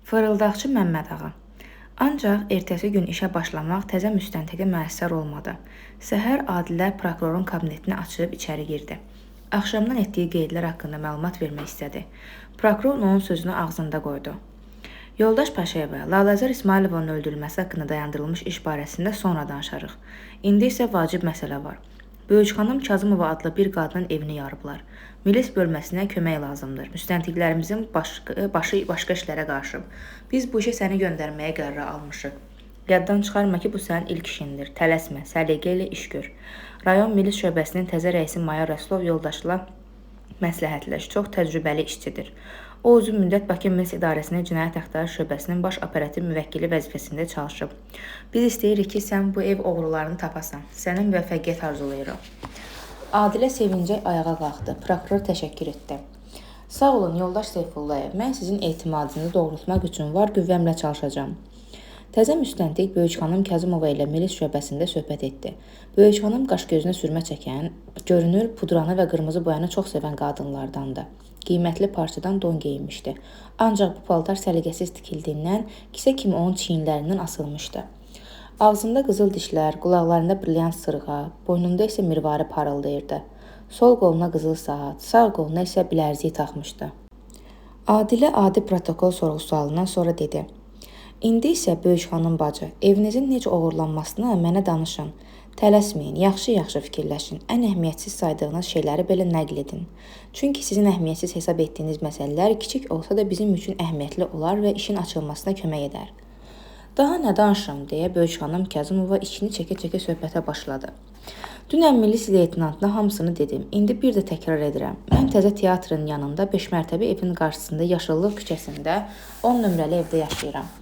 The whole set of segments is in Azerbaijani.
Fırıldaqçı Məmməd ağa. Ancaq ertəsi gün işə başlamaq təzə müstəntiqə müəssər olmadı. Səhər Adilə prokurorun kabinetini açıb içəri girdi. Axşamdan etdiyi qeydlər haqqında məlumat vermək istədi. Prokuror onun sözünü ağzında qoydu. Yoldaş Paşayeva, Lalazar İsmayılovun öldürülməsi haqqında dayandırılmış iş barəsində sonra danışarıq. İndi isə vacib məsələ var. Böyük xanım Kazımova adlı bir qadının evini yarıblar. Milis bölməsinə kömək lazımdır. Müstəntiqlərimizin başı başqa işlərə qarışıb. Biz bu işə səni göndərməyə qərar almışıq. Yaddan çıxarma ki, bu sənin ilk işindir. Tələsmə, səliqə ilə iş gör. Rayon Milis şöbəsinin təzə rəisi Mayor Rəsulov yoldaşla məsləhətləş. Çox təcrübəli işçidir. O uzun müddət Bakı Milis İdarəsinin Cinayət Axtarış Şöbəsinin baş operativ müvəkkili vəzifəsində çalışıb. Biz istəyirik ki, sən bu ev oğrularını tapasan. Sənə müvəffəqiyyət arzulayırıq. Adilə sevincək ayağa qalxdı. Prokuror təşəkkür etdi. Sağ olun, yoldaş Seyfullayev. Mən sizin etimadınızı doğrultmaq üçün var qüvvəmlə çalışacağam. Təzə müstəntiq Böyük xanım Kazımova ilə Milis şöbəsində söhbət etdi. Böyük xanım qaş-gözünə sürmə çəkən, görünür pudranı və qırmızı boyanı çox sevən qadınlardandı. Qiymətli parçadan don geyinmişdi. Ancaq bu paltar səliqəsiz tikildiyindən kisə kimi onun çiyinlərindən asılmışdı. Ağzında qızıl dişlər, qulaqlarında brilyant sırğa, boynunda isə mirvari parıldayırdı. Sol qoluna qızıl saat, sağ qoluna isə bilərziyi taxmışdı. Adilə adi protokol sorğu-sualından sonra dedi. İndi isə Böyük xanım bacı, evinizin necə oğurlanmasını mənə danışın. Tələsməyin, yaxşı-yaxşı fikirləşin. Ən əhəmiyyətsiz saydığınız şeyləri belə nəql edin. Çünki sizin əhəmiyyətsiz hesab etdiyiniz məsələlər kiçik olsa da bizim üçün əhəmiyyətli olar və işin açılmasına kömək edər. Daha nə danışım, deyə Böyük xanım Kazımova içini çəkə-çəkə söhbətə başladı. Dünən milis leytenantına hamısını dedim. İndi bir də təkrar edirəm. Mən təzə teatrın yanında 5 mərtəbə evin qarşısında Yaşıllıq küçəsində 10 nömrəli evdə yaşayıram.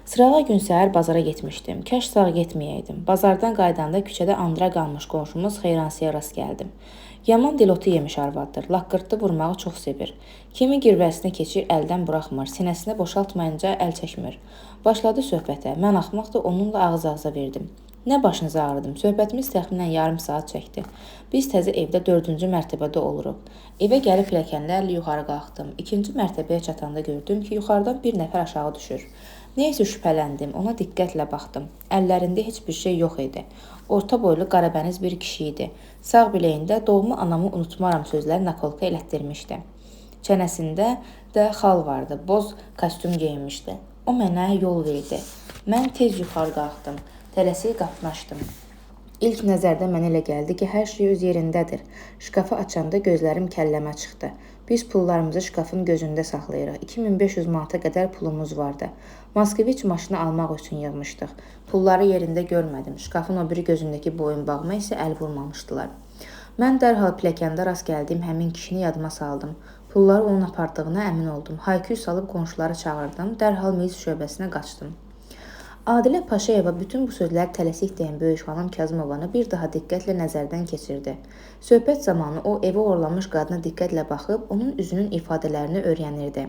Sırağa gün səhər bazara getmişdim. Kəş sağ getməyəydim. Bazardan qaydanda küçədə andıra qalmış qonşumuz Xeyransiyə rast gəldim. Yaman dilotu yemiş arvaddır. Laqqırtı vurmağı çox sevir. Kimi girvəsinə keçir, əldən buraxmır. Sinəsinə boşaltmayınca əl çəkmir. Başladı söhbətə. Mən axmaq da onunla ağız-ağıza verdim. Nə başınıza ağrıdım. Söhbətimiz təxminən yarım saat çəkdi. Biz təzə evdə 4-cü mərtəbədə oluruq. Evə gəlib pilləkənlərlə yuxarı qalxdım. 2-ci mərtəbəyə çatanda gördüm ki, yuxarıdan bir nəfər aşağı düşür. Nəysə şübhələndim, ona diqqətlə baxdım. Əllərində heç bir şey yox idi. Orta boylu qarabəniz bir kişi idi. Sağ biləyində doğma anamı unutmaram sözləri nakolka elətdirmişdi. Çənəsində də xal vardı, boz kostyum geyinmişdi. O mənə yol verdi. Mən tez yuxarı qalxdım, tələsik qapını açdım. İlk nəzərdə mənə elə gəldi ki, hər şey öz yerindədir. Şkafı açanda gözlərim kəlləmə çıxdı. Biz pullarımızı şkafın gözündə saxlayırıq. 2500 manata qədər pulumuz vardı. Moskviç maşını almaq üçün yığmışdıq. Pulları yerində görmədim. Şkafın o biri gözündəki boyunbağıma isə əl vurmamışdılar. Mən dərhal pilləkəndə rast gəldiyim həmin kişini yadıma saldım. Pulları onun apardığına əmin oldum. Hayküy salıb qonşuları çağırdım. Dərhal milis şöbəsinə qaçdım. Adilə Paşayeva bütün bu sözləri tələsik deyən Böyük xanım Kazımovanı bir daha diqqətlə nəzərdən keçirdi. Söhbət zamanı o evə oğurlanmış qadına diqqətlə baxıb onun üzünün ifadələrini öyrənirdi.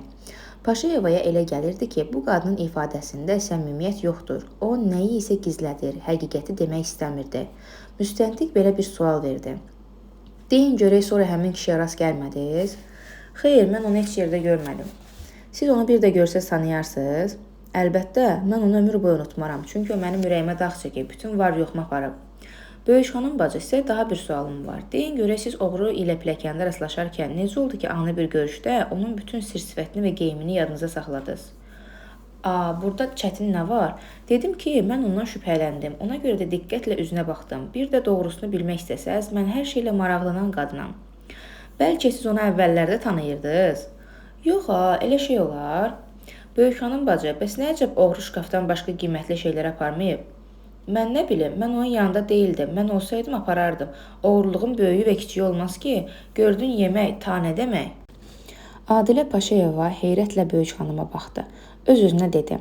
Paşayevaya elə gəlirdi ki, bu qadının ifadəsində səmimiyyət yoxdur. O nəyi isə gizlədir, həqiqəti demək istəmirdi. Müstəntiq belə bir sual verdi. Deyin görək, sonra həmin kişiyə rast gəlmədiniz? Xeyr, mən onu heç yerdə görmədim. Siz onu bir də görsəz tanıyarsınız? Əlbəttə, mən onu ömür boyu unutmaram, çünki o mənim ürəyimə dağ çəkib, bütün var-yoxma aparıb. Böyük xanım bacı, sizə daha bir sualım var. Deyin görək, siz oğru ilə pilləkəndə rastlaşarkən necə oldu ki, ani bir görüşdə onun bütün sir-sifətini və geyimini yadınıza saxladınız? Burada çətin nə var? Dedim ki, mən ondan şübhələndim, ona görə də diqqətlə üzünə baxdım. Bir də doğrusunu bilmək istəsəz, mən hər şeylə maraqlanan qadınam. Bəlkə siz onu əvvəllərdə tanıyırdınız? Yox, elə şey olar. Böyük xanım bacı, bəs nə əcəb oğru şkafdan başqa qiymətli şeylər aparmayıb? Mən nə bilim, mən onun yanında deyildim. Mən olsaydım aparardım. Oğurluğun böyüyü və kiçiyi olmaz ki, gördün yemək, ta nə demək? Adilə Paşayeva heyrətlə Böyük xanıma baxdı. Öz-özünə dedi.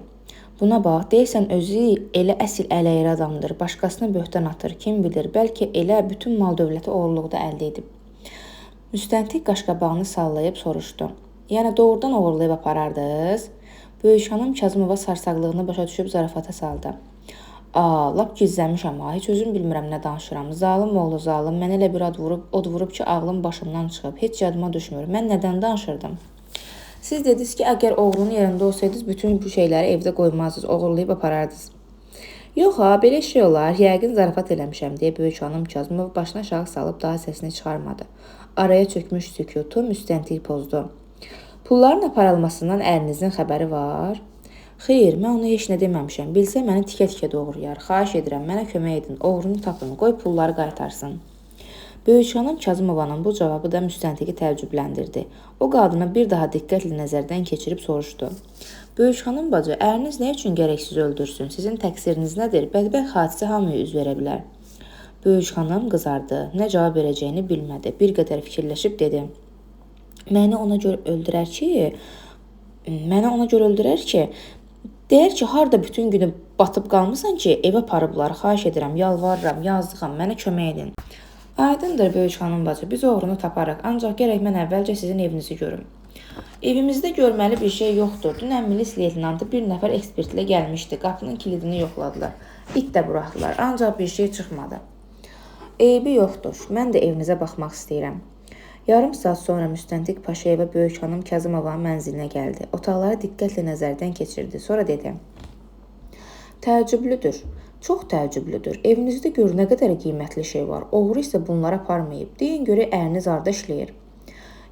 Buna bax, deyirsən özü elə əsil ələyir adamdır. Başqasına böhtan atır, kim bilir, bəlkə elə bütün mal dövləti oğurluqda əldə edib. Müstəntiq qaşqabağını sallayıb soruşdu. Yəni doğrudan oğurlayıb aparardınız? Böyük xanım Kazımova sarsaqlığını başa düşüb zarafata saldı. Lap gizləmişəm, heç özüm bilmirəm nə danışıram. Zalım oğlu zalım, mən elə bir od vurub ki, ağlım başımdan çıxıb. Heç yadıma düşmür. Mən nədən danışırdım? Siz dediniz ki, əgər oğlunun yerində olsaydınız, bütün bu şeyləri evdə qoymazdınız, oğurlayıb aparardınız. Yox ha, belə şey olar, yəqin zarafat eləmişəm deyə böyük xanım Kazımov başını aşağı salıb daha səsini çıxarmadı. Araya çökmüş sükutu müstəntiq pozdu. Pulların aparılmasından ərinizin xəbəri var? Xeyr, mən ona heç nə deməmişəm. Bilsə məni tikə-tikə doğrayar. Xahiş edirəm, mənə kömək edin. Oğrunu tapın, qoy pulları qaytarsın. Böyük xanım Kazımovanın bu cavabı da müstəntiqi təəccübləndirdi. O qadını bir daha diqqətlə nəzərdən keçirib soruşdu. Böyük xanım bacı, əriniz nə üçün gərəksiz öldürsün? Sizin təqsiriniz nədir? Bədbəxt hadisə hamıya üz verə bilər. Böyük xanım qızardı. Nə cavab verəcəyini bilmədi. Bir qədər fikirləşib dedi. Mənə ona görə öldürər ki, deyər ki, harda bütün günü batıb qalmısan ki, evə aparıblar. Xahiş edirəm, yalvarıram, yazdıqam, mənə kömək edin. Aydındır böyük xanım bacı, biz oğrunu taparıq. Ancaq gərək mən əvvəlcə sizin evinizi görüm. Evimizdə görməli bir şey yoxdur. Dünən milis leytenantı bir nəfər ekspertlə gəlmişdi. Qapının kilidini yoxladılar. İt də buraxdılar. Ancaq bir şey çıxmadı. Eybi yoxdur. Mən də evinizə baxmaq istəyirəm. Yarım saat sonra müstəntiq Paşayeva böyük xanım Kazımovanın mənzilinə gəldi. Otaqları diqqətlə nəzərdən keçirdi. Sonra dedi. Təəccüblüdür. Çox təəccüblüdür. Evinizdə gör nə qədər qiymətli şey var. Oğru isə bunları aparmayıb. Deyin görə əriniz harda işləyir.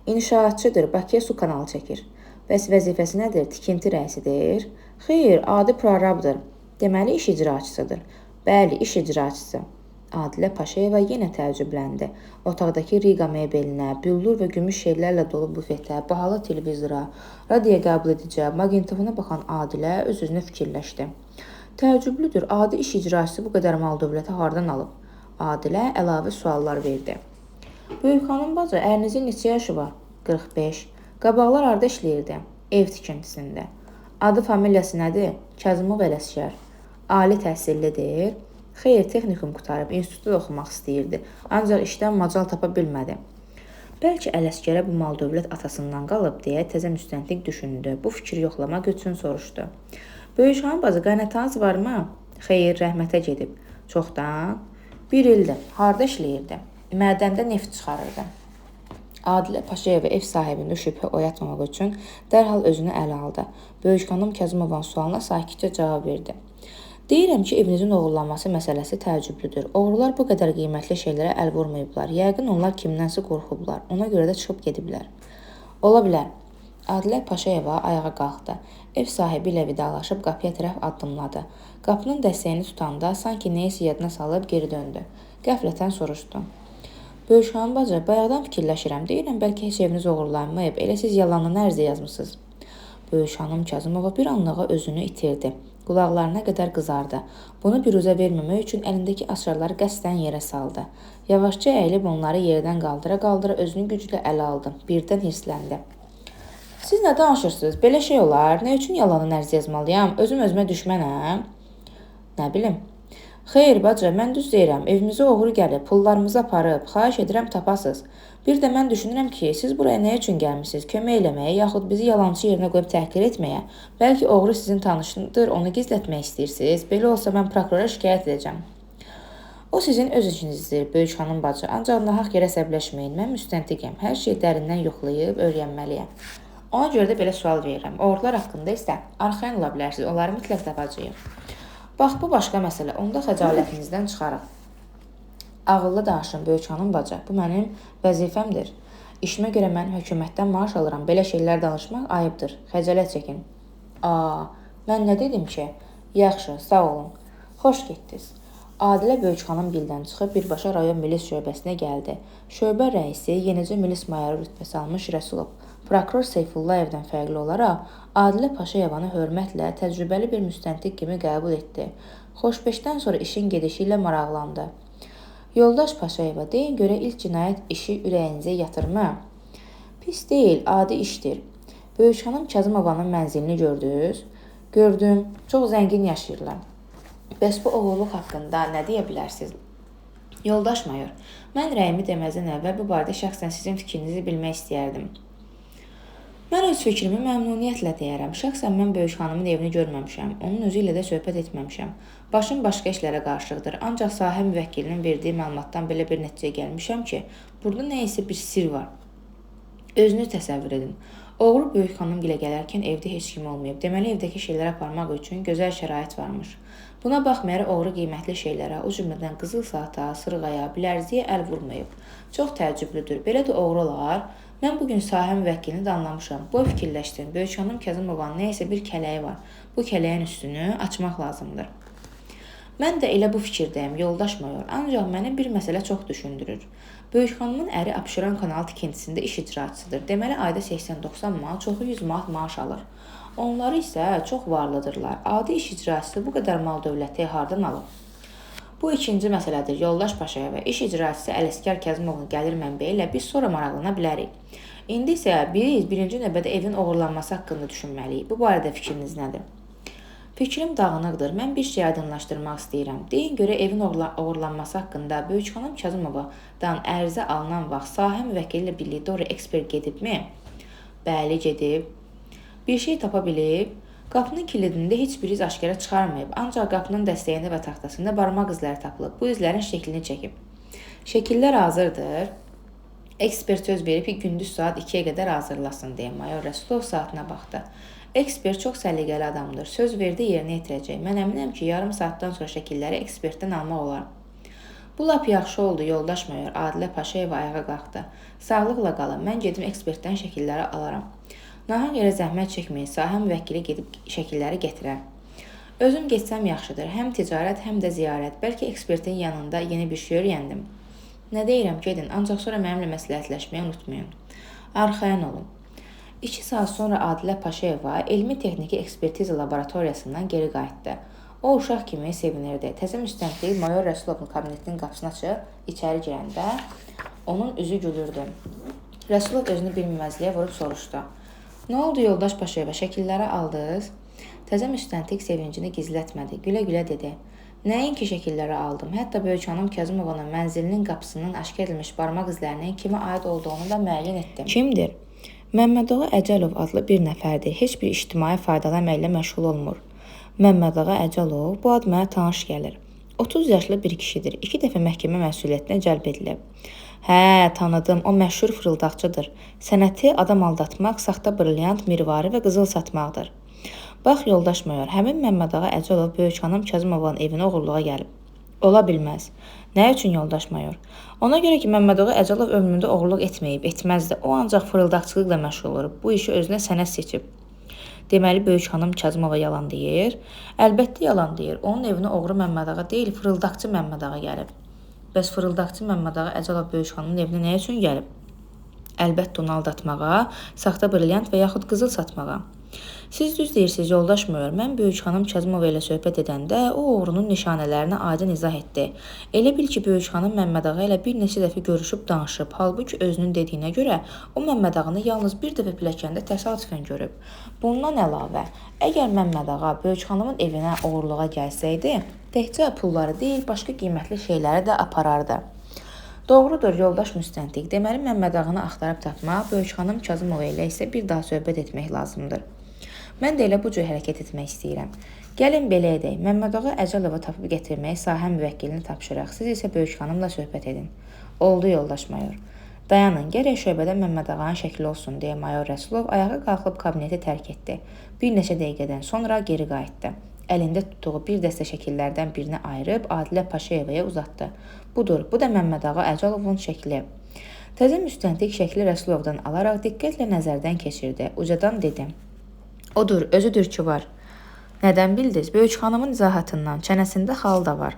İnşaatçıdır, Bakıya su kanalı çəkir. Bəs vəzifəsi nədir? Tikinti rəisidir. Xeyr, adi prorabdır. Deməli iş icraçısıdır. Bəli, iş icraçısı. Adilə Paşayeva yenə təəccübləndi. Otaqdakı Riga mebelinə, büllur və gümüş şeylərlə dolu bufetə, bahalı televizora, radio qəbul edicə, maqnitofona baxan Adilə öz-özünə fikirləşdi. Təəccüblüdür, adi iş icraçısı bu qədər mal dövləti hardan alıb? Adilə əlavə suallar verdi. Böyük xanım bacı, ərinizin neçə yaşı var? 45. Qabaqlar harda işləyirdi? Ev tikintisində. Adı, familiyası nədir? Kazımov Ələsgər. Ali təhsillidir. Xeyr, texnikum qutarıb, institutda oxumaq istəyirdi. Ancaq işdən macal tapa bilmədi. Bəlkə Ələsgərə bu mal dövlət atasından qalıb deyə təzə müstəntiq düşündü. Bu fikri yoxlamaq üçün soruşdu. Böyük xanım bacı, qaynatanız varmı? Xeyr, rəhmətə gedib. Çoxdan? 1 ildir. Harda işləyirdi? Mədəndə neft çıxarırdı. Adilə Paşayeva ev sahibində şübhə oyatmamaq üçün dərhal özünü ələ aldı. Böyük xanım Kazımovanın sualına sakitcə cavab verdi. Deyirəm ki, evinizin oğurlanması məsələsi təəccüblüdür. Oğrular bu qədər qiymətli şeylərə əl vurmayıblar. Yəqin onlar kimdənsə qorxublar. Ona görə də çıxıb gediblər. Ola bilər. Adilə Paşayeva ayağa qalxdı. Ev sahibi ilə vidalaşıb qapıya tərəf addımladı. Qapının dəstəyini tutanda sanki neysə yadına salıb geri döndü. Qəflətən soruşdu. Böyük xanım bacı, bayaqdan fikirləşirəm. Deyirəm, bəlkə heç eviniz oğurlanmayıb. Elə siz yalanını ərizə yazmısınız. Böyük xanım Kazımova bir anlığa özünü itirdi. Qulaqlarına qədər qızardı. Bunu biruzə verməmək üçün əlindəki açarları qəsdən yerə saldı. Yavaşca əyilib onları yerdən qaldıra-qaldıra özünü güclə ələ aldı. Birdən hirsləndi. Siz nə danışırsınız? Belə şey olar. Nə üçün yalanını ərizə yazmalıyam? Özümə düşmənəm. Nə bilim. Xeyr bacı, mən düz deyirəm. Evimizə oğru gəlib, pullarımızı aparıb, xahiş edirəm tapasız. Bir də mən düşünürəm ki, siz buraya nə üçün gəlmisiniz? Kömək eləməyə, yaxud bizi yalançı yerinə qoyub təhqir etməyə. Bəlkə oğru sizin tanışınızdır, onu gizlətmək istəyirsiniz. Belə olsa mən prokurora şikayət edəcəm. O sizin öz işinizdir, böyük xanım bacı. Ancaq nahaq yerə əsəbləşməyin. Mən müstəntiqəm. Hər şeyi dərindən yoxlayıb öyrənməliyəm. Ona görə də belə sual verirəm. Oğrular haqqında isə arxayın ola bilərsiniz. Onları mütləq tapacağıq. Bax, bu başqa məsələ. Onda xəcalətinizdən çıxarıq. Ağıllı danışın, böyük xanım bacı. Bu mənim vəzifəmdir. İşimə görə mən hökumətdən maaş alıram. Belə şeylər danışmaq ayıbdır. Xəcalət çəkin. Mən nə dedim ki? Yaxşı, sağ olun. Xoş getdiniz. Adilə böyük xanım gildən çıxıb birbaşa rayon milis şöbəsinə gəldi. Şöbə rəisi yenicə milis mayoru rütbəsi almış Rəsulov. Prokuror Seyfullayevdən fərqli olaraq Adilə Paşayevanı hörmətlə təcrübəli bir müstəntiq kimi qəbul etdi. Xoşbeşdən sonra işin gedişi ilə maraqlandı. Yoldaş Paşayeva, deyin görə ilk cinayət işi ürəyinizə yatırmı? Pis deyil, adi işdir. Böyük xanım Kazımovanın mənzilini gördünüz? Gördüm, çox zəngin yaşayırlar. Bəs bu oğurluq haqqında nə deyə bilərsiniz? Yoldaş mayor, mən rəyimi deməzdən əvvəl bu barədə şəxsən sizin fikrinizi bilmək istəyərdim. Mən öz fikrimi məmnuniyyətlə deyərəm. Şəxsən mən böyük xanımın evini görməmişəm. Onun özü ilə də söhbət etməmişəm. Başım başqa işlərə qarışıqdır. Ancaq sahə müvəkkilinin verdiyi məlumatdan belə bir nəticəyə gəlmişəm ki, burada nə isə bir sir var. Özünüz təsəvvür edin. Oğru böyük xanım gilə gələrkən evdə heç kim olmayıb. Deməli evdəki şeyləri aparmaq üçün gözəl şərait varmış. Buna baxmayaraq oğru qiymətli şeylərə, o cümlədən qızıl saata, sırğaya, bilərziyə əl vurmayıb. Çox təəccüblüdür. Belə də oğru olar. Mən bugün sahə müvəkkilini də anlamışam. Boy fikirləşdim. Böyük xanım Kazımovanın nəyəsə bir kələyi var. Bu kələyin üstünü açmaq lazımdır. Mən də elə bu fikirdəyim, yoldaş mayor. Ancaq məni bir məsələ çox düşündürür. Böyük xanımın əri Abşeron kanalı tikintisində iş icraçısıdır. Deməli ayda 80-90 manat, çoxu 100 manat maaş alır. Onları isə çox varlıdırlar. Adi iş icraçısı bu qədər mal dövləti hardan alıb? Bu ikinci məsələdir. Yoldaş Paşayeva, iş icraçısı Ələsgər Kazımovun gəlir mənbəyi ilə biz sonra maraqlana bilərik. İndi isə biz birinci növbədə evin oğurlanması haqqında düşünməliyik. Bu barədə fikriniz nədir? Fikrim dağınıqdır. Mən bir şey aydınlaşdırmaq istəyirəm. Deyin görə evin oğurlanması haqqında Böyük xanım Kazımovadan ərizə alınan vaxt sahə müvəkkili ilə birlikdə oraya ekspert gedibmi? Bəli, gedib. Bir şey tapa bilib. Qapının kilidində heç bir iz aşkara çıxarmayıb. Ancaq qapının dəstəyində və taxtasında barmaq izləri tapılıb. Bu izlərin şəklini çəkib. Şəkillər hazırdır. Ekspert söz verib ki, gündüz saat 2-yə qədər hazırlasın deyə mayor Rəsulov saatına baxdı. Ekspert çox səliqəli adamdır. Söz verdi, yerinə yetirəcək. Mən əminəm ki, yarım saatdan sonra şəkilləri ekspertdən almaq olar. Bu lap yaxşı oldu, yoldaş mayor. Adilə Paşayeva ayağa qalxdı. Sağlıqla qalın. Mən gedim ekspertdən şəkilləri alaram. Nahaq yerə zəhmət çəkməyin. Sahə müvəkkili gedib şəkilləri gətirər. Özüm getsəm yaxşıdır. Həm ticarət, həm də ziyarət. Bəlkə ekspertin yanında yeni bir şey öyrəndim. Nə deyirəm, gedin. Ancaq sonra mənimlə məsləhətləşməyi unutmayın. Arxayın olun. 2 saat sonra Adilə Paşayeva elmi-texniki ekspertiza laboratoriyasından geri qayıtdı. O uşaq kimi sevinirdi. Təzə müstəntiq mayor Rəsulovun kabinetinin qapısını açıb içəri girəndə onun üzü gülürdü. Rəsulov özünü bilməməzliyə vurub soruşdu. Nə oldu yoldaş Paşayeva, şəkilləri aldınız? Təzə müstəntiq sevincini gizlətmədi. Gülə-gülə dedi. Nəinki şəkilləri aldım. Hətta Böyük xanım Kazımovanın mənzilinin qapısının aşkar edilmiş barmaq izlərinin kimə aid olduğunu da müəyyən etdim. Kimdir? Məmmədağa Əcəlov adlı bir nəfərdir. Heç bir ictimai faydalı əməllə məşğul olmur. Məmmədağa Əcəlov, bu ad mənə tanış gəlir. 30 yaşlı bir kişidir. 2 dəfə məhkəmə məsuliyyətinə cəlb edilib. Hə, tanıdım. O məşhur fırıldaqçıdır. Sənəti adam aldatmaq, saxta brilyant, mirvari və qızıl satmaqdır. Bax, yoldaş mayor, həmin Məmmədağa Əcəlov Böyük xanım Kazımovanın evinə oğurluğa gəlib. Ola bilməz. Nə üçün yoldaş mayor? Ona görə ki, Məmmədağa Əcəlov ömründə oğurluq etməyib, etməzdi. O ancaq fırıldaqçılıqla məşğul olub. Bu işi özünə sənət seçib. Deməli, Böyük xanım Kazımova yalan deyir. Əlbəttə yalan deyir. Onun evinə oğru Məmmədağa deyil, fırıldaqçı Məmmədağa gəlib. Bəs fırıldaqçı Məmmədağa Əcəlov Böyük xanımın evinə nə üçün gəlib? Əlbəttə onu aldatmağa, saxta brilyant və yaxud qızıl satmağa. Siz düz deyirsiniz, yoldaş mayor. Mən Böyük xanım Kazımova ilə söhbət edəndə o oğrunun nişanələrini aydın izah etdi. Elə bil ki, Böyük xanım Məmmədağa ilə bir neçə dəfə görüşüb danışıb. Halbuki özünün dediyinə görə o Məmmədağını yalnız bir dəfə pilləkəndə təsadüfən görüb. Bundan əlavə, əgər Məmmədağa Böyük xanımın evinə oğurluğa gəlsəydi, təkcə pulları deyil, başqa qiymətli şeyləri də aparardı. Doğrudur, yoldaş müstəntiq. Deməli, Məmmədağını axtarıb tapmaq, Böyük xanım Kazımova ilə isə bir daha söhbət etmək lazımdır. Mən də elə bu cür hərəkət etmək istəyirəm. Gəlin belə edək. Məmmədağa Əcəlova tapıb gətirməyi sahə müvəkkilini tapşıraq. Siz isə Böyük xanımla söhbət edin. Oldu, yoldaş mayor. Dayanın, gərək şöbədə Məmmədağanın şəkli olsun, deyə mayor Rəsulov ayağa qalxıb kabineti tərk etdi. Bir neçə dəqiqədən sonra geri qayıtdı. Əlində tutduğu bir dəstə şəkillərdən birini ayırıb Adilə Paşayevaya uzatdı. Budur, bu da Məmmədağa Əcəlovun şəkli. Təzə müstəntiq şəkli Rəsulovdan alaraq diqqətlə nəzərdən keçirdi. Ucadan dedi. Odur, özüdür ki var. Nədən bildiniz? Böyük xanımın izahatından, çənəsində xal da var.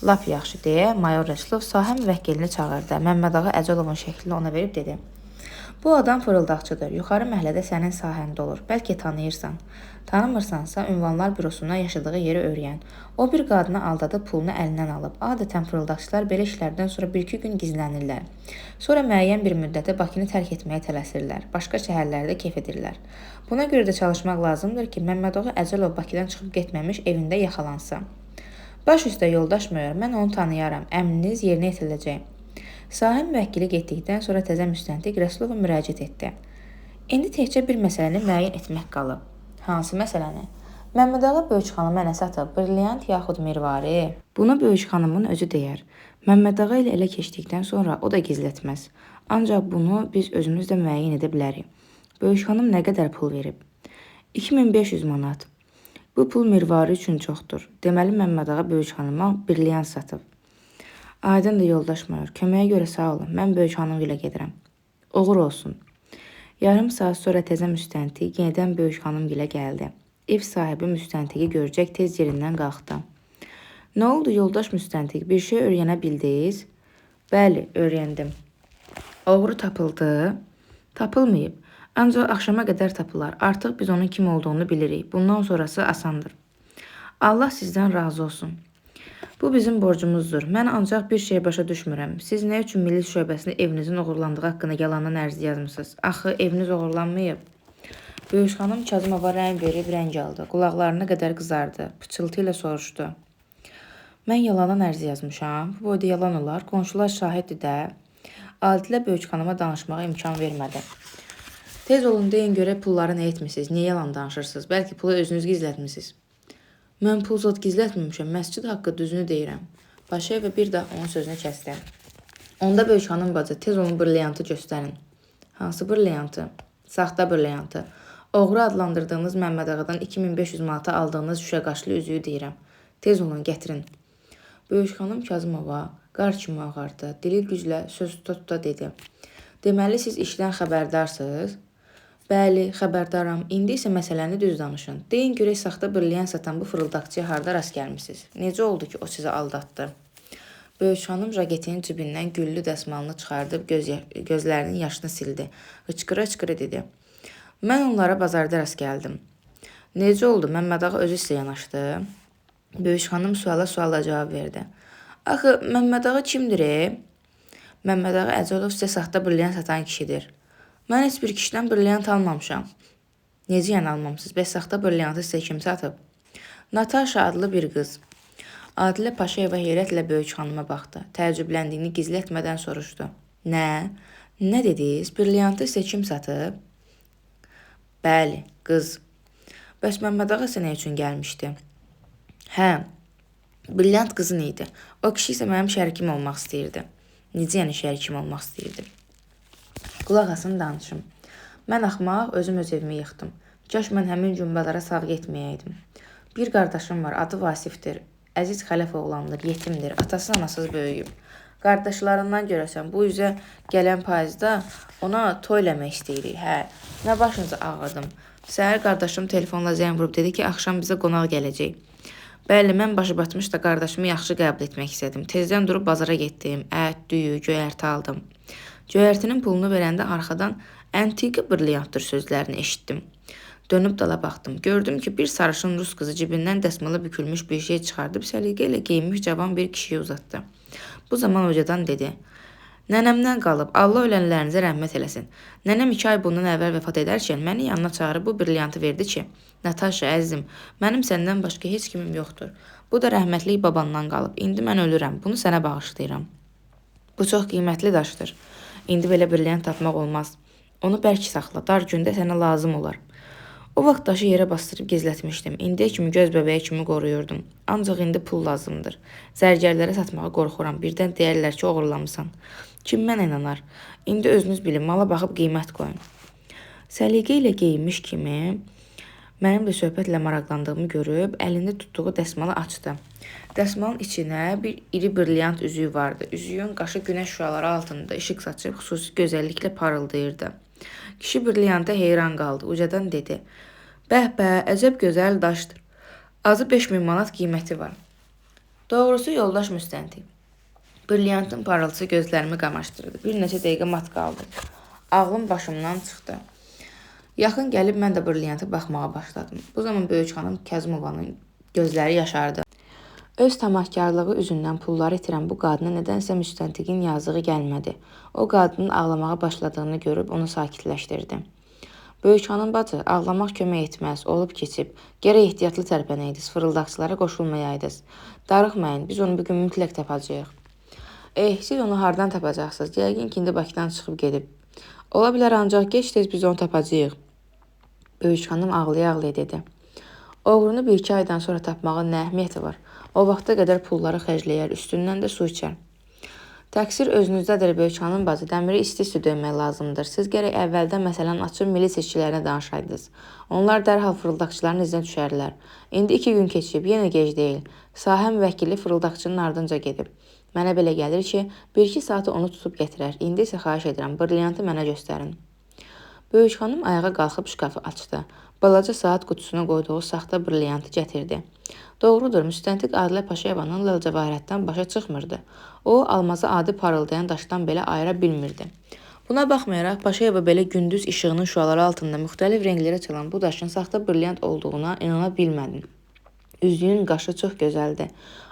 Lap yaxşı deyə mayor Rəsulov sahə müvəkkilini çağırdı. Məmmədağa Əcəlovun şəklini ona verib dedi. Bu adam fırıldaqçıdır. Yuxarı məhəllədə sənin sahəndə olur. Bəlkə tanıyırsan. Tanımırsansa ünvanlar bürosuna yaşadığı yeri öyrən. O bir qadını aldadıb pulunu əlindən alıb. Adətən fırıldaqçılar belə işlərdən sonra 1-2 gün gizlənirlər. Sonra müəyyən bir müddətə Bakını tərk etməyə tələsirlər. Başqa şəhərlərdə kef edirlər. Buna görə də çalışmaq lazımdır ki, Məmmədağa Əcəlov Bakıdan çıxıb getməmiş evində yaxalansa. Baş üstə yoldaş mayor, mən onu tanıyaram. Əmriniz yerinə yetiriləcək. Sahə müvəkkili getdikdən sonra təzə müstəntiq Rəsulova müraciət etdi. İndi təkcə bir məsələni müəyyən etmək qalıb. Hansı məsələni? Məmmədağa Böyük xanıma nə satıb? Brilyant yaxud mirvari? Bunu Böyük xanımın özü deyər. Məmmədağa ilə elə keçdikdən sonra o da gizlətməz. Ancaq bunu biz özümüz də müəyyən edə bilərik. Böyük xanım nə qədər pul verib? 2500 manat. Bu pul mirvarı üçün çoxdur. Deməli Məmməd ağa Böyük xanıma brilyant satıb. Aydındır yoldaş mayor. Köməyə görə sağ olun. Mən Böyük xanım ilə gedirəm. Uğur olsun. Yarım saat sonra təzə müstəntiq yenidən Böyük xanım ilə gəldi. Ev sahibi müstəntiqi görəcək tez yerindən qalxdı. Nə oldu yoldaş müstəntiq? Bir şey öyrənə bildiniz? Bəli, öyrəndim. Oğru tapıldı. Tapılmayıb. Ancaq axşama qədər tapılar. Artıq biz onun kim olduğunu bilirik. Bundan sonrası asandır. Allah sizdən razı olsun. Bu bizim borcumuzdur. Mən ancaq bir şey başa düşmürəm. Siz nə üçün Milli Şöbəsində evinizin oğurlandığı haqqında yalandan ərz yazmısınız? Axı eviniz oğurlanmayıb. Böyük xanım Kazımova rəng verib rəng aldı. Qulaqlarına qədər qızardı. Pıçıltı ilə soruşdu. Mən yalandan ərz yazmışam. Bu boyda yalan olar. Qonşular şahiddir də. Adilə Böyük xanıma danışmağa imkan vermədi. Tez olun deyin görə pulları nə etmisiniz? Niyə yalan danışırsınız? Bəlkə pulu özünüz gizlətmisiniz. Mən pul zat gizlətməmişəm. Məscid haqqı düzünü deyirəm. Paşayeva bir daha onun sözünü kəsdi. Onda Böyük xanım bacı tez onun brilyantı göstərin. Hansı brilyantı? Saxta brilyantı. Oğru adlandırdığınız Məmməd ağadan 2500 manata aldığınız şüşə qaşlı üzüyü deyirəm. Tez olun gətirin. Böyük xanım Kazımova qar kimi ağardı. Dili güclə söz tuta dedi. Deməli siz işdən xəbərdarsınız? Bəli, xəbərdaram. İndi isə məsələni düz danışın. Deyin görək saxta brilyant satan bu fırıldaqçıya harda rast gəlmisiniz? Necə oldu ki o sizi aldatdı? Böyük xanım jaketinin cibindən güllü dəsmalını çıxardıb gözlərinin yaşını sildi. Hıçqıra-hıçqıra dedi. Mən onlara bazarda rast gəldim. Necə oldu? Məmməd ağa özü sizə yanaşdı. Böyük xanım suala cavab verdi. Axı Məmməd ağa kimdir? Məmməd ağa Əcəlov sizə saxta brilyant satan kişidir. Mən heç bir kişidən brilyant almamışam. Necə yəni almamısınız? Bəs saxta brilyantı sizə kim satıb? Natasha adlı bir qız. Adilə Paşayeva heyrətlə Böyük xanıma baxdı. Təəccübləndiyini gizlətmədən soruşdu. Nə? Nə dediniz? Brilyantı sizə kim satıb? Bəli, qız. Bəs Məmməd ağa sizə nə üçün gəlmişdi? Hə, brilyant qızın idi. O kişi isə mənim şərikim olmaq istəyirdi. Necə yəni şərikim olmaq istəyirdi? Qulaq asın danışım. Mən axmaq özüm öz evimi yıxdım. Kaş mən həmin cümbələrə sağ getməyəydim. Bir qardaşım var, adı Vasifdir. Əziz Xələf oğlandır, yetimdir, atası anasız böyüyüb. Qardaşlarından görəsən, bu üzə gələn payızda ona toy eləmək istəyirik. Hə, nə başınıza ağladım. Səhər qardaşım telefonla zəng vurub dedi ki, axşam bizə qonaq gələcək. Bəli, mən başı batmış da qardaşımı yaxşı qəbul etmək istədim. Tezdən durub bazara getdim, ət, düyü, göyərti aldım. Göyərtinin pulunu verəndə arxadan antika brilyantdır sözlərini eşitdim. Dönüb dala baxdım. Gördüm ki, bir sarışın rus qızı cibindən dəsmala bükülmüş bir şey çıxardıb səliqə ilə geyinmiş cavan bir kişiyə uzatdı. Bu zaman ucadan dedi. Nənəmdən qalıb, Allah ölənlərinizə rəhmət eləsin. Nənəm 2 ay bundan əvvəl vəfat edərkən məni yanına çağırıb bu brilyantı verdi ki, Natasha, əzizim, mənim səndən başqa heç kimim yoxdur. Bu da rəhmətlik babandan qalıb. İndi mən ölürəm, bunu sənə bağışlayıram. Bu çox qiymətli daşdır. İndi belə brilyant tapmaq olmaz. Onu bərk saxla, dar gündə sənə lazım olar. O vaxt daşı yerə bastırıb gizlətmişdim. İndiyə kimi göz bəbəyi kimi qoruyurdum. Ancaq indi pul lazımdır. Zərgərlərə satmağa qorxuram. Birdən deyərlər ki, oğurlamısan. Kim mənə inanar? İndi özünüz bilin, mala baxıb qiymət qoyun. Səliqə ilə geyinmiş kimi mənimlə söhbətlə maraqlandığımı görüb, əlində tutduğu dəsmalı açdı. Dəsmalın içinə bir iri brilyant üzüyü vardı. Üzüyün qaşı günəş şüaları altında işıq saçıb xüsusi gözəlliklə parıldayırdı. Kişi brilyanta heyran qaldı. Ucadan dedi. Bəh, əcəb gözəl daşdır. Azı 5000 manat qiyməti var. Doğrusu yoldaş müstəntiq. Brilyantın parıltısı gözlərimi qamaşdırdı. Bir neçə dəqiqə mat qaldı. Ağlım başımdan çıxdı. Yaxın gəlib mən də brilyantı baxmağa başladım. Bu zaman Böyük xanım Kazımovanın gözləri yaşardı. Öz tamahkarlığı üzündən pulları itirən bu qadına nədənsə müstəntiqin yazığı gəlmədi. O qadının ağlamağa başladığını görüb onu sakitləşdirdi. Böyük xanım bacı, ağlamaq kömək etməz, olub keçib. Gərək ehtiyatlı tərpənəydiniz, fırıldaqçılara qoşulmayaydınız. Darıxmayın, biz onu bugün mütləq tapacağıq. Siz onu hardan tapacaqsınız? Yəqin ki, indi Bakıdan çıxıb gedib. Ola bilər ancaq gec-tez biz onu tapacağıq. Böyük xanım ağlaya-ağlaya dedi. Oğrunu 1-2 aydan sonra tapmağın nə əhəmiyyəti var? O vaxta qədər pulları xərcləyər, üstündən də su içər. Təqsir özünüzdədir Böyük xanım bacı, dəmiri isti-isti döymək lazımdır. Siz gərək əvvəldən məsələni açıb milis işçilərinə danışaydınız. Onlar dərhal fırıldaqçıların izinə düşərlər. İndi 2 gün keçib, yenə gec deyil. Sahə müvəkkili fırıldaqçının ardınca gedib. Mənə belə gəlir ki, 1-2 saatı onu tutub gətirər. İndi isə xahiş edirəm, brilyantı mənə göstərin. Böyük xanım ayağa qalxıb şkafı açdı. Balaca saat qutusuna qoyduğu saxta brilyantı gətirdi. Doğrudur, müstəntiq Adilə Paşayevanın ləlcəvahiratdan başa çıxmırdı. O, almazı adi parıldayan daşdan belə ayıra bilmirdi. Buna baxmayaraq, Paşayeva belə gündüz işığının şüaları altında müxtəlif rənglərə çalan bu daşın saxta brilyant olduğuna inana bilmədim. Üzüyün qaşı çox gözəldir.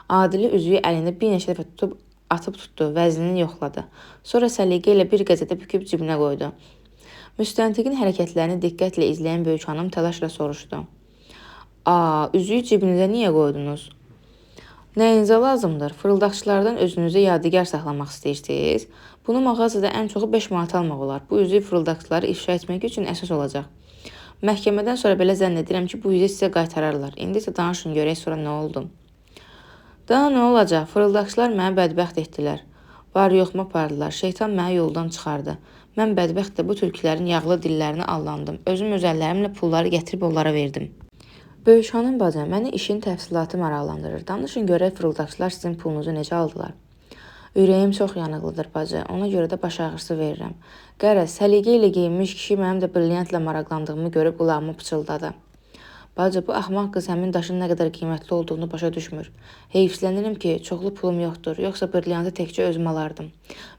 Adilə üzüyü əlində bir neçə dəfə atıb tutdu, vəznini yoxladı. Sonra səliqə ilə bir qəzetə büküb cibinə qoydu. Müstəntiqin hərəkətlərini diqqətlə izləyən Böyük xanım təlaşla soruşdu. Üzüyü cibinizə niyə qoydunuz? Nəyinizə lazımdır? Fırıldaqçılardan özünüzü yadigar saxlamaq istəyirsiniz? Bunu mağazada ən çoxu 5 manat almaq olar. Bu üzüyü fırıldaqçıları ifşa etmək üçün əsas olacaq. Məhkəmədən sonra belə zənn edirəm ki, bu üzüyü sizə qaytararlar. İndi isə danışın görək sonra nə oldu? Daha nə olacaq? Fırıldaqçılar məni bədbəxt etdilər. Var yoxma apardılar. Şeytan məni yoldan çıxardı. Mən bədbəxt də bu türkülərin yağlı dillərini allandım. Özüm öz əllərimlə pulları gətirib onlara verdim. Böyük xanım bacı, məni işin təfsilatı maraqlandırır. Danışın görək fırıldaqçılar sizin pulunuzu necə aldılar? Ürəyim çox yanıqlıdır bacı, ona görə də baş ağrısı verirəm. Qərəz, səliqə ilə geyinmiş kişi mənim də brilyantla maraqlandığımı görüb qulağımı pıçıldadı. Bacı, bu axmaq qız həmin daşın nə qədər qiymətli olduğunu başa düşmür. Heyfslənirəm ki, çoxlu pulum yoxdur, yoxsa brilyantı təkcə özüm alardım.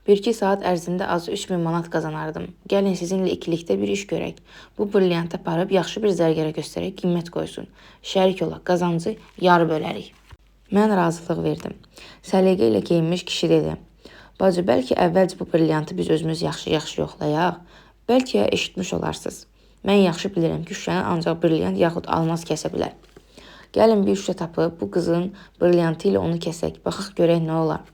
1-2 saat ərzində azı 3000 manat qazanardım. Gəlin sizinlə ikilikdə bir iş görək. Bu brilyantı aparıb yaxşı bir zərgərə göstərək, qiymət qoysun. Şərik olaq, qazancı yarı bölərik. Mən razılıq verdim. Səliqə ilə geyinmiş kişi dedi. Bacı, bəlkə əvvəlcə bu brilyantı biz özümüz yaxşı-yaxşı yoxlayaq. Bəlkə eşitmiş olarsınız. Mən yaxşı bilirəm ki, şüşəni ancaq brilyant yaxud almaz kəsə bilər. Gəlin bir şüşə tapıb bu qızın brilyantı ilə onu kəsək, baxaq görək nə olar.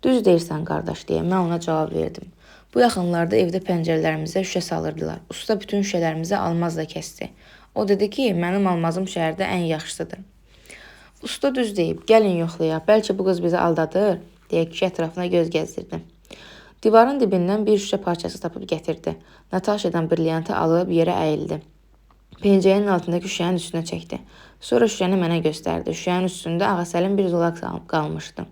Düz deyirsən qardaş deyə mən ona cavab verdim. Bu yaxınlarda evdə pəncərələrimizə şüşə salırdılar. Usta bütün şüşələrimizi almazla kəsdi. O dedi ki, mənim almazım şəhərdə ən yaxşısıdır. Usta düz deyib, gəlin yoxlayaq, bəlkə bu qız bizi aldadır, deyə kişi ətrafına göz gəzdirdi. Divarın dibindən bir şüşə parçası tapıb gətirdi. Nataşadan brilyantı alıb yerə əyildi. Pencəyin altındakı şüşənin üstünə çəkdi. Sonra şüşəni mənə göstərdi. Şüşənin üstündə ağasəlin bir zolaq qalmışdı.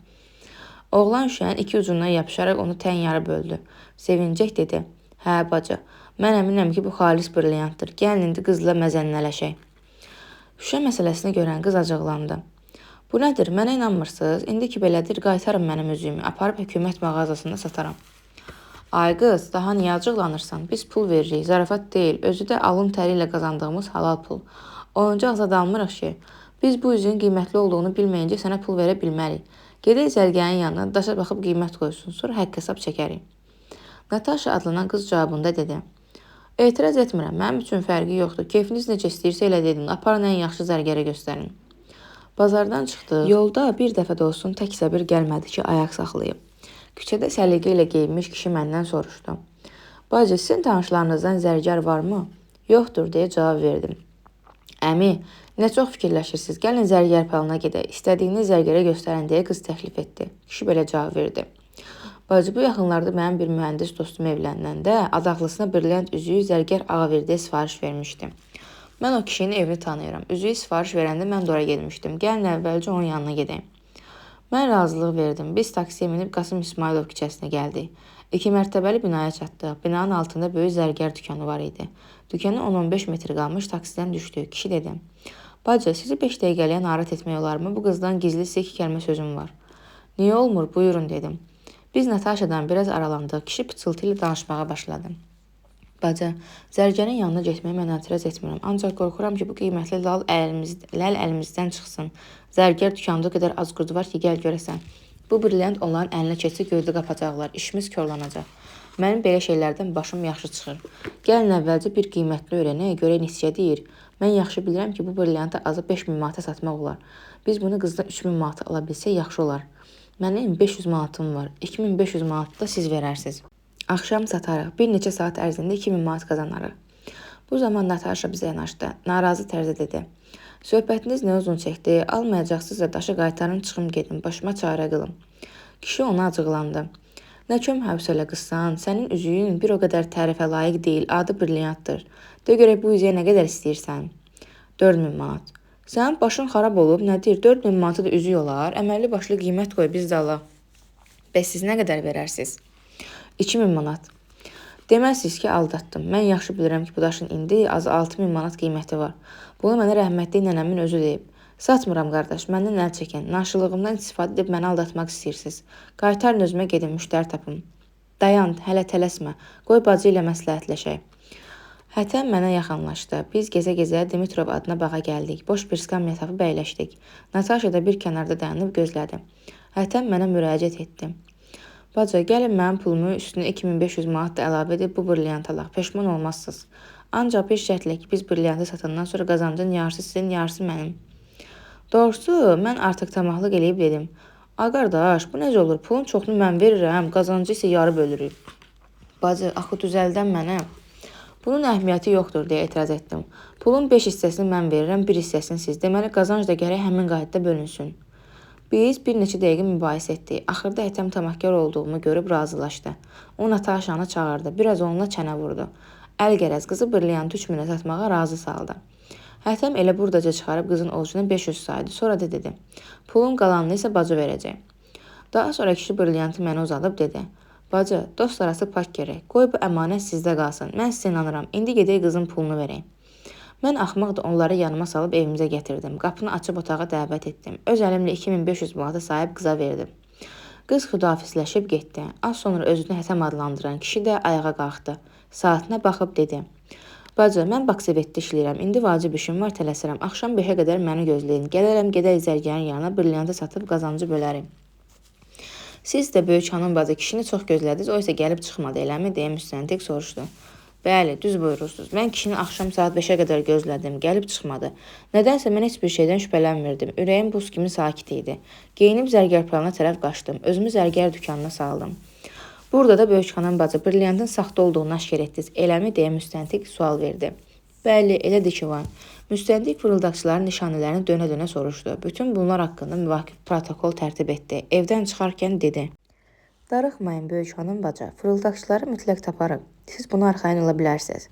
Oğlan şüşənin 2 ucundan yapışaraq onu tən yarı böldü. Sevincək dedi. Hə bacı, mən əminəm ki, bu xalis brilyantdır. Gəlin indi qızla məzənnələşək. Şüşə məsələsini görən qız acıqlandı. Bu nədir? Mənə inanmırsınız? İndi ki belədir, qaytarın mənim üzüyümü. Aparıb hökumət mağazasında sataram. Ay qız, daha niyə acıqlanırsan? Biz pul veririk, zarafat deyil. Özü də alın təri ilə qazandığımız halal pul. Oyuncaq zad almırıq ki. Biz bu üzüyün qiymətli olduğunu bilməyincə sənə pul verə bilmərik. Gedək zərgənin yanına, daşa baxıb qiymət qoysun, sonra haqq hesab çəkərik. Nataşa adlanan qız cavabında dedi. Etiraz etmirəm, mənim üçün fərqi yoxdur. Keyfiniz necə istəyirsə elə dedin, aparın ən yaxşı zərgərə göstərin. Bazardan çıxdı. Yolda bir dəfə də olsun tək səbir gəlmədi ki, ayaq saxlayıb. Küçədə səliqə ilə geyinmiş kişi məndən soruşdu. Bacı, sizin tanışlarınızdan zərgər varmı? Yoxdur, deyə cavab verdim. Əmi, nə çox fikirləşirsiniz? Gəlin zərgər palına gedək. İstədiyiniz zərgərə göstərin, deyə qız təklif etdi. Kişi belə cavab verdi. Bacı, bu yaxınlarda mənim bir mühəndis dostum evləndəndə adaqlısına brilyant üzüyü zərgər Ağaverdiyə sifariş vermişdi. Mən o kişinin evini tanıyıram. Üzüyü sifariş verəndə mən də ora gedmişdim. Gəlin əvvəlcə onun yanına gedəyim. Mən razılıq verdim. Biz taksiyə minib Qasım İsmailov küçəsinə gəldik. 2 mərtəbəli binaya çatdıq. Binanın altında böyük zərgər dükanı var idi. Dükanı 10-15 metr qalmış taksidən düşdü. Kişi dedi. Bacı, sizi 5 dəqiqəliyə narat etmək olarmı? Bu qızdan gizli sizə 2 kəlmə sözüm var. Niyə olmur? Buyurun dedim. Biz Nataşadan biraz aralandıq. Kişi pıçıltı ilə danışmağa başladı. Bacı, zərgərin yanına getməyə mən etiraz etmirəm. Ancaq qorxuram ki, bu qiymətli lal əlimizdən çıxsın. Zərgər dükanda o qədər az qurdu var ki, gəl görəsən. Bu brilyant onların əlinə keçsə göydə qapacaqlar. İşimiz körlanacaq. Mənim belə şeylərdən başım yaxşı çıxır. Gəlin əvvəlcə bir qiymətli öyrənək, görək neçə deyir. Mən yaxşı bilirəm ki, bu brilyantı azı 5000 manata satmaq olar. Biz bunu qızdan 3000 manata ala bilsək yaxşı olar. Mənim 500 manatım var. 2500 manat da siz verərsiniz. Axşam satarıq. Bir neçə saat ərzində 2000 manat qazanarıq. Bu zaman Nataşa bizə yanaşdı. Narazı tərzdə dedi. Söhbətiniz nə uzun çəkdi? Almayacaqsınız da daşı qaytarın, çıxım gedin. Başıma çarə qılın. Kişi ona acıqlandı. Nə köm hövsələ qızsan, sənin üzüyün bir o qədər tərifə layiq deyil, adı brilyantdır. De görək bu üzüyə nə qədər istəyirsən? 4000 manat. Sənin başın xarab olub, nədir? 4000 manatı da üzük olar, əməlli başlı qiymət qoy, biz də alaq. Bəs siz nə qədər verərsiniz? 2000 manat. Deməzsiniz ki, aldatdım. Mən yaxşı bilirəm ki, bu daşın indi azı 6000 manat qiyməti var. Bunu mənə rəhmətli nənəmin özü deyib. Satmıram qardaş, məndən əl çəkin. Naşılığımdan istifadə edib məni aldatmaq istəyirsiniz. Qaytarın özümə gedin, müştəri tapım. Dayan, hələ tələsmə. Qoy bacı ilə məsləhətləşək. Hətəm mənə yaxınlaşdı. Biz gezə-gezə Dimitrov adına bağa gəldik. Boş bir skamya tapıb əyləşdik. Nataşa da bir kənarda dayanıb gözlədi. Hətəm mənə müraciət etdi. Bacı, gəlin mənim pulumu üstünə 2500 manat da əlavə edib bu brilyant alaq. Peşman olmazsınız. Ancaq bir şərtlə ki, biz brilyantı satandan sonra qazancın yarısı sizin, yarısı mənim. Doğrusu, mən artıq tamaqlıq eləyib dedim. Ay qardaş, bu necə olur? Pulun çoxunu mən verirəm, qazancı isə yarı bölürük. Bacı, axı düzəldən mənə. Bunun əhəmiyyəti yoxdur, deyə etiraz etdim. Pulun 5 hissəsini mən verirəm, 1 hissəsini siz. Deməli, qazanc da gərək həmin qaydada bölünsün. Biz bir neçə dəqiqə mübahisə etdik. Axırda Hətəm tamahkar olduğumu görüb razılaşdı. O Nataşanı çağırdı, biraz onunla çənə vurdu. Əl gərəz qızı brilyantı 3000-ə satmağa razı saldı. Hətəm elə buradaca çıxarıb qızın ovucuna 500 saydı. Sonra da dedi, pulun qalanını isə bacı verəcək. Daha sonra kişi brilyantı mənə uzadıb dedi, bacı, dost arası pak gərək. Qoy bu əmanət sizdə qalsın. Mən sizə inanıram. İndi gedək qızın pulunu verək. Mən axmaq da onları yanıma salıb evimizə gətirdim. Qapını açıb otağa dəvət etdim. Öz əlimlə 2500 manatı sahib qıza verdim. Qız xudafizləşib getdi. Az sonra özünü Hətəm adlandıran kişi də ayağa qalxdı. Saatına baxıb dedi, bacı, mən Baksovetdə işləyirəm. İndi vacib işim var, tələsirəm. Axşam 5-ə qədər məni gözləyin. Gələrəm, gedək zərgərin yanına, brilyantı satıb qazancı bölərim. Siz də böyük xanım bacı kişini çox gözlədiniz, o isə gəlib çıxmadı, eləmi? Deyə müstəntiq soruşdu. Bəli, düz buyurursunuz. Mən kişini axşam saat 5-ə qədər gözlədim, gəlib çıxmadı. Nədənsə mən heç bir şeydən şübhələnmirdim. Ürəyim buz kimi sakit idi. Geyinib zərgər planına tərəf qaçdım. Özümü zərgər dükanına saldım. Burada da böyük xanım bacı brilyantın saxta olduğunu aşkar etdiniz, eləmi? Deyə müstəntiq sual verdi. Bəli, elədir ki var. Müstəntiq fırıldaqçıların nişanələrini dönə-dönə soruşdu. Bütün bunlar haqqında müvaqif protokol tərtib etdi. Evdən çıxarkən dedi. Darıxmayın böyük xanım bacı, fırıldaqçıları mütləq taparıq. Siz bunu arxayın ola bilərsiniz.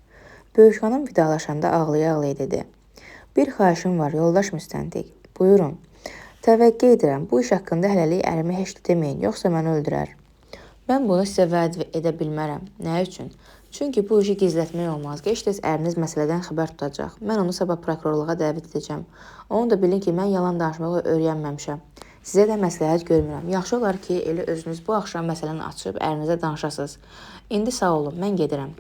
Böyük xanım vidalaşanda ağlaya-ağlaya dedi. Bir xahişim var, yoldaş müstəntiq. Buyurun. Təvəqqə edirəm, bu iş haqqında hələlik ərimə heç deməyin, yoxsa məni öldürər. Mən bunu sizə vəd edə bilmərəm. Nə üçün? Çünki bu işi gizlətmək olmaz. Gec-tez əriniz məsələdən xəbər tutacaq. Mən onu sabah prokurorluğa dəvət edəcəm. Onu da bilin ki, mən yalan danışmağı öyrənməmişəm. Sizə də məsləhət görmürəm. Yaxşı olar ki, elə özünüz bu axşam məsələni açıb ərinizə danışasınız. İndi sağ olun, mən gedirəm.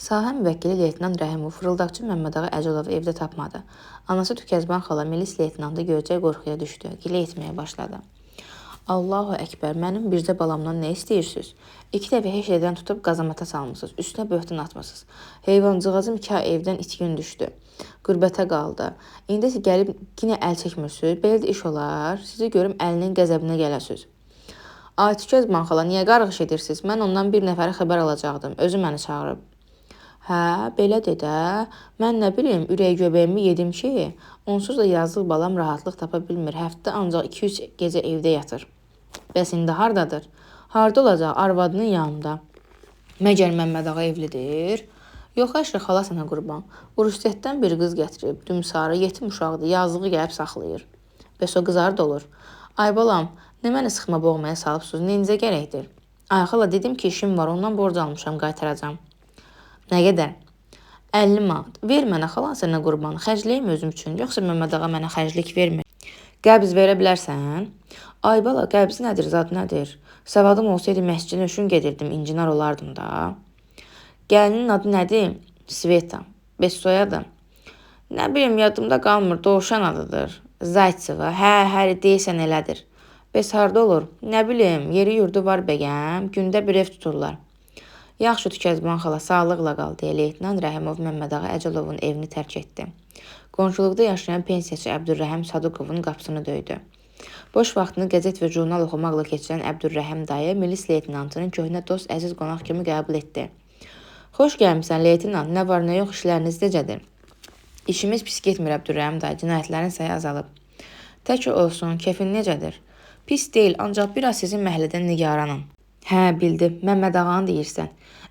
Sahə müvəkkili leytenant Rəhimov fırıldaqçı Məmmədağı Əcəlovu evdə tapmadı. Anası Tükəzban xala milis leytenantı görəcək qorxuya düşdü. Gilə etməyə başladı. Allahu Əkbər, mənim bircə balamdan nə istəyirsiniz? 2 dəfə heç yerdən tutub qazamata salmısınız, üstünə böhtan atmısınız. Heyvancığazım 2 ay evdən itkin düşdü. Qürbətə qaldı. İndi gəlib yine əl çəkmirsiniz, belə də iş olar. Sizi görüm əlinin qəzəbinə gələsiniz. Ay Tükəzban xala, niyə qarğış edirsiniz? Mən ondan bir nəfəri xəbər alacaqdım, özü məni çağırıb. Hə, belədir də. Mən nə bilim, ürək göbəyimi yedim ki, onsuz da yazıq balam rahatlıq tapa bilmir. Həftə ancaq 2-3 gecə evdə yatır. Bəs indi hardadır? Harda olacaq? Arvadının yanında. Məgər Məmmədağa evlidir? Yox, əşrə xala sənə qurban. Urusiyətdən bir qız gətirib, dümsarı, yetim uşaqdır, yazığı gəlib saxlayır. Bəs o qız harda olur? Ay balam, nə məni sıxma boğmaya salıbsınız, neyinizə gərəkdir? Ay xala, dedim ki, işim var, ondan borc almışam, qaytaracam. Nə qədər? 50 manat. Ver mənə xala sənə qurban. Xərcləyim özüm üçün, yoxsa Məmmədağa mənə xərclik vermir. Qəbz verə bilərsən? Ay bala, qəbz nədir, zad nədir? Savadım olsaydı məscidin üçün gedirdim, incinar olardım da. Gəlinin adı nədir? Sveta. Bəs soyadı? Nə bilim, yadımda qalmır, Dovşan adıdır. Zaytseva, hə, deyəsən elədir. Bəs harda olur? Nə bilim, yeri yurdu var bəgəm, gündə bir ev tuturlar. Yaxşı Tükəzban xala, sağlıqla qal, deyə leytenant Rəhimov Məmmədağa Əcəlovun evini tərk etdi. Qonşuluqda yaşayan pensiyaçı Əbdürrəhim Sadıqovun qapısını döydü. Boş vaxtını qəzet və jurnal oxumaqla keçirən Əbdürrəhim dayı milis leytenantının köhnə dost, əziz qonaq kimi qəbul etdi. Xoş gəlmişsən leytenant, nə var nə yox, işləriniz necədir? İşimiz pis getmir Əbdürrəhim dayı, cinayətlərin sayı azalıb. Tək olsun, kefin necədir? Pis deyil, ancaq biraz sizin məhəllədən nigaranım. Hə, bildim. Məmməd ağanı deyirsən.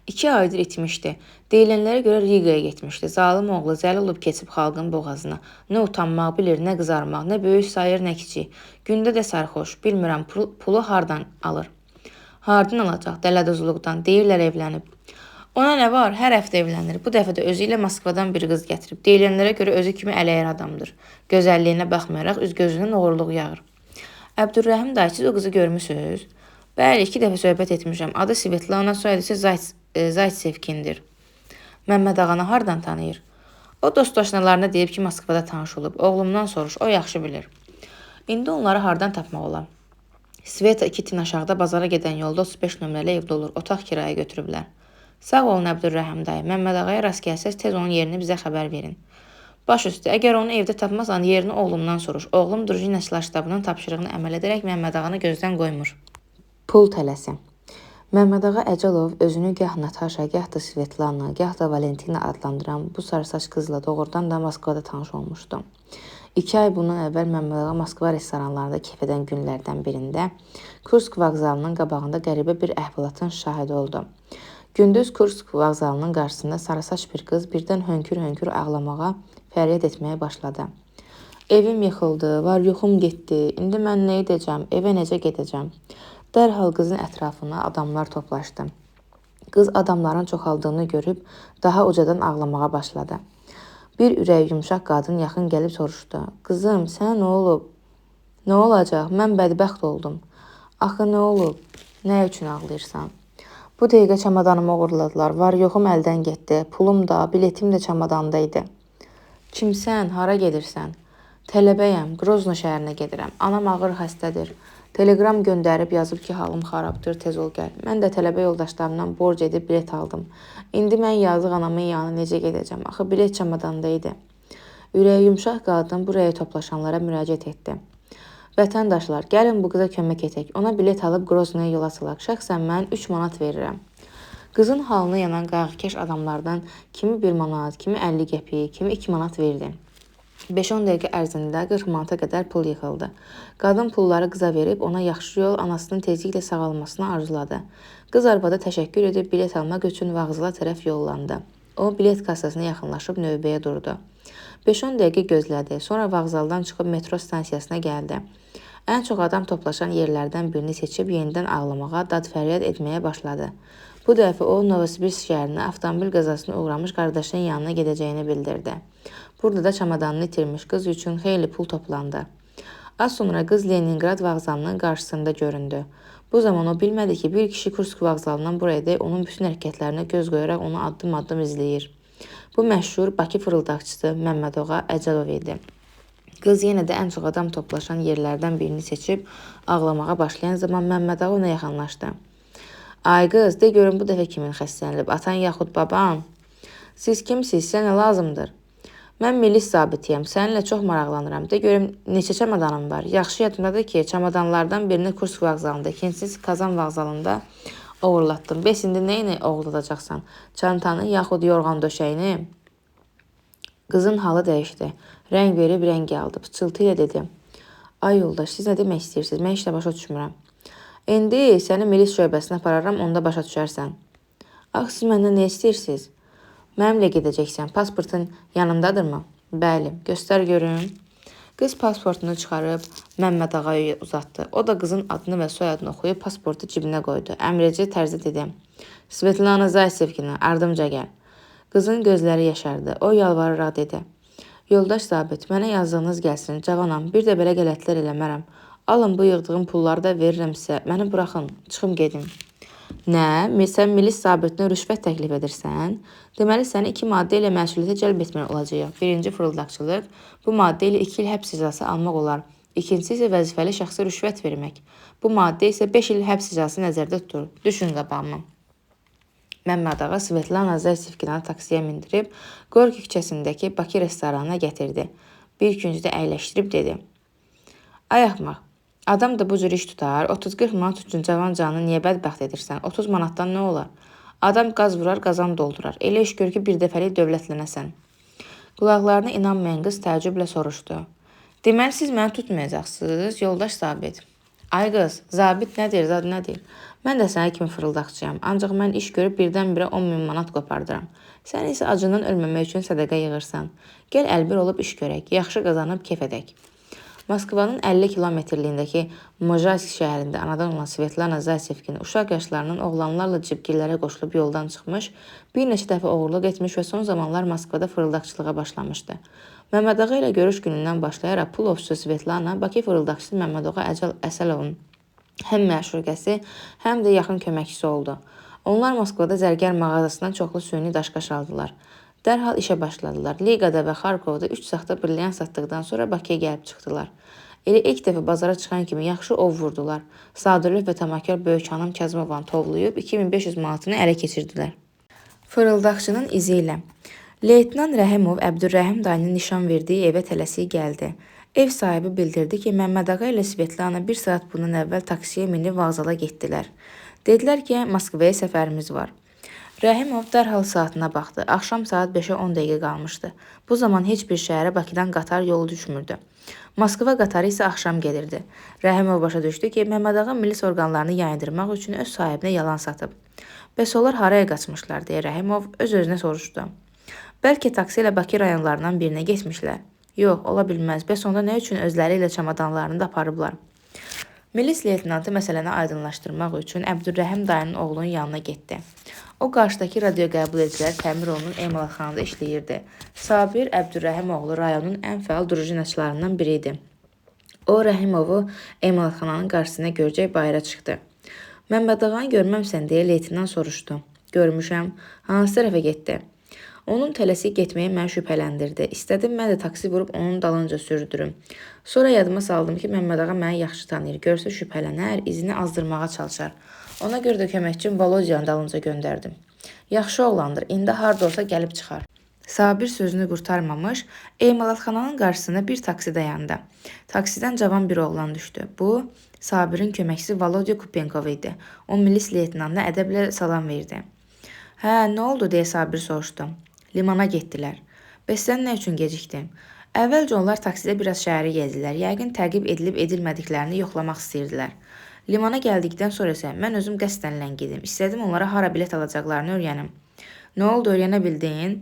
2 aydır itmişdi. Deyilənlərə görə Rigaya getmişdi. Zalım oğlu zəl olub keçib xalqın boğazına. Nə utanmaq bilir, nə qızarmaq, nə böyük sayır, nə kiçik. Gündə də sərxoş. Bilmirəm pulu hardan alır. Hardan alacaq? Dələduzluqdan. Deyirlər evlənib. Ona nə var? Hər həftə evlənir. Bu dəfə də özü ilə Moskvadan bir qız gətirib. Deyilənlərə görə özü kimi ələyər adamdır. Gözəlliyinə baxmayaraq üz gözündən oğurluq yağır. Əbdürrəhim dayı, siz o qızı görmüsünüz? Bəli, 2 dəfə söhbət etmişəm. Adı Svetlana, soyadı isə Zaytsevkindir. Məmməd ağanı hardan tanıyır? O dost-aşnalarına deyib ki, Moskvada tanış olub. Oğlumdan soruş, o yaxşı bilir. İndi onları hardan tapmaq olar? Sveta 2 tin aşağıda bazara gedən yolda 35 nömrəli evdə olur. Otaq kirayə götürüblər. Sağ olun Əbdürrəhim dayı. Məmməd ağaya rast gəlsəz tez onun yerini bizə xəbər verin. Baş üstə, əgər onu evdə tapmazsan yerini oğlumdan soruş. Oğlum Drujina Silah ştabının tapşırığını əməl edərək Məmməd ağanı gözdən qoymur. Pul tələsi. Məmməd ağa Əcəlov özünü gah Natasha, gah da Svetlana, gah da Valentina adlandıran bu sarısaç qızla doğrudan da Moskvada tanış olmuşdu. 2 ay bundan əvvəl Məmməd ağa Moskva restoranlarında kef edən günlərdən birində Kursk vağzalının qabağında qəribə bir əhvalatın şahidi oldu. Gündüz Kursk vağzalının qarşısında sarısaç bir qız birdən hönkür-hönkür ağlamağa, fəryad etməyə başladı. Evim yıxıldı, var-yoxum getdi, indi mən nə edəcəm, evə necə gedəcəm? Dərhal qızın ətrafına adamlar toplaşdı. Qız adamların çoxaldığını görüb daha ucadan ağlamağa başladı. Bir ürəyi yumşaq qadın yaxın gəlib soruşdu. Qızım, sənə nə olub? Nə olacaq? Mən bədbəxt oldum. Axı nə olub? Nə üçün ağlayırsan? Bu dəqiqə çamadanımı uğurladılar. Var-yoxum əldən getdi. Pulum da, biletim də çamadanda idi. Kimsən? Hara gedirsən? Tələbəyəm. Grozno şəhərinə gedirəm. Anam ağır xəstədir. Telegram göndərib yazıb ki, halım xarabdır, tez ol gəl. Mən də tələbə yoldaşlarımdan borc edib bilet aldım. İndi mən yazıq anamın yanına necə gedəcəm? Axı bilet çamadanda idi. Ürəyi yumşaq qadın buraya toplaşanlara müraciət etdi. Vətəndaşlar, gəlin bu qıza kömək edək. Ona bilet alıb Groznoya yola salaq. Şəxsən mən 3 manat verirəm. Qızın halına yanan qayğıkeş adamlardan kimi 1 manat, kimi 50 qəpik, kimi 2 manat verdi. 5-10 dəqiqə ərzində 40 manata qədər pul yığıldı. Qadın pulları qıza verib ona yaxşı yol, anasının tezliklə sağalmasını arzuladı. Qız arvada təşəkkür edib bilet almaq üçün vağzala tərəf yollandı. O bilet kassasına yaxınlaşıb növbəyə durdu. 5-10 dəqiqə gözlədi. Sonra vağzaldan çıxıb metro stansiyasına gəldi. Ən çox adam toplaşan yerlərdən birini seçib yenidən ağlamağa, dad-fəryad etməyə başladı. Bu dəfə o Novosibirsk şəhərinə avtomobil qəzasına uğramış qardaşının yanına gedəcəyini bildirdi. Burada da çamadanını itirmiş qız üçün xeyli pul toplandı. Az sonra qız Leningrad vağzalının qarşısında göründü. Bu zaman o bilmədi ki, bir kişi Kursk vağzalından buraya onun bütün hərəkətlərinə göz qoyaraq onu addım-addım izləyir. Bu məşhur Bakı fırıldaqçısı Məmməd ağa Əcəlov idi. Qız yenə də ən çox adam toplaşan yerlərdən birini seçib ağlamağa başlayan zaman Məmməd ağa ona yaxınlaşdı. Ay qız, de görün bu dəfə kimin xəstələnib, atan yaxud baban? Siz kimsiniz, sizə nə lazımdır? Mən milis zabitiyəm, səninlə çox maraqlanıram. De görüm neçə çamadanım var? Yaxşı yadımdadır ki, çamadanlardan birini Kursk vağzalında, ikincisi Kazan vağzalında oğurlatdım. Bəs indi neyini oğurladacaqsan? Çantanı yaxud yorğan döşəyini? Qızın halı dəyişdi. Rəng verib rəngi aldı. Pıçıltı ilə dedi. Ay yoldaş, siz nə demək istəyirsiniz? Mən işlə başa düşmürəm. İndi səni milis şöbəsinə apararam, onda başa düşərsən. Ax, siz məndən nə istəyirsiniz? Mənimlə gedəcəksən. Pasportun yanındadırmı? Bəli, göstər görüm. Qız pasportunu çıxarıb Məmməd ağaya uzatdı. O da qızın adını və soyadını oxuyub pasportu cibinə qoydu. Əmredici tərzdə dedi. Svetlana Zaytsevkina, ardımca gəl. Qızın gözləri yaşardı. O yalvararaq dedi. Yoldaş zabit, mənə yazdığınız gəlsin. Cavanam, bir də belə qələtlər eləmərəm. Alın bu yığdığım pulları da verirəm sizə. Məni buraxın, çıxım gedim. Nə? Sən milis zabitinə rüşvət təklif edirsən? Deməli, səni 2 maddə ilə məsuliyyətə cəlb etmək olacaq. Birinci fırıldaqçılıq. Bu maddə ilə 2 il həbs cəzası almaq olar. İkincisi isə vəzifəli şəxsə rüşvət vermək. Bu maddə isə 5 il həbs cəzası nəzərdə tutur. Düşün qabağıma. Məmməd ağa Svetlana Zaytsevkinanı taksiyə mindirib, Gorki küçəsindəki Bakı restoranına gətirdi. Bir küncdə əyləşdirib dedi. Ay axmaq, adam da bu cür iş tutar, 30-40 manat üçün cavan canını niyə bədbəxt edirsən? 30 manatdan nə olar? Adam qaz vurar, qazan doldurar. Elə iş gör ki, bir dəfəlik dövlətlənəsən. Qulaqlarına inanmayan qız təəccüblə soruşdu. Deməli, siz məni tutmayacaqsınız, yoldaş zabit. Ay qız, zabit nə deyir, zad nə deyir? Mən də sənə kimi fırıldaqçıyam. Ancaq mən iş görüb birdən-birə 10.000 manat qopardıram. Sən isə acından ölməmək üçün sədəqə yığırsan. Gəl əlbir olub iş görək, yaxşı qazanıb kef edək. Moskvanın 50 kilometrliyindəki Mojaysk şəhərində anadan olan Svetlana Zaysevkin uşaq yaşlarının oğlanlarla cibgirlərə qoşulub yoldan çıxmış, bir neçə dəfə oğurluq etmiş və son zamanlar Moskvada fırıldaqçılığa başlamışdı. Məmmədağa ilə görüş günündən başlayaraq pulovçu Svetlana Bakı fırıldaqçısı Məmmədağa Əsəlovun həm məşuqəsi, həm də yaxın köməkçisi oldu. Onlar Moskvada zərgər mağazasından çoxlu süni daşqaş aldılar. Dərhal işə başladılar. Liqada və Xarkovda 3 saxta brilliant satdıqdan sonra Bakıya gəlib çıxdılar. Elə ilk dəfə bazara çıxan kimi yaxşı ov vurdular. Sadırlıq və tamakar böyük xanım Kazmovanı tovlayıb 2500 manatını ələ keçirdilər. Fırıldaqçının izi ilə Leytenant Rəhimov Əbdürrəhim dayının nişan verdiyi evə tələsik gəldi. Ev sahibi bildirdi ki, Məmmədağa ilə Svetlana bir saat bundan əvvəl taksiyə minib vağzala getdilər. Dedilər ki, Moskvaya səfərimiz var. Rəhimov dərhal saatına baxdı. Axşam saat 5-ə 10 dəqiqə qalmışdı. Bu zaman heç bir şəhərə Bakıdan qatar yolu düşmürdü. Moskva qatarı isə axşam gelirdi. Rəhimov başa düşdü ki, Məmmədağa milis orqanlarını yayındırmaq üçün öz sahibinə yalan satıb. Bəs onlar haraya qaçmışlar deyə Rəhimov öz-özünə soruşdu. Bəlkə taksi ilə Bakı rayonlarından birinə getmişlər. Yox, ola bilməz. Bəs onda nə üçün özləri ilə çamadanlarını da aparıblar? Milis leytenantı məsələni aydınlaşdırmaq üçün Əbdürrəhim dayının oğlunun yanına getdi. O, qarşıdakı radio qəbul edicilər təmir olunun emalatxanada işləyirdi. Sabir Əbdürrəhim oğlu rayonun ən fəal drujinaçılarından biri idi. O, Rəhimovu emalatxananın qarşısına görəcək bayıra çıxdı. Məmmədağanı görməmsən deyə leytenant soruşdu. Görmüşəm. Hansı tərəfə getdi? Onun tələsik getməyə məni şübhələndirdi. İstədim mən də taksi vurub onun dalınca sürdürüm. Sonra yadıma saldım ki, Məmmədağa məni yaxşı tanıyır. Görsə şübhələnər, izini azdırmağa çalışar. Ona görə də köməkçim Volodyanın dalınca göndərdim. Yaxşı oğlandır, indi harda olsa gəlib çıxar. Sabir sözünü qurtarmamış, emalatxananın qarşısında bir taksi dayandı. Taksidən cavan bir oğlan düşdü. Bu, Sabirin köməkçisi Volodya Kupenkov idi. O, milis leytenantına ədəblə salam verdi. Hə, nə oldu deyə Sabir soruşdu. Limana getdilər. Bəs sən nə üçün gecikdin? Əvvəlcə onlar taksidə biraz şəhəri gezdilər. Yəqin təqib edilib edilmədiklərini yoxlamaq istəyirdilər. Limana gəldikdən sonra isə mən özüm qəsdən ləngidim. İstədim onlara hara bilet alacaqlarını öyrənim. Nə oldu, öyrənə bildin?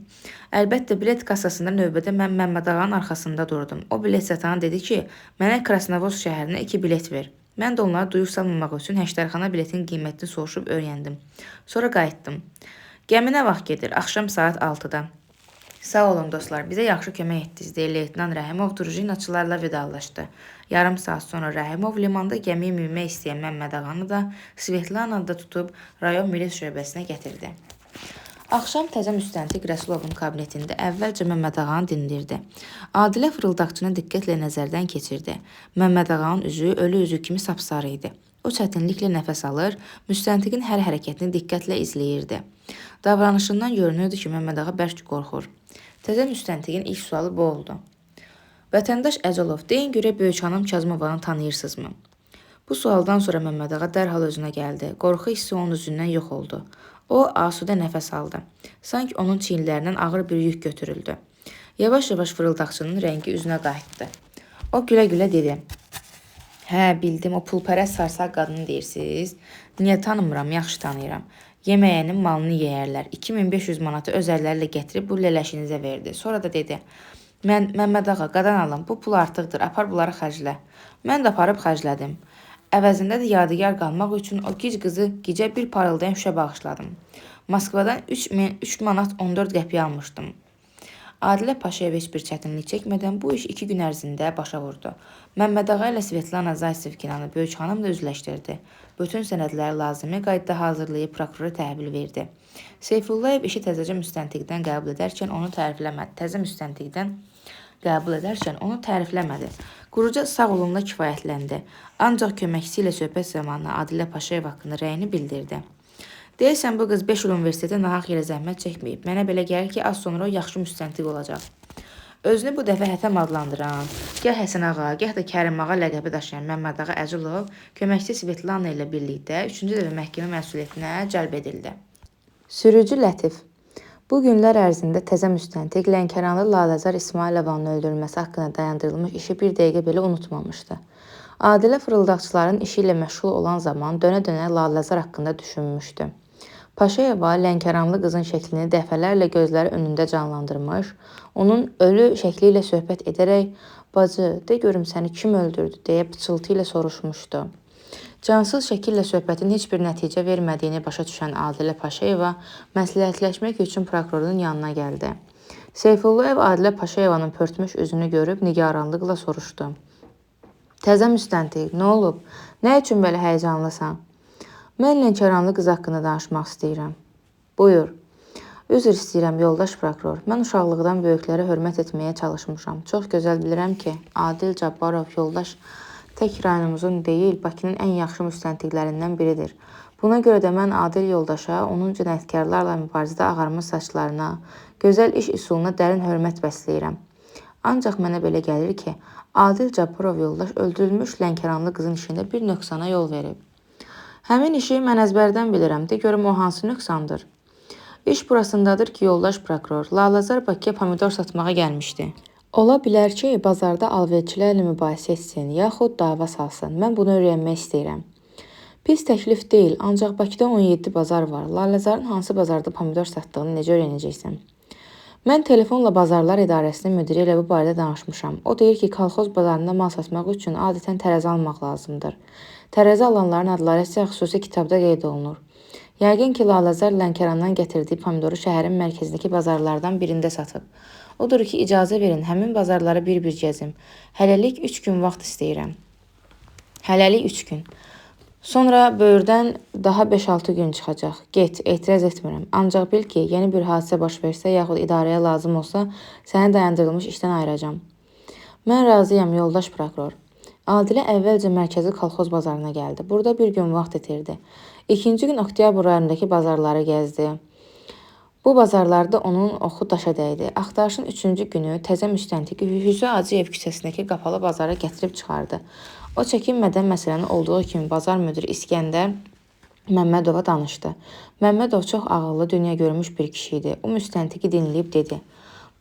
Əlbəttə, bilet kassasında növbədə mən Məmmədağanın arxasında durdum. O bilet satanı dedi ki, mənə Krasnovodsk şəhərinə 2 bilet ver. Mən də onlara duyuq salmamaq üçün həştərxana biletin qiymətini soruşub öyrəndim. Sonra qayıtdım. Gəmi nə vaxt gedir? Axşam saat 6-da. Sağ olun dostlar, bizə yaxşı kömək etdiniz deyə leytenant Rəhimov drujinaçılarla vidalaşdı. Yarım saat sonra Rəhimov limanda gəmiyə minmək istəyən Məmmədağanı da Svetlana'da da tutub rayon milis şöbəsinə gətirdi. Axşam təzə müstəntiq Rəsulovun kabinetində əvvəlcə Məmmədağanı dindirdi. Adilə fırıldaqçını diqqətlə nəzərdən keçirdi. Məmmədağanın üzü ölü üzü kimi sapsarı idi. O çətinliklə nəfəs alır, müstəntiqin hər hərəkətini diqqətlə izləyirdi. Davranışından görünürdü ki, Məmmədağa bərk qorxur. Təzə müstəntiqin ilk sualı bu oldu. Vətəndaş Əcəlov, deyin görə Böyük xanım Kazmovanı tanıyırsınızmı? Bu sualdan sonra Məmmədağa dərhal özünə gəldi. Qorxu hissi onun üzündən yox oldu. O, asudə nəfəs aldı. Sanki onun çiyinlərindən ağır bir yük götürüldü. Yavaş-yavaş fırıldaqçının rəngi üzünə qayıtdı. O gülə-gülə dedi. Hə, bildim, o pulpərəst sarsaq qadını deyirsiniz. Niyə tanımıram, yaxşı tanıyıram. Yeməyənin malını yeyərlər. 2500 manatı öz əllərlə gətirib bu lələşinizə verdi. Sonra da dedi, mən Məmmədağa qadan alım, bu pul artıqdır, apar bunları xərclə. Mən də aparıb xərclədim. Əvəzində də yadigar qalmaq üçün o gic qızı gecə bir parıldayan şüşə bağışladım. Moskvadan 3 manat 14 qəpiyə almışdım. Adilə Paşayev heç bir çətinlik çəkmədən bu iş 2 gün ərzində başa vurdu. Məmmədağa ilə Svetlana Zaysevkinanı Böyük xanım da üzləşdirdi. Bütün sənədləri lazımi qaydada hazırlayıb prokurora təhvil verdi. Seyfullayev işi təzəcə müstəntiqdən qəbul edərkən onu tərifləmədi. Quruca sağ olunla kifayətləndi. Ancaq köməkçisi ilə söhbət zamanı Adilə Paşayev haqqında rəyini bildirdi. Deyəsən, bu qız 5 il universitetə nahaq yerə zəhmət çəkməyib. Mənə belə gəlir ki, az sonra o yaxşı müstəntiq olacaq. Özünü bu dəfə Hətəm adlandıran, gəh Həsən ağa, gəh də Kərim ağa ləqəbi daşıyan Məmmədağa Əcəlov köməkçi Svetlana ilə birlikdə 3-cü dəfə məhkəmə məsuliyyətinə cəlb edildi. Sürücü Lətif. Bu günlər ərzində təzə müstəntiq Lənkəranlı Laləzar İsmailovanın öldürülməsi haqqında dayandırılmış işi bir dəqiqə belə unutmamışdı. Adilə fırıldaqçıların işi ilə məşğul olan zaman dönə-dönə Laləzar haqqında düşünmüşdü. Paşayeva Lənkəranlı qızın şəklini dəfələrlə gözləri önündə canlandırmış, onun ölü şəkli ilə söhbət edərək "Bacı, de görüm səni kim öldürdü?" deyə pıçıltı ilə soruşmuşdu. Cansız şəkillə söhbətin heç bir nəticə vermədiyini başa düşən Adilə Paşayeva məsləhətləşmək üçün prokurorun yanına gəldi. Seyfullayev Adilə Paşayevanın pörtmüş üzünü görüb nigaranlıqla soruşdu. "Təzə müstəntiq, nə olub? Nə üçün belə həyəcanlısan?" "Mən Lənkəranlı qız haqqında danışmaq istəyirəm." "Buyur." "Üzr istəyirəm, yoldaş prokuror. Mən uşaqlıqdan böyüklərə hörmət etməyə çalışmışam. Çox gözəl bilirəm ki, Adil Cabbarov yoldaş tək rayonumuzun deyil, Bakının ən yaxşı müstəntiqlərindən biridir. Buna görə də mən Adil yoldaşa, onun cinayətkarlarla mübarizədə ağarmış saçlarına, gözəl iş üsuluna dərin hörmət bəsləyirəm. Ancaq mənə belə gəlir ki, Adil Cabbarov yoldaş öldürülmüş Lənkəranlı qızın işində bir nöqsana yol verib. Həmin işi mən əzbərdən bilirəm. De görüm o hansı nöqsandır?" "İş burasındadır ki, yoldaş prokuror, Laləzar Bakıya pomidor satmağa gəlmişdi. Ola bilər ki, bazarda alverçilərlə mübahisə etsin, yaxud dava salsın. Mən bunu öyrənmək istəyirəm." "Pis təklif deyil, ancaq Bakıda 17 bazar var. Laləzarın hansı bazarda pomidor satdığını necə öyrənəcəksən?" "Mən telefonla Bazarlar İdarəsinin müdiri ilə bu barədə danışmışam. O deyir ki, kolxoz bazarında mal satmaq üçün adətən tərəzi almaq lazımdır. Tərəzi alanların adları isə xüsusi kitabda qeyd olunur. Yəqin ki, Laləzar Lənkərandan gətirdiyi pomidoru şəhərin mərkəzindəki bazarlardan birində satıb. Odur ki, icazə verin, həmin bazarları bir-bir gəzim. Hələlik 3 gün vaxt istəyirəm." "Hələlik 3 gün. Sonra böyürdən daha 5-6 gün çıxacaq. Get, etiraz etmirəm. Ancaq bil ki, yeni bir hadisə baş versə, yaxud idarəyə lazım olsa, səni dayandırılmış işdən ayıracam." "Mən razıyam, yoldaş prokuror." Adilə əvvəlcə mərkəzi kolxoz bazarına gəldi. Burada bir gün vaxt itirdi. İkinci gün Oktyabr rayonundakı bazarları gəzdi. Bu bazarlarda onun oxu daşa dəydi. Axtarışın 3-cü günü təzə müstəntiqi Hüsnü Hacıyev küçəsindəki qapalı bazara gətirib çıxardı. O çəkinmədən məsələnin olduğu kimi bazar müdiri İskəndər Məmmədova danışdı. Məmmədov çox ağıllı, dünya görmüş bir kişi idi. O müstəntiqi dinləyib dedi.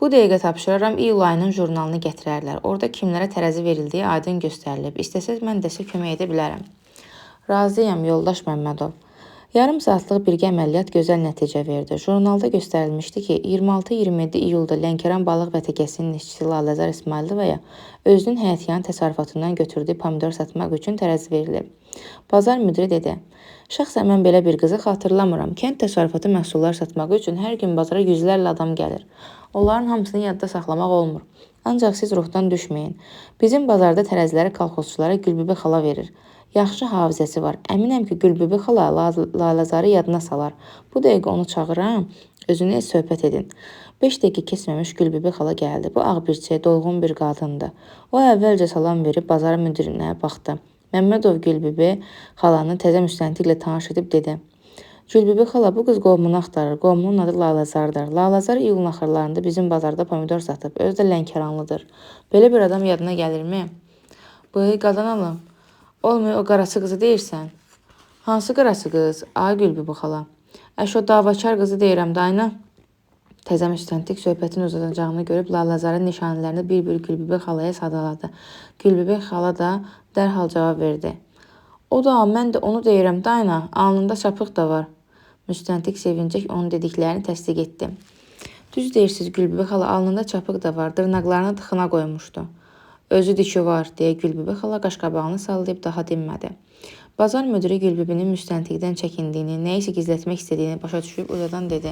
"Bu dəqiqə tapşırıram, iyul ayının jurnalını gətirərlər. Orada kimlərə tərəzi verildiyi aydın göstərilib. İstəsəz mən də sizə kömək edə bilərəm." "Razıyam, yoldaş Məmmədov." Yarım saatlıq birgə əməliyyat gözəl nəticə verdi. Jurnalda göstərilmişdi ki, 26-27 iyulda Lənkəran balıq vətəgəsinin işçisi Laləzar İsmayılovaya özünün həyətyanı təsərrüfatından götürdüyü pomidor satmaq üçün tərəzi verilib. Bazar müdiri dedi. "Şəxsən mən belə bir qızı xatırlamıram. Kənd təsərrüfatı məhsullar satmaq üçün hər gün bazara yüzlərlə adam gəlir. Onların hamısını yadda saxlamaq olmur. Ancaq siz ruhdan düşməyin. Bizim bazarda tərəziləri kolxozçulara Gülbübə xala verir. Yaxşı hafizəsi var. Əminəm ki, Gülbübə xala Laləzarı yadına salar. Bu dəqiqə onu çağıram, özünüz söhbət edin." 5 dəqiqə keçməmiş Gülbübə xala gəldi. Bu ağbirçək, dolğun bir qadındı. O əvvəlcə salam verib bazar müdirinə baxdı. Məmmədov Gülbübə xalanı təzə müstəntiqlə tanış edib dedi. "Gülbübə xala, bu qız qovumunu axtarır. Qovumunun adı Laləzardır. Laləzar iyulun axırlarında bizim bazarda pomidor satıb. Özü də Lənkəranlıdır. Belə bir adam yadına gəlirmi?" "Bıy, qadan alım. Olmuyor o qaraçı qızı deyirsən?" "Hansı qaraçı qız? Ay Gülbübə xala." "Əş o davakar qızı deyirəm, dayına." Təzə müstəntiq söhbətin uzanacağını görüb Laləzarın nişanələrini bir-bir Gülbübə xalaya sadaladı. Gülbübə xala da dərhal cavab verdi. "O da, mən də onu deyirəm, dayına, alnında çapıq da var." Müstəntiq sevincək onun dediklərini təsdiq etdi. "Düz deyirsiz Gülbübə xala, alnında çapıq da var, dırnaqlarını tıxına qoymuşdu." "Özü dişi var," deyə Gülbübə xala qaşqabağını sallayıb daha dinmədi. Bazar müdiri Gülbübənin müstəntiqdən çəkindiyini, nəyisə gizlətmək istədiyini başa düşüb ucadan dedi.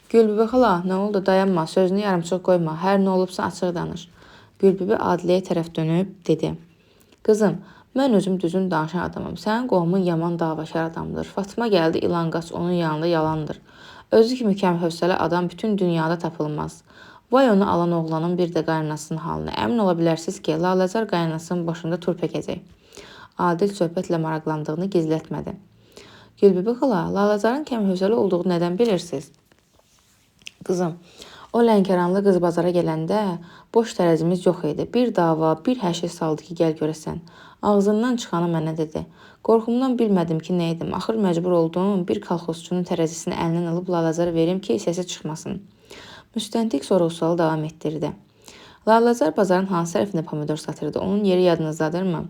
"Gülbübə xala, nə oldu? Dayanma, sözünü yarımçıq qoyma, hər nə olubsa açıq danış." Gülbübə Adiləyə tərəf dönüb dedi. "Qızım, mən özüm düzün danışan adamım. Sənin qohumun yaman davakar adamdır. Fatma gəldi ilan qaç, onun yanında yalandır. Özü kimi kəmhövsələ adam bütün dünyada tapılmaz. Vay onu alan oğlanın bir də qaynanasının halına. Əmin ola bilərsiniz ki, Laləzar qaynanasının başında turp əkəcək." Adil söhbətlə maraqlandığını gizlətmədi. "Gülbübə xala, Laləzarın kəmhövsəli olduğunu nədən bilirsiniz?" "Qızım, o Lənkəranlı qız bazara gələndə boş tərəzimiz yox idi. Bir dava, bir həşir saldı ki, gəl görəsən. Ağzından çıxanı mənə dedi. Qorxumdan bilmədim ki, nə edim. Axır məcbur oldum, bir kolxozçunun tərəzisini əlindən alıb Laləzara verim ki, səsi çıxmasın." Müstəntiq soru-sualı davam etdirdi. "Laləzar bazarın hansı tərəfində pomidor satırdı? Onun yeri yadınızdadırmı?"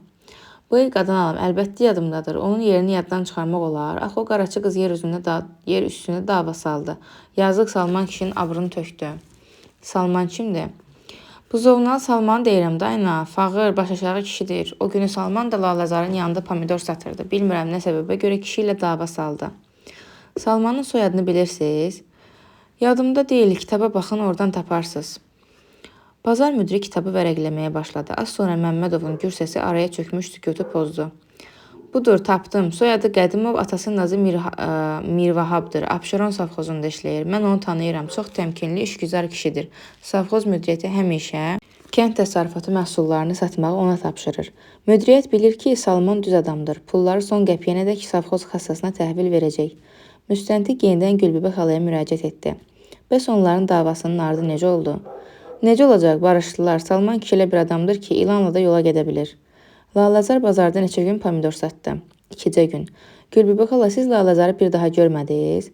Bu il qadan alım əlbəttə yadımdadır. Onun yerini yaddan çıxarmaq olar. Axı o qaraçı qız yer üstünə dava saldı. Yazıq Salman kişinin abrını tökdü. Salman kimdir? Buzovnalı Salman deyirəm dayına. Fağır, başaşağı kişidir. O günü Salman da Lalazarın yanında pomidor satırdı. Bilmirəm nə səbəbə görə kişi ilə dava saldı. Salmanın soyadını bilirsiniz? Yadımda deyil. Kitaba baxın, oradan taparsınız. Bazar müdiri kitabı vərəqləməyə başladı. Az sonra Məmmədovun gür səsi araya çökmüş sükutu pozdu. Budur, tapdım. Soyadı Qədimov, atasının adı Mirvahabdır. Abşeron savxozunda işləyir. Mən onu tanıyıram. Çox təmkinli, işgüzar kişidir. Savxoz müdiriyyəti həmişə kənd təsərrüfatı məhsullarını satmağı ona tapşırır. Müdiriyyət bilir ki, Salman düz adamdır. Pulları son qəpiyənədək savxoz kassasına təhvil verəcək. Müstəntiq yenidən Gülbibə xalaya müraciət etdi. Bəs onların davasının ardı necə oldu? Necə olacaq? Barışdılar. Salman kişi elə bir adamdır ki, ilanla da yola gedə bilir. Lalazar bazarda neçə gün pomidor satdı? 2 gün. Gülbibə xala, siz Lalazarı bir daha görmədiniz?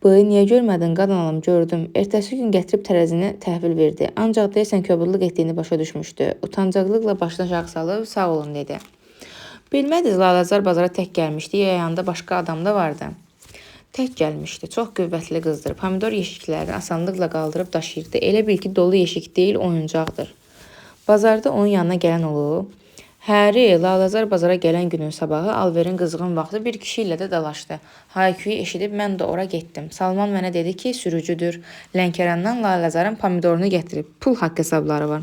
Bıy, niyə görmədin? Qadan alım, gördüm. Ertəsi gün gətirib tərəzini təhvil verdi. Ancaq deyəsən köbudluq etdiyini başa düşmüşdü. Utancaqlıqla başını aşağı salıb, sağ olun dedi. Bilmədiniz, Lalazar bazara tək gəlmişdi, ya yanında başqa adam da vardı. Tək gəlmişdi. Çox qüvvətli qızdır. Pomidor yeşiklərini asanlıqla qaldırıb daşıyırdı. Elə bil ki, dolu yeşik deyil, oyuncaqdır. Bazarda onun yanına gələn olub. Həri, Lalazar bazara gələn günün sabahı alverin qızğın vaxtı bir kişi ilə də dalaşdı. Hayküyü eşidib mən də ora getdim. Salman mənə dedi ki, sürücüdür. Lənkərandan Lalazarın pomidorunu gətirib. Pul haqq hesabları var.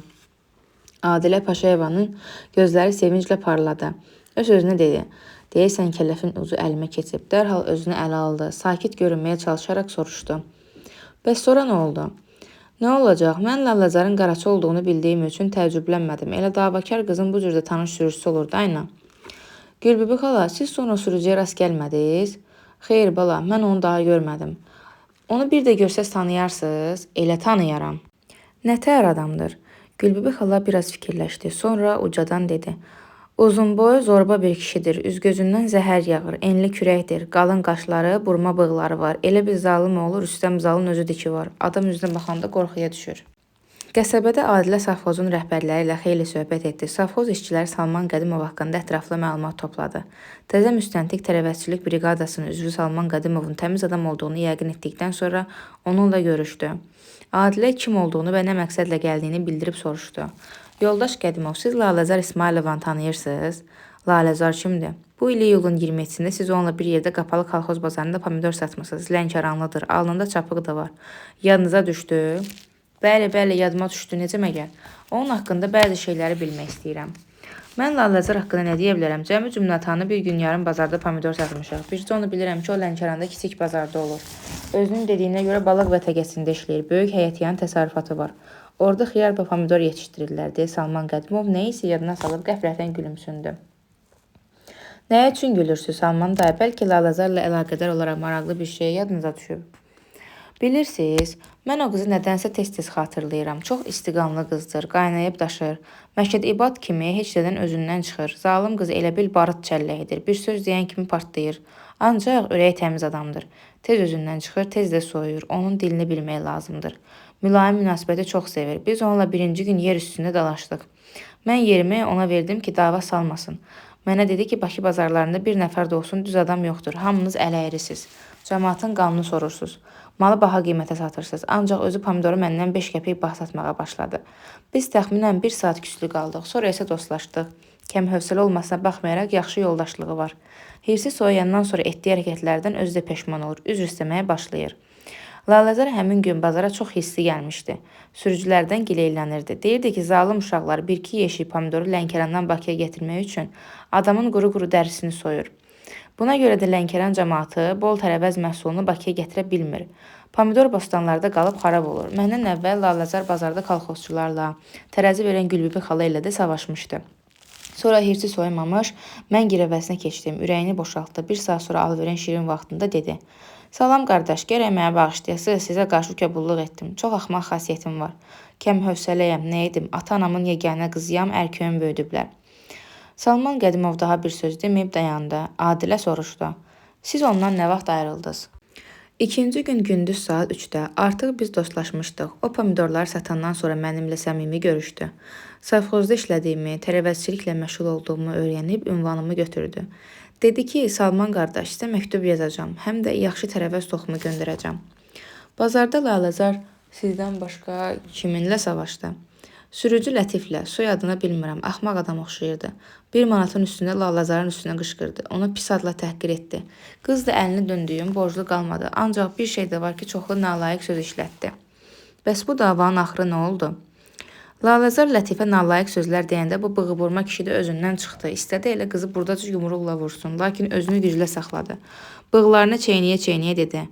Adilə Paşayevanın gözləri sevinclə parladı. O sözünə dedi. Deyəsən kələfin ucu əlimə keçib. Dərhal özünü ələ aldı. Sakit görünməyə çalışaraq soruşdu. Bəs sonra nə oldu? Nə olacaq? Mən Lalazarın qaraçı olduğunu bildiyim üçün təəccüblənmədim. Elə davakar qızın bu cürdə tanış sürücüsü olur dayına. Gülbibə xala, siz sonra sürücüyə rast gəlmədiniz? Xeyr bala, mən onu daha görmədim. Onu bir də görsəz tanıyarsınız? Elə tanıyaram. Nətər adamdır? Gülbibə xala biraz fikirləşdi. Sonra ucadan dedi. Uzunboy, zorba bir kişidir. Üz-gözündən zəhər yağır, enli kürəkdir. Qalın qaşları, burma bığları var. Elə bir zalım olur, Rüstəm Zalın özü diki var. Adam üzünə baxanda qorxuya düşür. Qəsəbədə Adilə savxozun rəhbərləri ilə xeyli söhbət etdi. Savxoz işçiləri Salman Qədimov haqqında ətraflı məlumat topladı. Təzə müstəntiq tərəvəzçilik briqadasının üzvü Salman Qədimovun təmiz adam olduğunu yəqin etdikdən sonra onunla görüşdü. Adilə kim olduğunu və nə məqsədlə gəldiyini bildirib soruşdu. Yoldaş Qədimov, siz Lalazar İsmailovanı tanıyırsınız? Lalazar kimdir? Bu il iyulun 27-sində siz onunla bir yerdə qapalı kolxoz bazarında pomidor satmısınız. Lənkəranlıdır. Alnında çapığı da var. Yadınıza düşdü? Bəli, yadıma düşdü. Necə məgər? Onun haqqında bəzi şeyləri bilmək istəyirəm. Mən Lalazar haqqında nə deyə bilərəm? Cəmi cümlətanı bir gün yarım bazarda pomidor satmışıq. Bircə onu bilirəm ki, o Lənkəranda kiçik bazarda olur. Özünün dediyinə görə balıq və təqəsində işləyir. Böyük həyətyan təsərrüfatı var. Orada xiyar və pomidor yetişdirirlər deyə Salman Qədimov nə isə yadına salıb qəflətən gülümsündü. Nə üçün gülürsünüz Salman dayı? Bəlkə Lalazarla əlaqədar olaraq maraqlı bir şey yadınıza düşüb. Bilirsiniz, mən o qızı nədənsə tez-tez xatırlayıram. Çox istiqamlı qızdır, qaynayıb daşır. Məşəd İbad kimi heç nədən özündən çıxır. Zalım qız elə bil barıt çəlləyidir. Bir söz deyən kimi partlayır. Ancaq ürəyi təmiz adamdır. Tez özündən çıxır, tez də soyuyur. Onun dilini bilmək lazımdır. Mülayim münasibəti çox sevir. Biz onunla birinci gün yer üstündə dalaşdıq. Mən yerimi ona verdim ki, dava salmasın. Mənə dedi ki, Bakı bazarlarında bir nəfər də olsun düz adam yoxdur. Hamınız əl əyirsiniz. Cəmaatın qanunu sorursunuz. Malı baha qiymətə satırsınız. Ancaq özü pomidoru məndən 5 qəpik bağ satmağa başladı. Biz təxminən 1 saat küslü qaldıq. Sonra isə dostlaşdıq. Kəm hövsələ olmasına baxmayaraq yaxşı yoldaşlığı var. Hirsi soyuyandan sonra etdiyi hərəkətlərdən özü də peşman olur. Üzr istəməyə başlayır. Lalazar həmin gün bazara çox hissi gəlmişdi. Sürücülərdən gileylənirdi. Deyirdi ki, zalım uşaqlar 1-2 yeşik pomidoru Lənkərandan Bakıya gətirmək üçün adamın quru-quru dərisini soyur. Buna görə də Lənkəran cəmaatı bol tərəvəz məhsulunu Bakıya gətirə bilmir. Pomidor bostanlarda qalıb xarab olur. Məndən əvvəl Lalazar bazarda kolxozçularla, tərəzi verən Gülbibə xala ilə də savaşmışdı. Sonra hirsi soymamış, mən girəvəsinə keçdim. Ürəyini boşaltdı. Bir saat sonra alverin şirin vaxtında dedi. Salam qardaş, gərək mənə bağışlayasınız, sizə qarşı köbulluq etdim. Çox axmaq xasiyyətim var. Kəm hövsələyəm, nə edim? Ata-anamın yeganə qızıyam, ərköyüm böyüdüblər. Salman Qədimov daha bir söz deməyib dayandı. Adilə soruşdu. Siz ondan nə vaxt ayrıldınız? İkinci gün gündüz saat 3-də artıq biz dostlaşmışdıq. O pomidorları satandan sonra mənimlə səmimi görüşdü. Savxozda işlədiyimi, tərəvəzçiliklə məşğul olduğumu öyrənib ünvanımı götürdü. Dedi ki, Salman qardaş, sizə məktub yazacağam, həm də yaxşı tərəvəz toxumu göndərəcəm. Bazarda Laləzar sizdən başqa kiminlə savaşdı? Sürücü Lətiflə, soyadını bilmirəm, axmaq adam oxşayırdı. 1 manatın üstündə Laləzarın üstünə qışqırdı. Onu pis adla təhqir etdi. Qız da əlini döndüyüm borclu qalmadı. Ancaq bir şey də var ki, çoxlu nalayiq söz işlətdi. Bəs bu davanın axırı nə oldu? Laləzar Lətifə nalayiq sözlər deyəndə bu bığıburma kişi də özündən çıxdı. İstədi elə qızı buradaca yumruqla vursun, lakin özünü güclə saxladı. Bığlarını çeynəyə-çeynəyə dedi.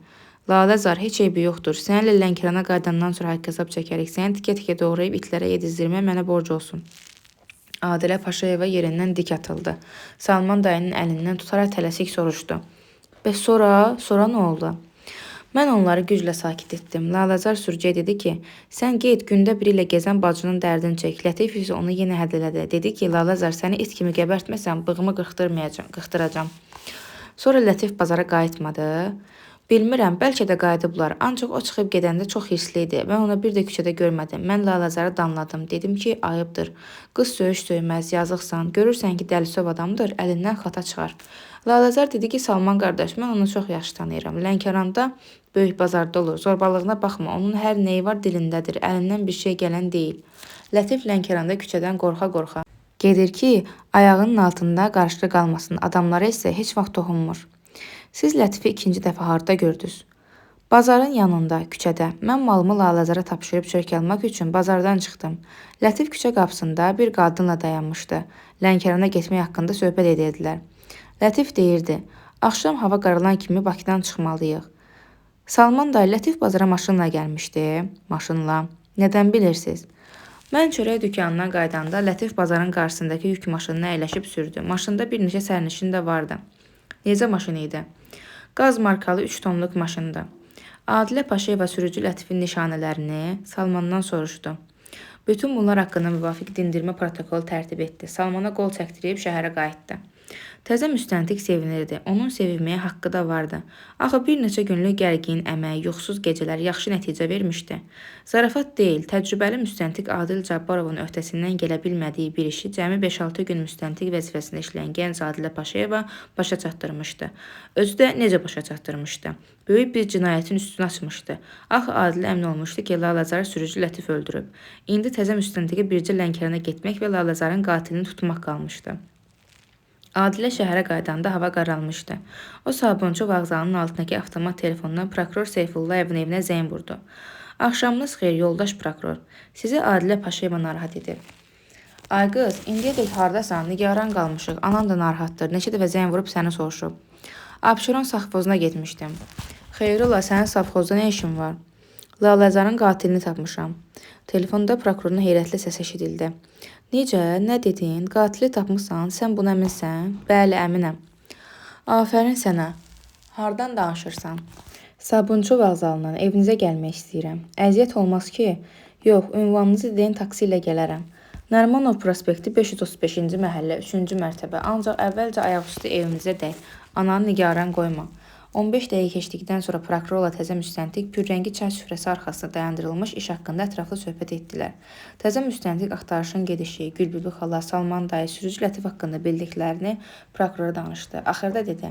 Laləzar, heç eybi yoxdur. Səninlə Lənkərana qaydandan sonra haqq hesab çəkərik. Səni tikə-tikə doğrayıb itlərə yedizdirmək mənə borc olsun. Adilə Paşayeva yerindən dik atıldı. Salman dayının əlindən tutaraq tələsik soruşdu. Bəs sonra nə oldu? Mən onları güclə sakit etdim. Laləzar sürücüyə dedi ki, sən get gündə biri ilə gəzən bacının dərdini çək. Lətif isə onu yenə hədələdi. Dedi ki, Laləzar, səni it kimi gəbərtməsəm, bığımı qırxdıracam. Sonra Lətif bazara qayıtmadı. Bilmirəm, bəlkə də qayıdıblar. Ancaq o çıxıb gedəndə çox hirsli idi. Mən onu bir də küçədə görmədim. Mən Laləzarı danladım. Dedim ki, ayıbdır. Qız söyüş söyməz, yazıqsan. Görürsən ki, dəlisov adamdır, əlindən xata çıxar. Laləzar dedi ki, Salman qardaş, mən onu çox yaxşı tanıyıram. Lənkəranda böyük bazarda olur. Zorbalığına baxma, onun hər neyi var dilindədir. Əlindən bir şey gələn deyil. Lətif Lənkəranda küçədən qorxa-qorxa gedir ki, ayağının altında qarışıq qalmasın. Adamlara isə heç vaxt toxunmur. Siz Lətifi ikinci dəfə harda gördünüz? Bazarın yanında, küçədə. Mən malımı Laləzara tapşırıb çörək almaq üçün bazardan çıxdım. Lətif küçə qapısında bir qadınla dayanmışdı. Lənkərana getmək haqqında söhbət edirdilər. Lətif deyirdi, axşam hava qaralan kimi Bakıdan çıxmalıyıq. Salman da Lətif bazara maşınla gəlmişdi. Maşınla. Nədən bilirsiniz? Mən çörək dükanına qaydanda Lətif bazarın qarşısındakı yük maşınına əyləşib sürdü. Maşında bir neçə sərnişin də vardı. Necə maşın idi? Qaz markalı 3 tonluq maşındı. Adilə Paşayeva sürücü Lətifin nişanələrini Salmandan soruşdu. Bütün bunlar haqqında müvafiq dindirmə protokolu tərtib etdi. Salmana qol çəkdirib şəhərə qayıtdı. Təzə müstəntiq sevinirdi. Onun sevinməyə haqqı da vardı. Axı bir neçə günlük gərgin, əmək, yuxusuz gecələr yaxşı nəticə vermişdi. Zarafat deyil, təcrübəli müstəntiq Adil Cabbarovun öhdəsindən gələ bilmədiyi bir işi cəmi 5-6 gün müstəntiq vəzifəsində işləyən gənc Adilə Paşayeva başa çatdırmışdı. Özü də necə başa çatdırmışdı? Böyük bir cinayətin üstünü açmışdı. Axı Adilə əmin olmuşdu ki, Laləzarı sürücü Lətif öldürüb. İndi təzə müstəntiqə bircə Lənkərana getmək və Laləzarın qatilini tutmaq qalmışdı. Adilə şəhərə qaydanda hava qaralmışdı. O Sabunçu vağzalının altındakı avtomat telefondan prokuror Seyfullayevin evinə zəng vurdu. Axşamınız xeyir, yoldaş prokuror. Sizi Adilə Paşayeva narahat edir. Ay qız, indiyədək hardasan? Nigaran qalmışıq. Anan da narahatdır. Neçə dəfə zəng vurub səni soruşub. Abşeron savxozuna getmişdim. Xeyrola, sənin savxozda nə işin var? Laləzarın qatilini tapmışam. Telefonda prokurorun heyrətli səsi eşidildi. Necə? Nə dedin? Qatili tapmışsan? Sən buna əminsən? Bəli, əminəm. Afərin sənə. Hardan danışırsan? Sabunçu vağzalından evinizə gəlmək istəyirəm. Əziyyət olmaz ki? Yox, ünvanınızı deyin, taksi ilə gələrəm. Nərmanov prospekti 535-ci məhəllə, 3-cü mərtəbə. Ancaq əvvəlcə ayaqüstü evimizə dəy. Ananı nigaran qoyma. 15 dəqiqə keçdikdən sonra prokurorla təzə müstəntiq pürrəngi çay süfrəsi arxasında dayandırılmış iş haqqında ətraflı söhbət etdilər. Təzə müstəntiq axtarışın gedişi, Gülbübü xala, Salman dayı, sürücü Lətif haqqında bildiklərini prokurora danışdı. Axırda dedi,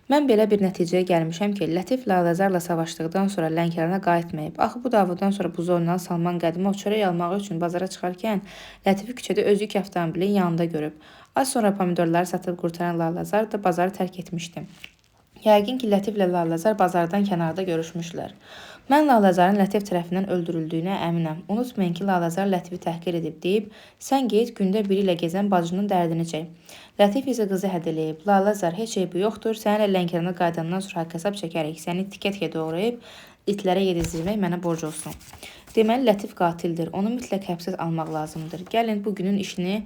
mən belə bir nəticəyə gəlmişəm ki, Lətif Laləzarla savaşdıqdan sonra Lənkərana qayıtmayıb. Axı bu davadan sonra bu zorlanan Salman Qədimov çörək almağı üçün bazara çıxarkən Lətifi küçədə öz yük avtomobilin yanında görüb. Az sonra pomidorları satıb qurtaran Laləzar da bazarı tərk etmişdi. Yəqin ki, Lətiflə Laləzar bazardan kənarda görüşmüşlər. Mən Laləzarın Lətif tərəfindən öldürüldüyünə əminəm. Unutmayın ki, Laləzar Lətifi təhqir edib deyib, sən get gündə biri ilə gəzən bacının dərdini çək. Lətif isə qızı hədələyib. Laləzar, heç eybi yoxdur, səninlə Lənkərana qaydandan sonra haqq hesab çəkərik. Səni tikə-tikə doğrayıb itlərə yedizdirmək mənə borc olsun. Deməli, Lətif qatildir. Onu mütləq həbsə almaq lazımdır. Gəlin bu günün işini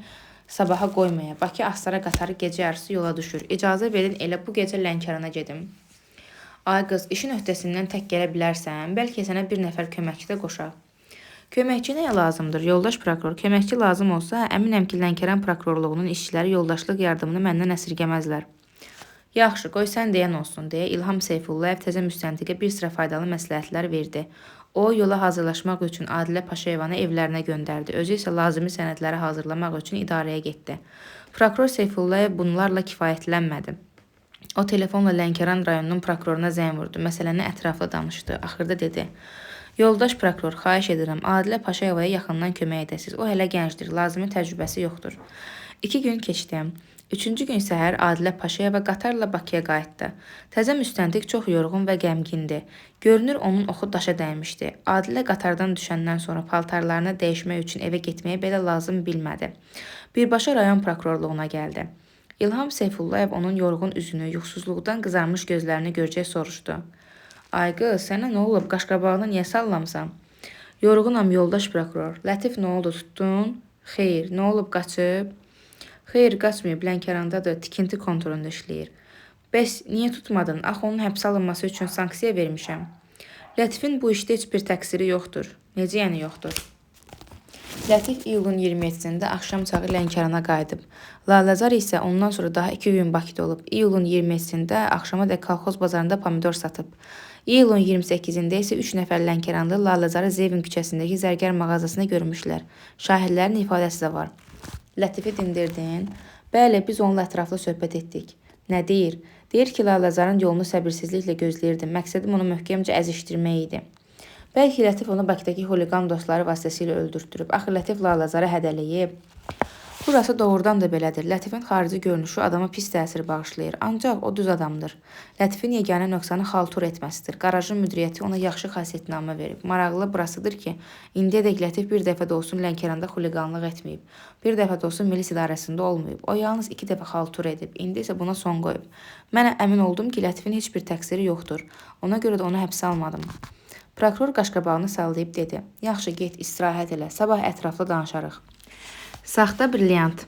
sabaha qoymaya. Bakı Astara qatarı gecə yarısı yola düşür. İcazə verin elə bu gecə Lənkərana gedim. Ay qız, işin öhdəsindən tək gələ bilərsən, bəlkə sənə bir nəfər köməkçi də qoşaq. Köməkçi nəyə lazımdır? Yoldaş prokuror, köməkçi lazım olsa, əminəm ki, Lənkəran prokurorluğunun işçiləri yoldaşlıq yardımını məndən əsirgəməzlər. Yaxşı, qoy sən deyən olsun, deyə İlham Seyfullayev təzə müstəntiqə bir sıra faydalı məsləhətlər verdi. O, yola hazırlaşmaq üçün Adilə Paşayevanı evlərinə göndərdi. Özü isə lazımi sənədləri hazırlamaq üçün idarəyə getdi. Prokuror Seyfullayev bunlarla kifayətlənmədi. O, telefonla Lənkəran rayonunun prokuroruna zəng vurdu. Məsələni ətraflı danışdı. Axırda dedi: "Yoldaş prokuror, xahiş edirəm, Adilə Paşayevaya yaxından kömək edəsiniz. O hələ gəncdir, lazımi təcrübəsi yoxdur." 2 gün keçdi. 3-cü gün səhər Adilə Paşayeva qatarla Bakıya qayıtdı. Təzə müstəntiq çox yorğun və qəmgindi. Görünür, onun oxu daşa dəymişdi. Adilə qatardan düşəndən sonra paltarlarını dəyişmək üçün evə getməyi belə lazım bilmədi. Birbaşa rayon prokurorluğuna gəldi. İlham Seyfullayev onun yorğun üzünü, yuxusuzluqdan qızarmış gözlərini görcək soruşdu. "Ay qız, sənə nə olub? Qaşqabağını niyə sallamısan?" "Yorğunam yoldaş prokuror." "Lətif nə oldu, tutdun?" "Xeyr, nə olub, qaçıb?" "Xeyr, qaçmayıb, Lənkərandadır, tikinti kontorunda işləyir." "Bəs niyə tutmadın? Axı onun həbsə alınması üçün sanksiya vermişəm." "Lətifin bu işdə heç bir təqsiri yoxdur." "Necə yəni yoxdur?" Lətif iyulun 27-sində axşam çağı Lənkərana qayıdıb. Laləzar isə ondan sonra daha 2 gün Bakıda olub. İyulun 27-sində axşamadək kolxoz bazarında pomidor satıb. İyulun 28-də isə 3 nəfər Lənkəranlı Laləzarı Zevin küçəsindəki zərgər mağazasında görmüşlər. Şahidlərin ifadəsi də var. "Lətifi dindirdin?" "Bəli, biz onunla ətraflı söhbət etdik." "Nə deyir?" "Deyir ki, Laləzarın yolunu səbirsizliklə gözləyirdim. Məqsədim onu möhkəmcə əzişdirmək idi." Bəlkə Lətif onu Bakıdakı xuliqan dostları vasitəsilə öldürtdürüb. Axı Lətif Laləzarı hədələyib. Burası doğrudan da belədir. Lətifin xarici görünüşü adama pis təsir bağışlayır. Ancaq o düz adamdır. Lətifin yeganə nöqsanı xaltur etməsidir. Qarajın müdiriyyəti ona yaxşı xasiyyətnamə verib. Maraqlı burasıdır ki, indiyədək Lətif bir dəfə də olsun Lənkəranda xuliqanlıq etməyib. Bir dəfə də olsun milis idarəsində olmayıb. O yalnız 2 dəfə xaltur edib. İndi isə buna son qoyub. Mən əmin oldum ki, Lətifin heç bir təqsiri yoxdur. Ona görə də onu həbsə almadım. Prokuror qaşqabağını sallayıb dedi: "Yaxşı, get, istirahət elə. Sabah ətraflı danışarıq." Saxta brilyant.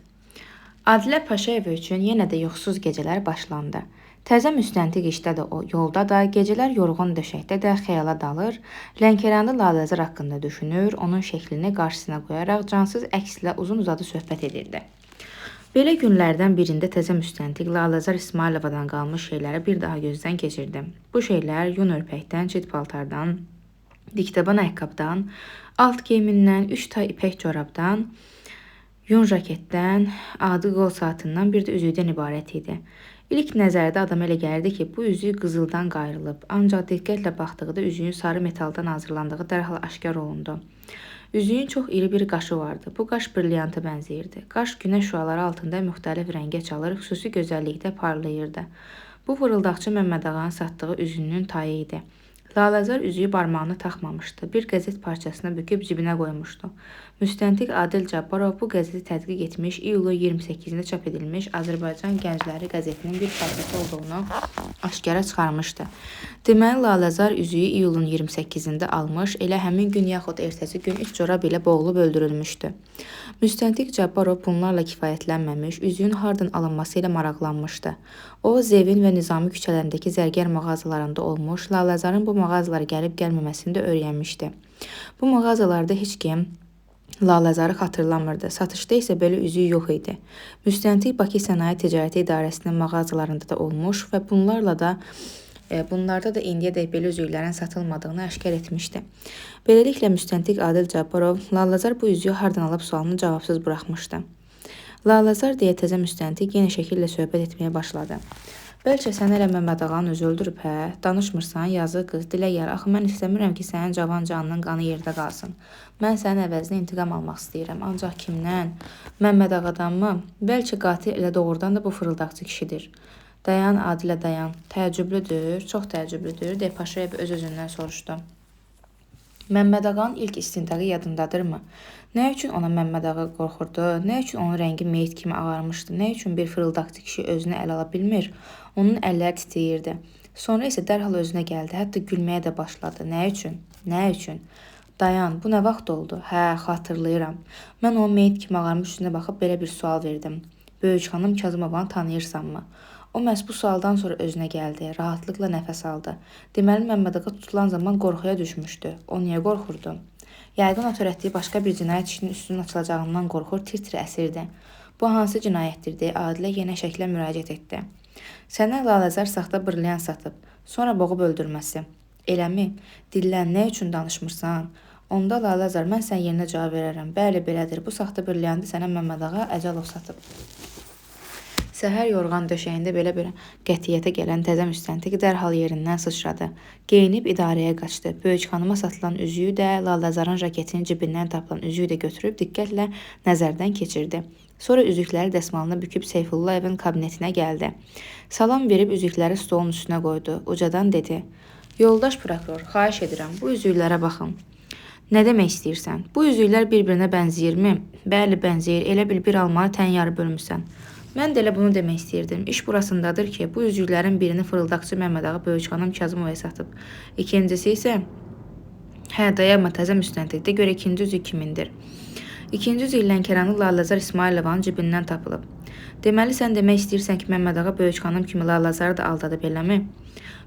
Adilə Paşayeva üçün yenə də yuxusuz gecələr başlandı. Təzə müstəntiq işdə də o, yolda da, gecələr yorğun döşəkdə də xəyala dalır, Lənkəranlı Laləzar haqqında düşünür, onun şəklini qarşısına qoyaraq cansız əkslə uzun-uzadı söhbət edirdi. Belə günlərdən birində təzə müstəntiq Laləzar İsmayılovadan qalmış şeyləri bir daha gözdən keçirdi. Bu şeylər yun örpəkdən, çit paltardan, diktaban ayaqqabıdan, alt geyimindən, 3 tay ipək corabdan, yun jaketdən, adi qol saatından, bir də üzükdən ibarət idi. İlk nəzərdə adama elə gəldi ki, bu üzük qızıldan qayrılıb, ancaq diqqətlə baxdıqda üzüyün sarı metaldan hazırlandığı dərhal aşkar olundu. Üzüyün çox iri bir qaşı vardı. Bu qaş brilyanta bənzəyirdi. Qaş günəş şüaları altında müxtəlif rəngə çalır, xüsusi gözəllikdə parlayırdı. Bu fırıldaqçı Məmmədağanın satdığı üzüyünün tayı idi. Laləzar üzüyü barmağına taxmamışdı. Bir qəzet parçasını büküb cibinə qoymuşdu. Müstəntiq Adil Cabbarov bu qəzeti tədqiq etmiş, iyulun 28-də çap edilmiş Azərbaycan Gəncləri qəzetinin bir parçası olduğunu aşkara çıxarmışdı. Deməli, Laləzar üzüyü iyulun 28-də almış, elə həmin gün yaxud ertəsi gün 3 corab ilə boğulub öldürülmüşdü. Müstəntiq Cabbarov bunlarla kifayətlənməmiş, üzüyün hardan alınması ilə maraqlanmışdı. O, Zevin və Nizami küçələrindəki zərgər mağazalarında olmuş, Laləzarın bu mağazalara gəlib gəlməməsini də öyrənmişdi. Bu mağazalarda heç kim Laləzarı xatırlamırdı. Satışda isə belə üzüyü yox idi. Müstəntiq Bakı Sənaye Ticarəti İdarəsinin mağazalarında da olmuş və bunlarda da indiyədək belə üzüklərin satılmadığını aşkar etmişdi. Beləliklə, müstəntiq Adil Cabbarov Laləzar bu üzüyü hardan alıb sualını cavabsız buraxmışdı. Laləzar deyə təzə müstəntiq yenə şəkillə söhbət etməyə başladı. Bəlkə sən elə Məmmədağanın özü öldürüb, hə? Danışmırsan, yazıq qız, dilə gəl. Axı mən istəmirəm ki, sənin cavan canının qanı yerdə qalsın. Mən sənin əvəzinə intiqam almaq istəyirəm. Ancaq kimdən? Məmmədağadanmı? Bəlkə qatil elə doğrudan da bu fırıldaqçı kişidir. Dayan, Adilə, dayan. Təəccüblüdür, çox təəccüblüdür, deyə Paşayev öz-özündən soruşdu. Məmmədağanın ilk istintaqı yadındadırmı? Nə üçün ona Məmmədağa qorxurdu? Nə üçün onun rəngi meyit kimi ağarmışdı? Nə üçün bir fırıldaqçı kişi özünü ələ ala bilmir? Onun əlləri titrəyirdi. Sonra isə dərhal özünə gəldi, hətta gülməyə də başladı. Nə üçün? Nə üçün? Dayan, bu nə vaxt oldu? Hə, xatırlayıram. Mən onun meyit kimi ağarmış üzünə baxıb belə bir sual verdim. Böyük xanım Kazımovanı tanıyırsanmı? O məhz bu sualdan sonra özünə gəldi, rahatlıqla nəfəs aldı. Deməli, Məmmədağa tutulan zaman qorxuya düşmüşdü. O niyə qorxurdu? Yəqin o törətdiyi başqa bir cinayət işinin üstünün açılacağından qorxur, tir-tir əsirdi. Bu hansı cinayətdir deyə Adilə yenə şəklə müraciət etdi. Sənə Laləzar saxta brilyant satıb, sonra boğub öldürməsi. Eləmi? Dillən, nə üçün danışmırsan? Onda Lalazar, mən sən yerinə cavab verərəm. Bəli, belədir. Bu saxta brilliantı sənə Məmməd ağa Əcəlov satıb. Səhər yorğan döşəyində belə bir qətiyyətə gələn təzə müstəntiq dərhal yerindən sıçradı. Geyinib idarəyə qaçdı. Böyük xanıma satılan üzüyü də, Lalazarın jaketinin cibindən tapılan üzüyü də götürüb diqqətlə nəzərdən keçirdi. Sonra üzükləri dəsmalına büküb Seyfullayevin kabinetinə gəldi. Salam verib üzükləri stolun üstünə qoydu. Ucadan dedi: Yoldaş prokuror, xahiş edirəm, bu üzüklərə baxın. Nə demək istəyirsən? Bu üzüklər bir-birinə bənzəyirmi? Bəli, bənzəyir. Elə bil bir almanı tən yarı bölmüsən. Mən də elə bunu demək istəyirdim. İş burasındadır ki, bu üzüklərin birini fırıldaqçı Məmməd ağa Böyük xanım Kazımovaya satıb. İkincisi isə, dayanma təzə müstəntiqdə görə ikinci üzük kimindir? İkinci üzük Lənkəranlı Lalazar İsmailovanın cibindən tapılıb. Deməli, sən demək istəyirsən ki, Məmməd ağa Böyük xanım kimi Lalazarı da aldadıb, eləmi?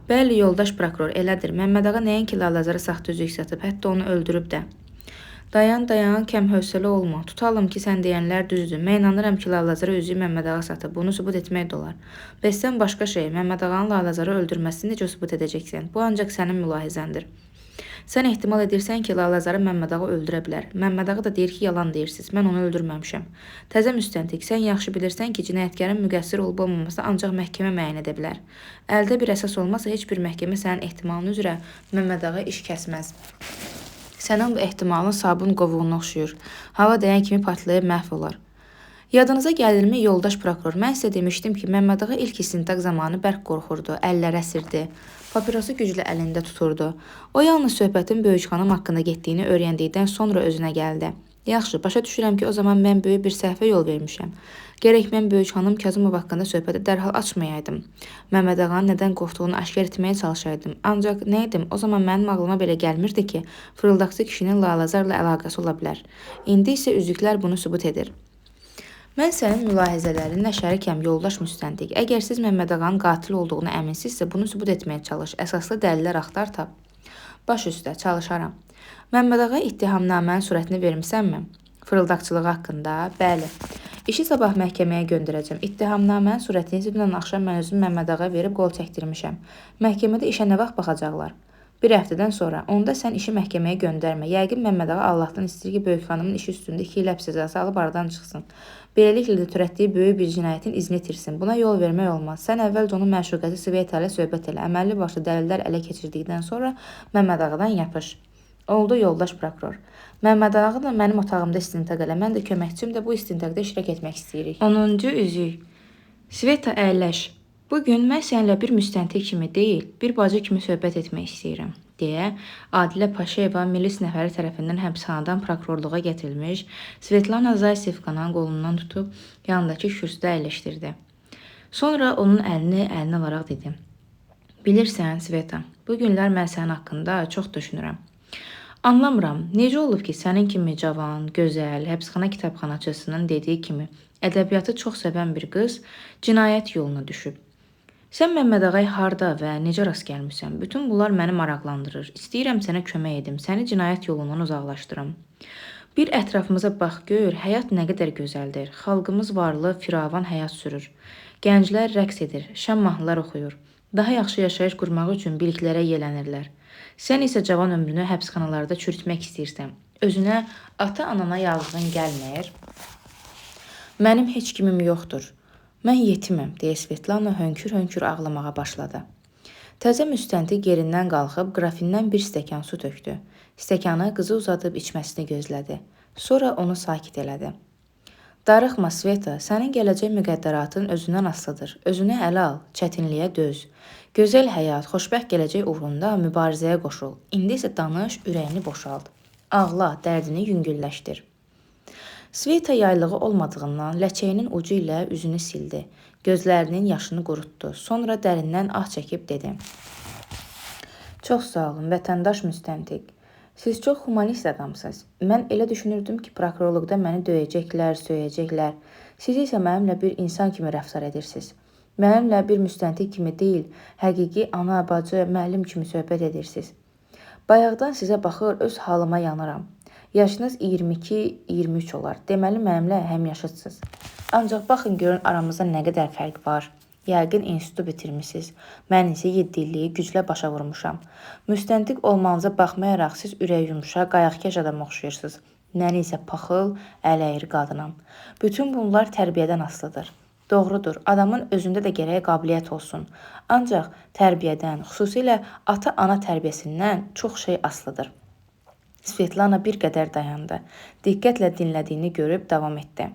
Bəli, yoldaş prokuror, elədir. Məmməd ağa nəinki Lalazara saxta üzük satıb, hətta onu öldürüb də. Dayan, kəm hövsələ olma. Tutalım ki, sən deyənlər düzdür. Mən inanıram ki, Lalazara üzüyü Məmməd ağa satıb. Bunu sübut etmək də olar. Bəs sən başqa şey, Məmməd ağanın Lalazarı öldürməsini necə sübut edəcəksən? Bu ancaq sənin mülahizəndir. Sən ehtimal edirsən ki, Lalazarı Məmməd ağa öldürə bilər. Məmməd ağa da deyir ki, yalan deyirsiniz. Mən onu öldürməmişəm. Təzə müstəntiq, sən yaxşı bilirsən ki, cinayətkarın müqəssir olub-olmaması ancaq məhkəmə müəyyən edə bilər. Əldə bir əsas olmasa, heç bir məhkəmə sənin ehtimalın üzrə Məmməd ağa iş kəsməz. Sənin bu ehtimalın sabun qovuğuna oxşuyur. Hava dəyən kimi partlayıb məhv olar. Yadınıza gəlirmi, yoldaş prokuror? Mən sizə demişdim ki, Məmməd ağa ilk istintaq zamanı bərk qorxurdu, əlləri əsirdi. Papirosu güclə əlində tuturdu. O yalnız söhbətin Böyük xanım haqqında getdiyini öyrəndikdən sonra özünə gəldi. Yaxşı, başa düşürəm ki, o zaman mən böyük bir səhvə yol vermişəm. Gərək mən Böyük xanım Kazımov haqqında söhbəti dərhal açmayaydım. Məmməd ağanın nədən qorxduğunu aşkar etməyə çalışaydım. Ancaq nə edim? O zaman mənim ağlıma belə gəlmirdi ki, fırıldaqçı kişinin Lalazarla əlaqəsi ola bilər. İndi isə üzüklər bunu sübut edir. Mən sənin mülahizələrinlə şərikəm, yoldaş müstəntiq. Əgər siz Məmməd ağanın qatil olduğunu əminsinizsə, bunu sübut etməyə çalış. Əsaslı dəlillər axtar tap. Baş üstə, çalışaram. Məmməd ağa ittihamnamənin surətini vermisənmi? Fırıldaqçılığı haqqında? Bəli. İşi sabah məhkəməyə göndərəcəm. İttihamnamənin surətini dünən axşam mən özüm Məmməd ağa verib qol çəkdirmişəm. Məhkəmədə işə nə vaxt baxacaqlar? Bir həftədən sonra. Onda sən işi məhkəməyə göndərmə. Yəqin Məmməd ağa Allahdan istəyir ki, Böyük xanımın işi üstündə 2 il həbs cəzası alıb aradan çıxsın. Beləliklə də törətdiyi böyük bir cinayətin izini itirsin. Buna yol vermək olmaz. Sən əvvəlcə onun məşuqəsi Sveta ilə söhbət elə. Əməlli başlı dəlillər ələ keçirdikdən sonra Məmməd ağadan yapış. Oldu, yoldaş prokuror. Məmməd ağa da mənim otağımda istintaq elə. Mən də köməkçim də bu istintaqda iştirak etmək istəyirik. 10-cu üzük. Sveta, əyləş. Bugün mən səninlə bir müstəntiq kimi deyil, bir bacı kimi söhbət etmək istəyirəm, deyə Adilə Paşayeva milis nəfəri tərəfindən həbsxanadan prokurorluğa gətirilmiş Svetlana Zaysevkanın qolundan tutub yanındakı kürsüdə əyləşdirdi. Sonra onun əlini əlinə alaraq dedi: Bilirsən, Sveta, bu günlər mən sənin haqqında çox düşünürəm. Anlamıram, necə olub ki, sənin kimi cavan, gözəl, həbsxana kitabxanaçısının dediyi kimi ədəbiyyatı çox sevən bir qız cinayət yoluna düşüb. Sən Məmməd ağaya harda və necə rast gəlmirsən? Bütün bunlar məni maraqlandırır. İstəyirəm sənə kömək edim, səni cinayət yolundan uzaqlaşdırım. Bir ətrafımıza bax, gör, həyat nə qədər gözəldir. Xalqımız varlı, firavan həyat sürür. Gənclər rəqs edir, şən mahnılar oxuyur. Daha yaxşı yaşayış qurmaq üçün biliklərə yelənirlər. Sən isə cavan ömrünü həbsxanalarda çürütmək istəyirsən. Özünə, ata-anana yazığın gəlmir. Mənim heç kimim yoxdur. Mən yetiməm, deyə Svetlana hönkür-hönkür ağlamağa başladı. Təzə müstəntiq yerindən qalxıb qrafindən bir stəkan su tökdü. Stəkanı qızı uzadıb içməsini gözlədi. Sonra onu sakit elədi. Darıxma Sveta, sənin gələcək müqəddəratın özündən asılıdır. Özünü ələ al, çətinliyə döz. Gözəl həyat, xoşbəxt gələcək uğrunda mübarizəyə qoşul. İndi isə danış, ürəyini boşalt. Ağla, dərdini yüngülləşdir. Sveta yaylığı olmadığından ləçəyinin ucu ilə üzünü sildi. Gözlərinin yaşını qurutdu. Sonra dərindən ah çəkib dedi: Çox sağ olun, vətəndaş müstəntiq. Siz çox humanist adamsınız. Mən elə düşünürdüm ki, prokurorluqda məni döyəcəklər, söyəcəklər. Siz isə mənimlə bir insan kimi rəftar edirsiniz. Mənimlə bir müstəntiq kimi deyil, həqiqi ana, bacı, müəllim kimi söhbət edirsiniz. Bayaqdan sizə baxır, öz halıma yanıram. Yaşınız 22-23 olar. Deməli, mənimlə həmyaşıdsınız. Ancaq baxın görün aramızda nə qədər fərq var. Yəqin institutu bitirmisiniz. Mən isə 7 illiyi güclə başa vurmuşam. Müstəntiq olmanıza baxmayaraq siz ürək yumuşaq, qayaqkeş adam oxşayırsınız. Mən isə paxıl, ələyir qadınam. Bütün bunlar tərbiyədən asılıdır. Doğrudur, adamın özündə də gərək qabiliyyət olsun. Ancaq tərbiyədən, xüsusilə ata-ana tərbiyəsindən çox şey asılıdır. Svetlana bir qədər dayandı. Diqqətlə dinlədiyini görüb davam etdi.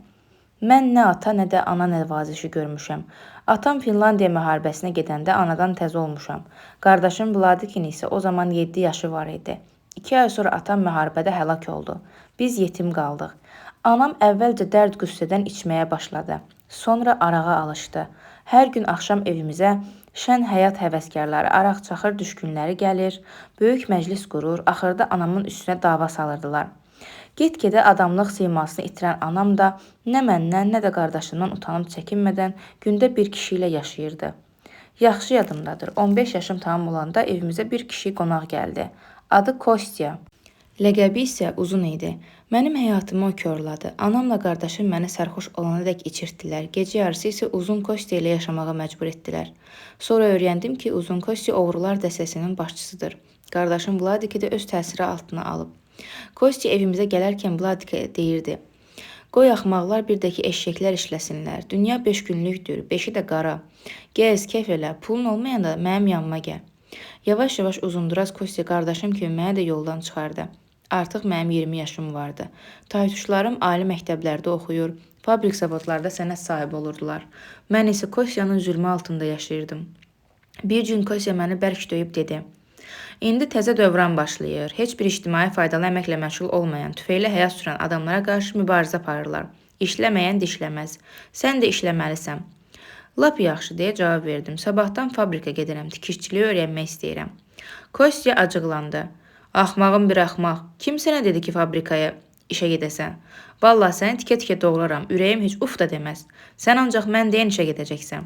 Mən nə ata, nə də ana nəvazişi görmüşəm. Atam Finlandiya müharibəsinə gedəndə anadan təzə olmuşam. Qardaşım Vladikin isə o zaman 7 yaşı var idi. 2 ay sonra atam müharibədə həlak oldu. Biz yetim qaldıq. Anam əvvəlcə dərd-qüssədən içməyə başladı. Sonra arağa alışdı. Hər gün axşam evimizə şən həyat həvəskarları, araq çaxır düşkünləri gəlir, böyük məclis qurur, axırda anamın üstünə dava salırdılar. Get-gedə adamlıq simasını itirən anam da nə məndən, nə də qardaşımdan utanıb çəkinmədən gündə bir kişi ilə yaşayırdı. Yaxşı yadımdadır. 15 yaşım tamam olanda evimizə bir kişi qonaq gəldi. Adı Kostya. Ləqəbi isə uzun idi. Mənim həyatımı o korladı. Anamla qardaşım məni sərxoş olana dək içirtdilər. Gecə yarısı isə Uzun Kostya ilə yaşamağa məcbur etdilər. Sonra öyrəndim ki, Uzun Kostya oğrular dəstəsinin başçısıdır. Qardaşım Vladiki də öz təsiri altına alıb. Kostya evimizə gələrkən Vladikə deyirdi: "Qoy axmaqlar bir də ki eşşəklər işləsinlər. Dünya 5 günlükdür, 5-i də qara. Gəz, keyf elə, pulun olmayanda mənim yanıma gəl." Yavaş-yavaş Uzunduraz Kostya qardaşım kimi məni də yoldan çıxardı. Artıq mənim 20 yaşım vardı. Taytuşlarım ali məktəblərdə oxuyur, fabrik zavodlarda sənət sahibi olurdular. Mən isə Kostyanın zülmü altında yaşayırdım. Bir gün Kostya məni bərk döyüb dedi: "İndi təzə dövran başlayır. Heç bir ictimai faydalı əməklə məşğul olmayan, tüfeyle həyat sürən adamlara qarşı mübarizə aparırlar. İşləməyən dişləməz. Sən də işləməlisən." "Lap yaxşı" deyə cavab verdim. "Sabahdan fabrika gedirəm, tikişçiliyi öyrənmək istəyirəm." Kostya acıqlandı. "Axmağın bir axmaq. Kim sənə dedi ki, fabrikaya işə gedəsən? Vallahi səni tikə-tikə doğraram. Ürəyim heç uf da deməz. Sən ancaq mən deyən işə gedəcəksən."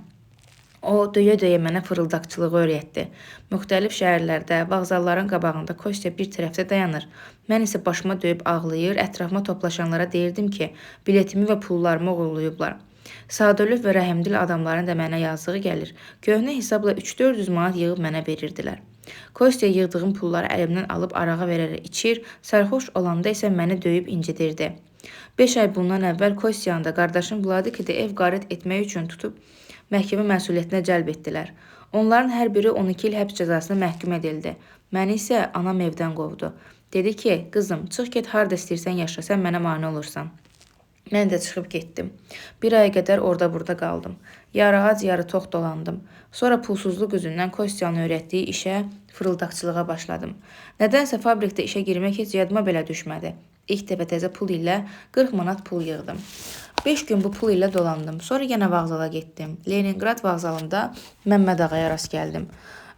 O, döyə-döyə mənə fırıldaqçılığı öyrətdi. Müxtəlif şəhərlərdə, vağzalların qabağında Kostya bir tərəfdə dayanır. Mən isə başıma döyüb ağlayır, ətrafıma toplaşanlara deyirdim ki, biletimi və pullarımı oğurlayıblar. Sadəlöv və rəhimdil adamların da mənə yazığı gəlir. Köhnə hesabla 3-400 manat yığıb mənə verirdilər. Kostya yığdığım pulları əlimdən alıb arağa verərək içir, sərxoş olanda isə məni döyüb incidirdi. 5 ay bundan əvvəl Kostyanı da qardaşım Vladiki də ev qarət etmək üçün tutub məhkəmə məsuliyyətinə cəlb etdilər. Onların hər biri 12 il həbs cəzasına məhkum edildi. Məni isə anam evdən qovdu. Dedi ki, "Qızım, çıx get harda istəyirsən yaşa, sən mənə mane olursan." Mən də çıxıb getdim. Bir ay qədər orada-burada qaldım. Yarı ac, yarı tox dolandım. Sonra pulsuzluq üzündən Kostyanın öyrətdiyi işə, fırıldaqçılığa başladım. Nədənsə fabrikdə işə girmək heç yadıma belə düşmədi. İlk dəfə təzə pul ilə 40 manat pul yığdım. 5 gün bu pul ilə dolandım. Sonra yenə vağzala getdim. Leningrad vağzalında Məmməd ağaya rast gəldim.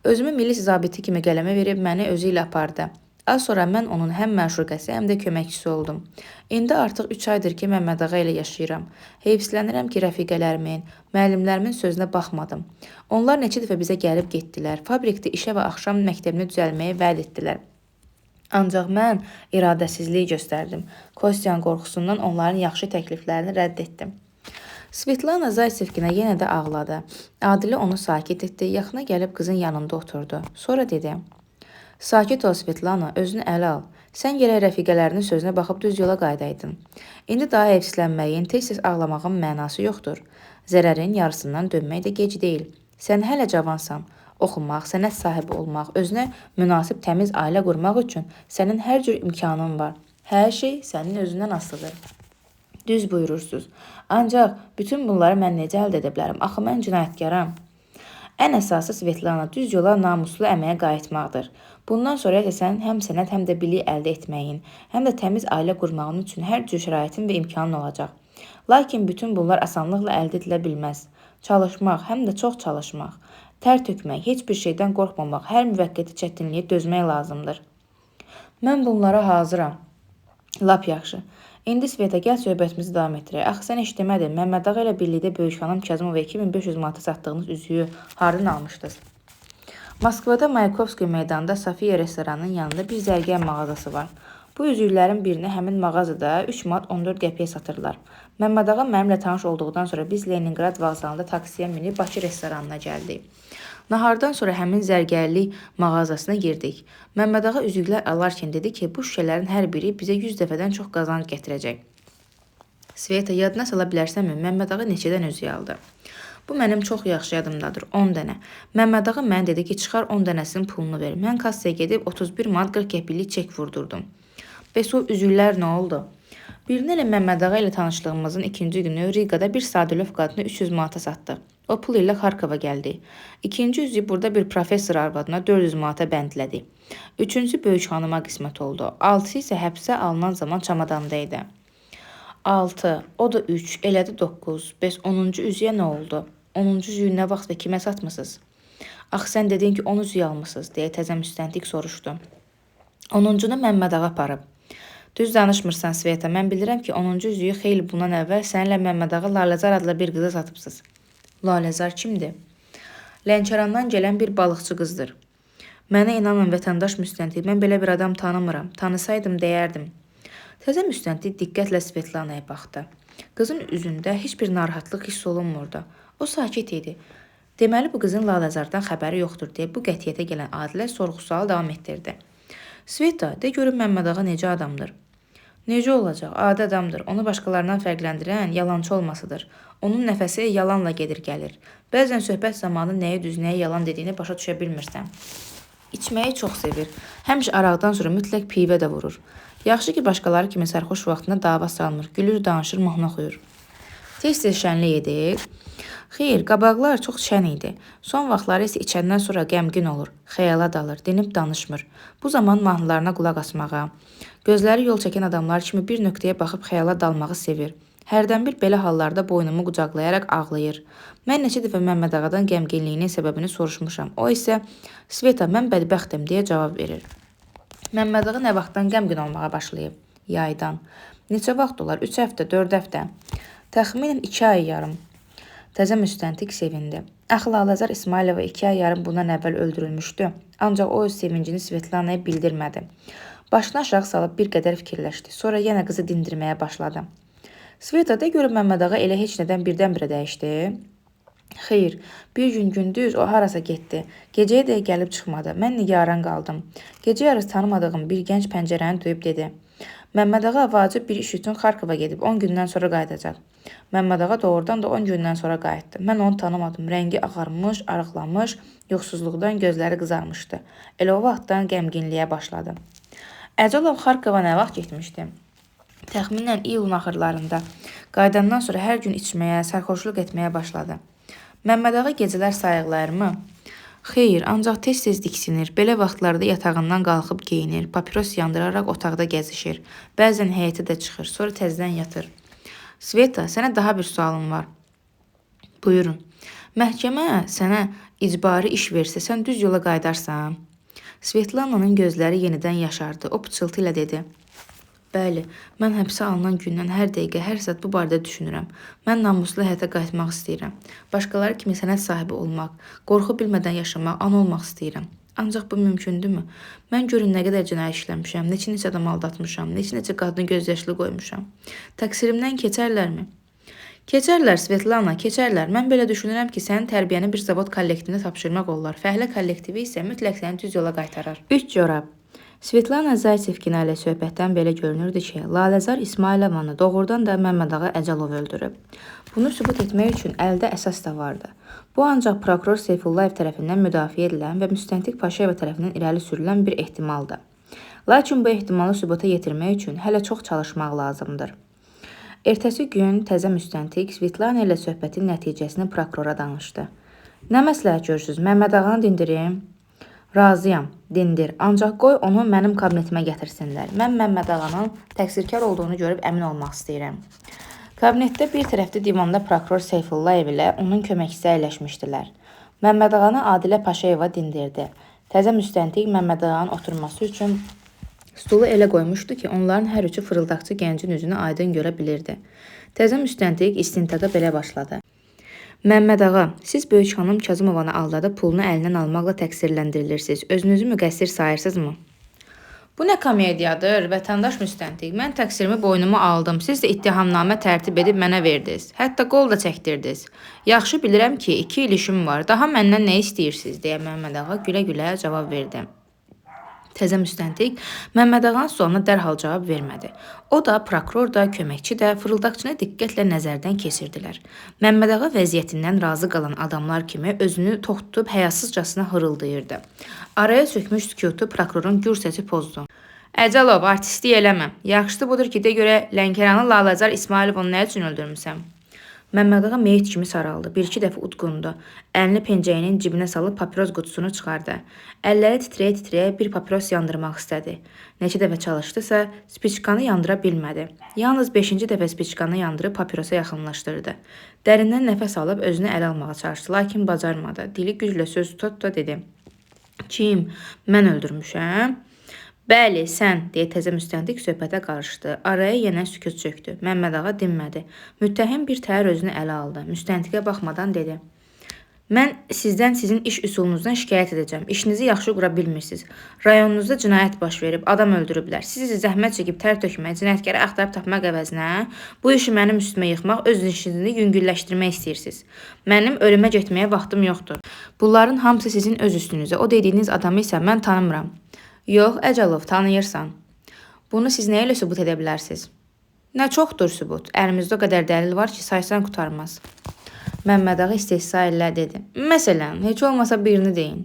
Özümü milis zabiti kimi qələmə verib məni özü ilə apardı. Az sonra mən onun həm məşuqəsi, həm də köməkçisi oldum. İndi artıq 3 aydır ki, Məmməd ağa ilə yaşayıram. Heyfslənirəm ki, rəfiqələrimin, müəllimlərimin sözünə baxmadım. Onlar neçə dəfə bizə gəlib getdilər. Fabrikdə işə və axşam məktəbini düzəlməyə vəd etdilər. Ancaq mən iradəsizlik göstərdim. Kostyanın qorxusundan onların yaxşı təkliflərini rədd etdim. Svetlana Zaysevkina yenə də ağladı. Adilə onu sakit etdi, yaxına gəlib qızın yanında oturdu. Sonra dedi: "Sakit ol Svetlana, özünü ələ al. Sən gərək rəfiqələrinin sözünə baxıb düz yola qaydaydın. İndi daha evslənməyin, tez-tez ağlamağın mənası yoxdur. Zərərin yarısından dönmək də gec deyil. Sən hələ cavansan. Oxumaq, sənət sahibi olmaq, özünə münasib təmiz ailə qurmaq üçün sənin hər cür imkanın var. Hər şey sənin özündən asılıdır." "Düz buyurursuz. Ancaq bütün bunları mən necə əldə edə bilərəm? Axı mən cinayətkaram." "Ən əsası Svetlana, düz yola namuslu əməyə qayıtmaqdır. Bundan sonra isə sən həm sənət, həm də bilik əldə etməyin, həm də təmiz ailə qurmağın üçün hər cür şəraitin və imkanın olacaq. Lakin bütün bunlar asanlıqla əldə edilə bilməz. Çalışmaq, həm də çox çalışmaq, tər tökmək, heç bir şeydən qorxmamaq, hər müvəqqəti çətinliyə dözmək lazımdır." "Mən bunlara hazıram." "Lap yaxşı. İndi Sveta, gəl söhbətimizi davam etdirək. Axı sən heç demədin, Məmməd ağa ilə birlikdə Böyük xanım Kazımova 2500 manata satdığınız üzüyü hardan almışdınız?" "Moskvada Mayakovskiy meydanında Safiya restoranının yanında bir zərgər mağazası var. Bu üzüklərin birini həmin mağazada 3 manat 14 qəpiyə satırlar. Məmməd ağa mənimlə tanış olduqdan sonra biz Leningrad vağzalında taksiyə minib Bakı restoranına gəldik. Nahardan sonra həmin zərgərlik mağazasına girdik. Məmməd ağa üzüklər alarkən dedi ki, bu şüşələrin hər biri bizə 100 dəfədən çox qazanc gətirəcək. Sveta, yadına sala bilərsənmi, Məmməd ağa neçədən özü aldı? Bu mənim çox yaxşı yadımdadır, 10 dənə. Məmməd ağa mənə dedi ki, çıxar 10 dənəsinin pulunu ver. Mən kassaya gedib 31 manat 40 qəpiklik çek vurdurdum. Bəs o üzüklər nə oldu? Birinə ilə Məmməd ağa ilə tanışlığımızın ikinci günü Rigada bir Sadilov qadını 300 manata satdı. O pul ilə Xarkova gəldi. İkinci üzüyü burada bir professor arvadına 400 manata bəndlədi. Üçüncü böyük xanıma qismət oldu. 6 isə həbsə alınan zaman çamadanda idi. 6, o da 3, elədi 9. Bəs 10-cu üzüyə nə oldu? 10-cu üzüyü nə vaxt və kimə satmısınız? Axı sən dedin ki, 10 üzüyü almısınız, deyə təzə müstəntiq soruşdu. 10-cunu Məmməd ağa aparıb. Düz danışmırsan Sveta, mən bilirəm ki, 10-cu üzüyü xeyli bundan əvvəl səninlə Məmməd ağa Laləzar adlı bir qıza satıbsınız. Laləzar kimdir? Lənkərandan gələn bir balıqçı qızdır. Mənə inanın vətəndaş müstəntiq, mən belə bir adam tanımıram. Tanısaydım deyərdim. Təzə müstəntiq diqqətlə Svetlanaya baxdı. Qızın üzündə heç bir narahatlıq hiss olunmurdu. O sakit idi. Deməli bu qızın Laləzardan xəbəri yoxdur deyə bu qətiyyətə gələn Adilə sorğu-sualı davam etdirdi. Sveta, de görüm Məmməd ağa necə adamdır? Necə olacaq? Adi adamdır. Onu başqalarından fərqləndirən yalançı olmasıdır. Onun nəfəsi yalanla gedir gəlir. Bəzən söhbət zamanı nəyə düz, nəyə yalan dediyini başa düşə bilmirsən. İçməyi çox sevir. Həmişə araqdan sonra mütləq pivə də vurur. Yaxşı ki, başqaları kimi sərxoş vaxtında dava salmır. Gülür, danışır, mahnı oxuyur. Tez-tez şənlik edir. Xeyr, qabaqlar çox şən idi. Son vaxtları isə içəndən sonra qəmgin olur, xəyala dalır, dinib danışmır. Bu zaman mahnılarına qulaq asmağa, gözləri yol çəkən adamlar kimi bir nöqtəyə baxıb xəyala dalmağı sevir. Hərdən bir belə hallarda boynumu qucaqlayaraq ağlayır. Mən neçə dəfə Məmməd ağadan qəmginliyinin səbəbini soruşmuşam. O isə, Sveta, mən bədbəxtəm deyə cavab verir. Məmməd ağa nə vaxtdan qəmgin olmağa başlayıb? Yaydan. Neçə vaxt olar? 3 həftə, 4 həftə. Təxminən 2 ay yarım. Təzə müstəntiq sevindi. Axı Laləzar İsmailova 2 ay yarım bundan əvvəl öldürülmüşdü. Ancaq o öz sevincini Svetlanaya bildirmədi. Başını aşağı salıb bir qədər fikirləşdi. Sonra yenə qızı dindirməyə başladı. Sveta, de görüb Məmməd ağa elə heç nədən birdən-birə dəyişdi. Xeyr, bir gün gündüz o harasa getdi. Gecəyə də gəlib çıxmadı. Mən nigaran qaldım. Gecə yarısı tanımadığım bir gənc pəncərəni döyüb dedi. Məmməd ağa vacib bir iş üçün Xarkova gedib 10 gündən sonra qayıdacaq. Məmməd ağa doğrudan da 10 gündən sonra qayıtdı. Mən onu tanımadım. Rəngi ağarmış, arıqlamış, yoxsuzluqdan gözləri qızarmışdı. Elə o vaxtdan qəmginliyə başladı. Əcəlov Xarkova nə vaxt getmişdi? Təxminən iyulun axırlarında. Qayıdandan sonra hər gün içməyə, sərxoşluq etməyə başladı. Məmməd ağa gecələr sayıqlayırmı? Xeyr, ancaq tez-tez diksinir. Belə vaxtlarda yatağından qalxıb geyinir, papiros yandıraraq otaqda gəzişir. Bəzən həyətə də çıxır, sonra təzədən yatır. Sveta, sənə daha bir sualım var. Buyurun. Məhkəmə sənə icbari iş versə, sən düz yola qayıdarsan? Svetlananın gözləri yenidən yaşardı. O pıçıltı ilə dedi. Bəli, mən həbsə alınan gündən hər dəqiqə, hər saat bu barədə düşünürəm. Mən namuslu həyata qayıtmaq istəyirəm. Başqaları kimi sənət sahibi olmaq, qorxu bilmədən yaşamaq, an olmaq istəyirəm. Ancaq bu mümkündürmü? Mən görün nə qədər cinayət işləmişəm, neçə adam aldatmışam, neçə qadını gözyaşlı qoymuşam. Təqsirimdən keçərlərmi? Keçərlər, Svetlana, keçərlər. Mən belə düşünürəm ki, sənin tərbiyəni bir zavod kollektivində tapşırmaq olar. Fəhlə kollektivi isə mütləq səni düz yola qaytarar. 3 corab. Svetlana Zaysevkina ilə söhbətdən belə görünürdü ki, Laləzar İsmailovanı doğrudan da Məmməd ağa Əcəlov öldürüb. Bunu sübut etmək üçün əldə əsas da vardı. Bu ancaq prokuror Seyfullayev tərəfindən müdafiə edilən və müstəntiq Paşayeva tərəfindən irəli sürülən bir ehtimaldır. Lakin bu ehtimalı sübuta yetirmək üçün hələ çox çalışmaq lazımdır. Ertəsi gün təzə müstəntiq Svetlana ilə söhbətin nəticəsini prokurora danışdı. Nə məsləhət görürsünüz, Məmməd ağanı dindirim? Razıyam, dindir. Ancaq qoy onu mənim kabinetimə gətirsinlər. Mən Məmməd ağanın təqsirkar olduğunu görüb əmin olmaq istəyirəm. Kabinetdə bir tərəfdə divanda prokuror Seyfullayev ilə onun köməkçisi əyləşmişdilər. Məmməd ağanı Adilə Paşayeva dindirdi. Təzə müstəntiq Məmməd ağanın oturması üçün stulu elə qoymuşdu ki, onların hər üçü fırıldaqçı gəncin üzünü aydın görə bilirdi. Təzə müstəntiq istintaqa belə başladı. Məmməd ağa, siz Böyük xanım Kazımovanı aldadıb pulunu əlindən almaqla təqsirləndirirsiniz. Özünüzü müqəssir sayırsınızmı? Bu nə komediyadır, vətəndaş müstəntiq? Mən təqsirimi boynuma aldım. Siz də ittihamnamə tərtib edib mənə verdiniz. Hətta qol da çəkdirdiniz. Yaxşı bilirəm ki, 2 il işim var. Daha məndən nə istəyirsiniz? Deyə Məmməd ağa gülə-gülə cavab verdi. Təzə müstəntiq Məmməd ağanın sualına dərhal cavab vermədi. O da, prokuror da, köməkçi də fırıldaqçını diqqətlə nəzərdən keçirdilər. Məmməd ağa vəziyyətindən razı qalan adamlar kimi özünü tox tutub həyasızcasına hırıldayırdı. Araya çökmüş sükutu prokurorun gür səsi pozdu. Əcəlov, artistlik eləmə. Yaxşısı budur ki, de görə Lənkəranlı Lalacar İsmailovunu nə üçün öldürmüsən? Məmməd ağa meyit kimi saraldı. Bir-iki dəfə udqundu. Əlini pencəyinin cibinə salıb papiros qutusunu çıxardı. Əlləri titrəyə-titrəyə bir papiros yandırmaq istədi. Neçə dəfə çalışdısa, spiçkanı yandıra bilmədi. Yalnız 5-ci dəfə spiçkanı yandırıb papirosa yaxınlaşdırdı. Dərindən nəfəs alıb özünü ələ almağa çalışdı, lakin bacarmadı. Dili güclə söz tuta dedi. Kim? Mən öldürmüşəm? Bəli, sən, deyə təzə müstəntiq söhbətə qarışdı. Araya yenə sükut çökdü. Məmməd ağa dinmədi. Müttəhim bir təhər özünü ələ aldı. Müstəntiqə baxmadan dedi. Mən sizdən sizin iş üsulunuzdan şikayət edəcəm. İşinizi yaxşı qura bilmirsiniz. Rayonunuzda cinayət baş verib, adam öldürüblər. Siz zəhmət çəkib tər tökmək, cinayətkarı axtarıb tapmaq əvəzinə bu işi mənim üstümə yıxmaq, öz işinizi yüngülləşdirmək istəyirsiniz. Mənim ölümə getməyə vaxtım yoxdur. Bunların hamısı sizin öz üstünüzə. O dediyiniz adamı isə mən tanımıram. Yox, Əcəlov, tanıyırsan. Bunu siz nə ilə sübut edə bilərsiniz? Nə çoxdur sübut. Əlimizdə o qədər dəlil var ki, saysan qutarmaz. Məmməd ağa istehza ilə dedi. Məsələn, heç olmasa birini deyin.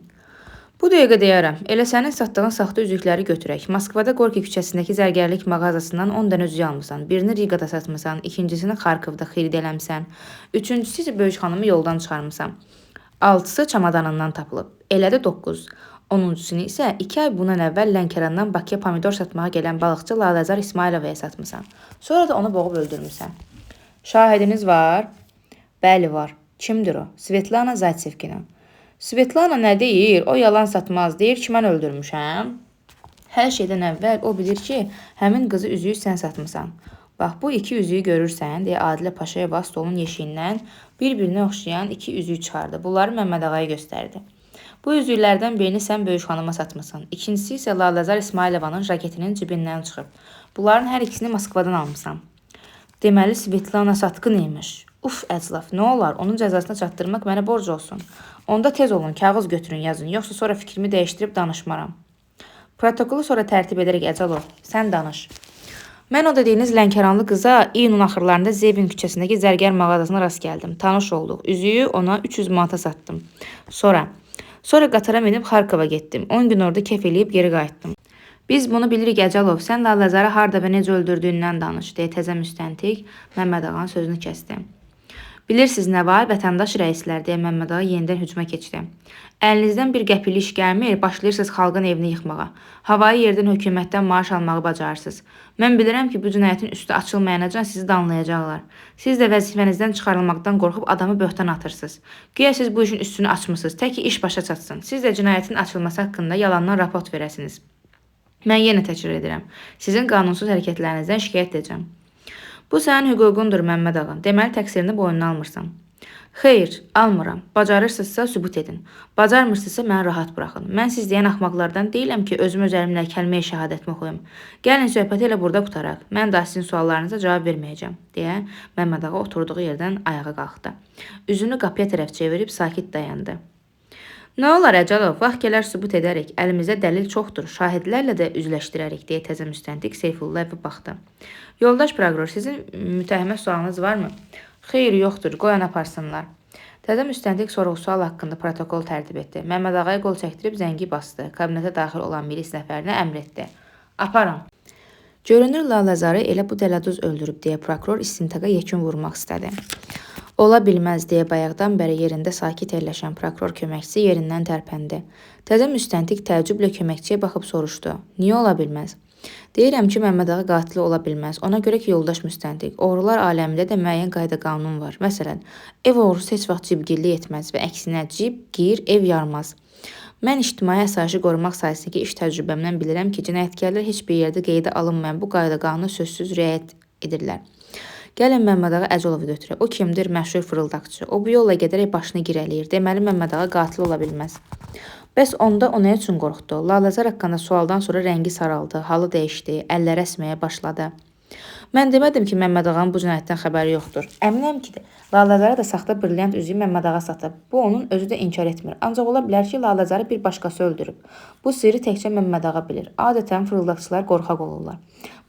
Bu dəqiqə deyərəm. Elə sənin satdığın saxta üzükləri götürək. Moskvada Gorki küçəsindəki zərgərlik mağazasından 10 dənə üzük almısan. Birini Rigada satmısan, ikincisini Xarkovda xirid eləmsən. Üçüncüsü isə Böyük xanımı yoldan çıxarmısan. 6-sı çamadanından tapılıb. Elədi 9. 10-cusunu isə 2 ay bundan əvvəl Lənkərandan Bakıya pomidor satmağa gələn balıqçı Lalacar İsmailovaya satmısan. Sonra da onu boğub öldürmüsən. Şahidiniz var? Bəli, var. Kimdir o? Svetlana Zaytsevkina. Svetlana nə deyir? O yalan satmaz. Deyir ki, mən öldürmüşəm. Hər şeydən əvvəl o bilir ki, həmin qızı üzüyü sən satmısan. Bax, bu 2 üzüyü görürsən, deyə Adilə Paşayeva stolun yeşiyindən bir-birinə oxşayan 2 üzüyü çıxardı. Bunları Məmməd ağaya göstərdi. Bu üzüklərdən birini sən Böyük xanıma satmısan. İkincisi isə Lalacar İsmailovanın jaketinin cibindən çıxıb. Bunların hər ikisini Moskvadan almısan. Deməli, Svetlana satqın imiş. Uf, Əclaf, nə olar? Onun cəzasına çatdırmaq mənə borc olsun. Onda tez olun, kağız götürün, yazın. Yoxsa sonra fikrimi dəyişdirib danışmaram. Protokolu sonra tərtib edərək Əcəlov, sən danış. Mən o dediyiniz Lənkəranlı qıza iyunun axırlarında Zevin küçəsindəki zərgər mağazasına rast gəldim. Tanış olduq. Üzüyü ona 300 manata satdım. Sonra qatara minib Xarkova getdim. 10 gün orada kef eləyib geri qayıtdım. Biz bunu bilirik Əcəlov, sən Lalacarı harda və necə öldürdüyündən danış, deyə təzə müstəntiq Məmməd ağanın sözünü kəsdi. Bilirsiniz nə var, vətəndaş rəislər, deyə Məmməd ağa yenidən hücuma keçdi. Əlinizdən bir qəpikli iş gəlmir, başlayırsınız xalqın evini yıxmağa. Havayı yerdən hökumətdən maaş almağı bacarırsınız. Mən bilirəm ki, bu cinayətin üstü açılmayanacan sizi danlayacaqlar. Siz də vəzifənizdən çıxarılmaqdan qorxub adamı böhtan atırsınız. Güya siz bu işin üstünü açmısınız, tək ki iş başa çatsın. Siz də cinayətin açılması haqqında yalandan raport verəsiniz. Mən yenə təkrar edirəm. Sizin qanunsuz hərəkətlərinizdən şikayət edəcəm. Bu sənin hüququndur Məmməd ağa. Deməli təqsirini boynuna almırsan. Xeyr, almıram. Bacarırsınızsa sübut edin. Bacarmırsınızsa məni rahat buraxın. Mən siz deyən axmaqlardan deyiləm ki, özüm öz əlimlə kəlmə-i şəhadətimi oxuyum. Gəlin söhbəti elə burada qutaraq. Mən daha sizin suallarınıza cavab verməyəcəm, deyə Məmməd ağa oturduğu yerdən ayağa qalxdı. Üzünü qapıya tərəf çevirib sakit dayandı. Nə olar Əcəlov, vaxt gələr sübut edərik. Əlimizdə dəlil çoxdur. Şahidlərlə də üzləşdirərik, deyə təzə müstəntiq Seyfullayevə baxdı. Yoldaş prokuror, sizin mütəhimə sualınız varmı? Xeyr, yoxdur. Qoyan aparsınlar. Təzə müstəntiq sorğu-sual haqqında protokol tərtib etdi. Məmməd ağaya qol çəkdirib zəngi bastı. Kabinetə daxil olan milis nəfərinə əmr etdi. Aparın. Görünür Lalacarı elə bu dələduz öldürüb, deyə prokuror istintaqa yekun vurmaq istədi. Ola bilməz, deyə bayaqdan bəri yerində sakit əyləşən prokuror köməkçisi yerindən tərpəndi. Təzə müstəntiq təəccüblə köməkçiyə baxıb soruşdu. Niyə ola bilməz? Deyirəm ki, Məmməd ağa qatili ola bilməz. Ona görə ki, yoldaş müstəntiq, oğrular aləmində də müəyyən qayda qanun var. Məsələn, ev oğrusu heç vaxt cibgirlik etməz və əksinə cib, gir, ev yarmaz. Mən ictimai əsayişi qorumaq sayəsindəki iş təcrübəmdən bilirəm ki, cinayətkarlar heç bir yerdə qeydə alınmayan bu qayda qanuna sözsüz riayət edirlər. Gəlin Məmməd ağa Əcəlovu götürək. O kimdir? Məşhur fırıldaqçı. O bu yolla gedərək başını girələyir. Deməli Məmməd ağa qatil ola bilməz. Bəs onda o nə üçün qorxdu? Lalazar haqqında sualdan sonra rəngi saraldı, halı dəyişdi, əlləri əsməyə başladı. Mən demədim ki, Məmmədağanın bu cinayətdən xəbəri yoxdur. Əminəm ki, Lalazara da saxta brilyant üzüyü Məmmədağa satıb. Bu onun özü də inkar etmir. Ancaq ola bilər ki, Lalazarı bir başqası öldürüb. Bu sirri təkcə Məmmədağa bilir. Adətən fırıldaqçılar qorxaq olurlar.